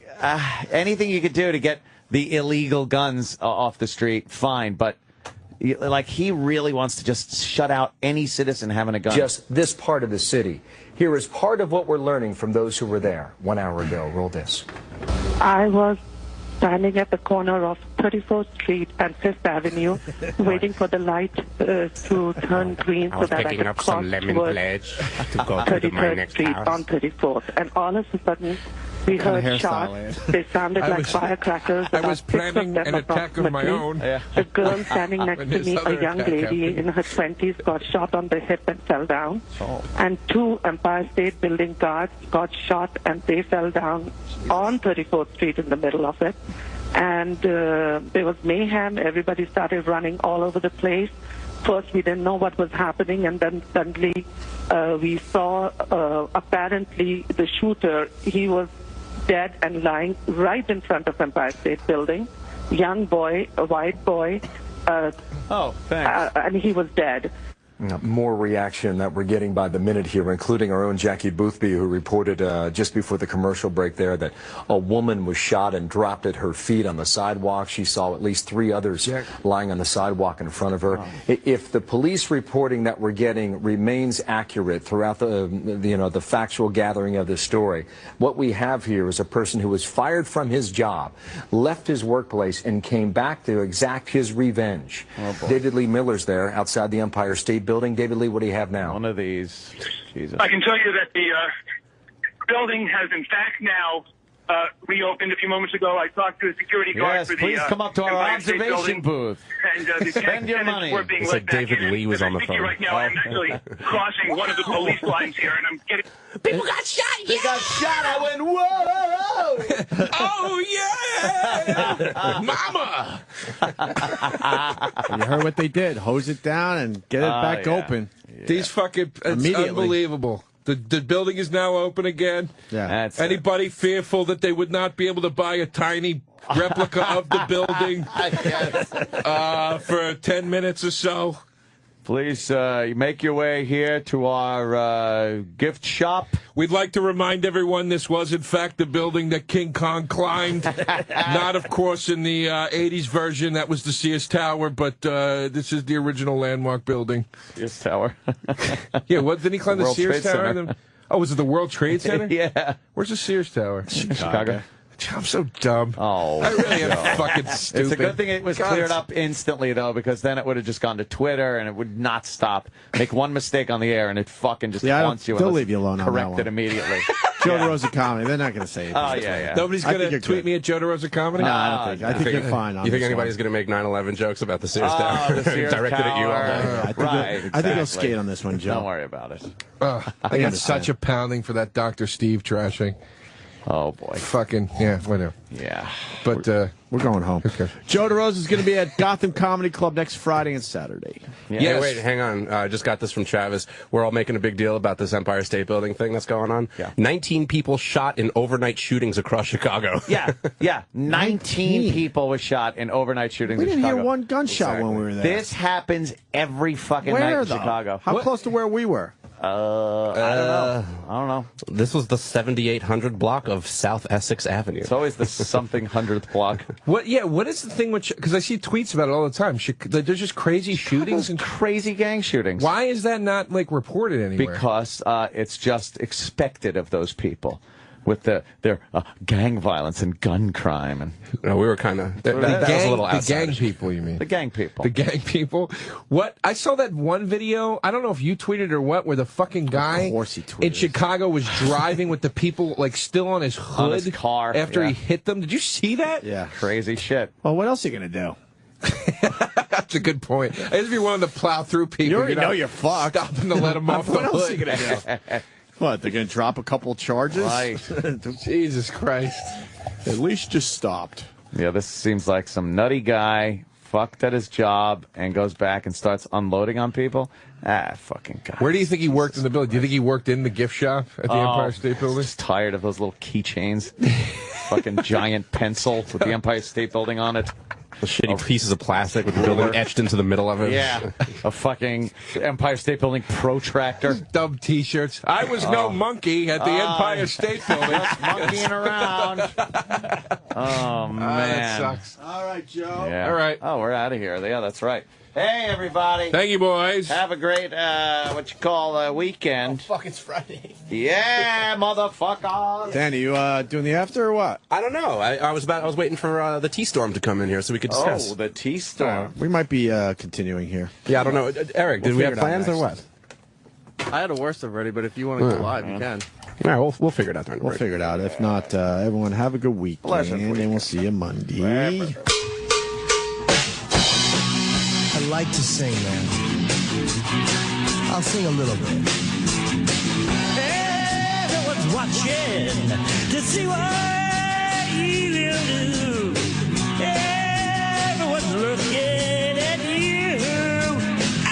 S4: anything you could do to get the illegal guns off the street, fine. But... like, he really wants to just shut out any citizen having a gun.
S16: Just this part of the city. Here is part of what we're learning from those who were there 1 hour ago. Roll this.
S21: I was standing at the corner of 34th Street and 5th Avenue, waiting for the light to turn green so that I could cross towards 33rd Street on 34th. And all of a sudden, we heard shots. They sounded like firecrackers.
S3: I was planning an attack of my own.
S21: The girl standing next to me, a young lady in her 20s, got shot on the hip and fell down. And 2 Empire State Building guards got shot and they fell down on 34th Street in the middle of it. And there was mayhem. Everybody started running all over the place. First, we didn't know what was happening, and then suddenly we saw apparently the shooter. He was dead and lying right in front of Empire State Building. Young boy, a white boy.
S4: Thanks.
S21: And he was dead.
S16: More reaction that we're getting by the minute here, including our own Jackie Boothby, who reported just before the commercial break there that a woman was shot and dropped at her feet on the sidewalk. She saw at least 3 others lying on the sidewalk in front of her. If the police reporting that we're getting remains accurate throughout the factual gathering of this story, what we have here is a person who was fired from his job, left his workplace, and came back to exact his revenge. David Lee Miller's there outside the Empire State Building. David Lee, what do you have now?
S4: One of these. Jesus.
S20: I can tell you that the building has, in fact, now reopened a few moments ago. I talked to a security guard
S4: Yes,
S20: for the
S4: please come up to our
S20: Empire State
S4: observation
S20: Building,
S4: booth.
S20: And the
S4: Spend your
S20: tenants
S4: money.
S20: were being
S6: It's
S20: let
S6: like
S20: back
S6: David
S20: in.
S6: Lee was on the phone.
S20: Right now, I'm actually crossing one of the police lines here, and I'm getting...
S12: People got shot.
S4: They got shot. I went, whoa!
S3: Oh, yeah! Mama!
S2: You heard what they did. Hose it down and get it back open.
S3: These fucking... It's
S2: Immediately.
S3: unbelievable. The building is now open again.
S2: Yeah.
S3: Anybody fearful that they would not be able to buy a tiny replica of the building for 10 minutes or so?
S4: Please make your way here to our gift shop.
S3: We'd like to remind everyone this was, in fact, the building that King Kong climbed. Not, of course, in the 80s version. That was the Sears Tower, but this is the original landmark building.
S4: Sears Tower.
S3: Yeah, what didn't he climb the
S4: World
S3: Sears
S4: Trade
S3: Tower?
S4: Center.
S3: Oh, was it the World Trade Center?
S4: Yeah.
S3: Where's the Sears Tower?
S4: Chicago.
S3: I'm so dumb.
S4: Oh,
S3: I really am fucking stupid.
S4: It's a good thing it was cleared up instantly, though, because then it would have just gone to Twitter and it would not stop. Make one mistake on the air and it fucking just haunts you.
S2: They'll leave you alone on that
S4: Correct
S2: one.
S4: it immediately.
S2: Joe DeRosa comedy. They're not going to say it.
S4: Oh, yeah.
S3: Nobody's going to tweet me at Joe DeRosa comedy?
S2: No, I don't think. I think you're fine on
S6: You think
S2: this
S6: anybody's going to make 9/11 jokes about the Sears Tower?
S4: The Sears
S6: Directed at you all
S4: Tower.
S6: day.
S2: I think he'll skate on this one, Joe.
S4: Don't worry about it.
S3: I got such a pounding for that Dr. Steve trashing.
S4: Oh, boy.
S3: Fucking, yeah, whatever.
S4: Yeah.
S3: But
S2: we're going home.
S3: Okay.
S2: Joe DeRosa is going to be at Gotham Comedy Club next Friday and Saturday.
S6: Yeah, wait, hang on. I just got this from Travis. We're all making a big deal about this Empire State Building thing that's going on.
S4: Yeah.
S6: 19 people shot in overnight shootings across Chicago.
S4: Yeah. 19 people were shot in overnight shootings
S2: We
S4: in
S2: didn't
S4: Chicago.
S2: hear one gunshot when we were there.
S4: This happens every fucking
S2: Where,
S4: night in
S2: though?
S4: Chicago.
S2: How close to where we were?
S4: I don't know.
S6: This was the 7800 block of South Essex Avenue.
S4: It's always the something hundredth block.
S3: What is the thing with, because I see tweets about it all the time. There's just crazy shootings and
S4: crazy gang shootings.
S3: Why is that not like reported anywhere?
S4: Because it's just expected of those people with their gang violence and gun crime. And
S6: no, we were kind of that was a little outside.
S3: The gang people, you mean?
S4: The gang people.
S3: The gang people. What? I saw that one video. I don't know if you tweeted or what, where the fucking guy in Chicago was driving with the people like still on his hood
S4: on his car
S3: after he hit them. Did you see that?
S4: Yeah, crazy shit.
S2: Well, what else are you gonna do?
S3: That's a good point. I just be willing to plow through people.
S2: You already know you're fucked.
S3: Stopping to let them off the
S2: What
S3: hood.
S2: else are you gonna do? What, they're going to drop a couple charges?
S4: Right.
S3: Jesus Christ.
S2: At least just stopped.
S4: Yeah, this seems like some nutty guy fucked at his job and goes back and starts unloading on people. Fucking guy.
S3: Where do you think he worked in the building? Do you think he worked in the gift shop at the Empire State Building?
S4: Just tired of those little keychains. Fucking giant pencil with the Empire State Building on it.
S6: The shitty pieces of plastic with the building etched into the middle of it.
S4: Yeah. A fucking Empire State Building protractor.
S3: Dumb T-shirts. I was no monkey at the Empire State Building.
S4: Just monkeying around. Oh, man.
S3: That sucks.
S2: All right, Joe.
S4: Yeah.
S3: All right.
S4: Oh, we're out of here. Yeah, that's right. Hey, everybody.
S3: Thank you, boys.
S4: Have a great, weekend.
S2: Fuck, it's Friday.
S4: Yeah, motherfucker.
S2: Danny, you doing the after or what?
S6: I don't know. I was waiting for the T-Storm to come in here so we could discuss.
S4: Oh, the T-Storm.
S2: We might be continuing here.
S6: Yeah, I don't know. Eric, did we have plans or what?
S7: I had a worst already, but if you want to go live, you can.
S6: All right, we'll figure it out.
S2: We'll figure it out. If not, everyone have a good weekend, and we'll see you Monday.
S22: I like to sing, man. I'll sing a little bit.
S12: Everyone's watching to see what you will do. Everyone's looking at you. Oh,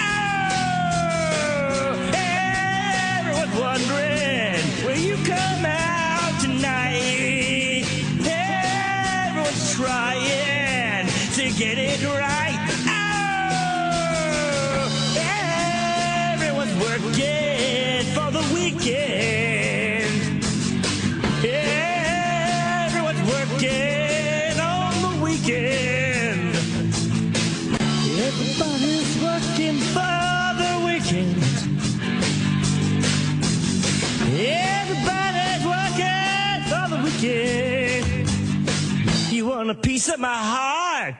S12: everyone's wondering will you come out tonight. Everyone's trying to get it right. Working for the weekend. Everyone's working on the weekend. Everybody's working for the weekend. Everybody's working for the weekend. You want a piece of my heart?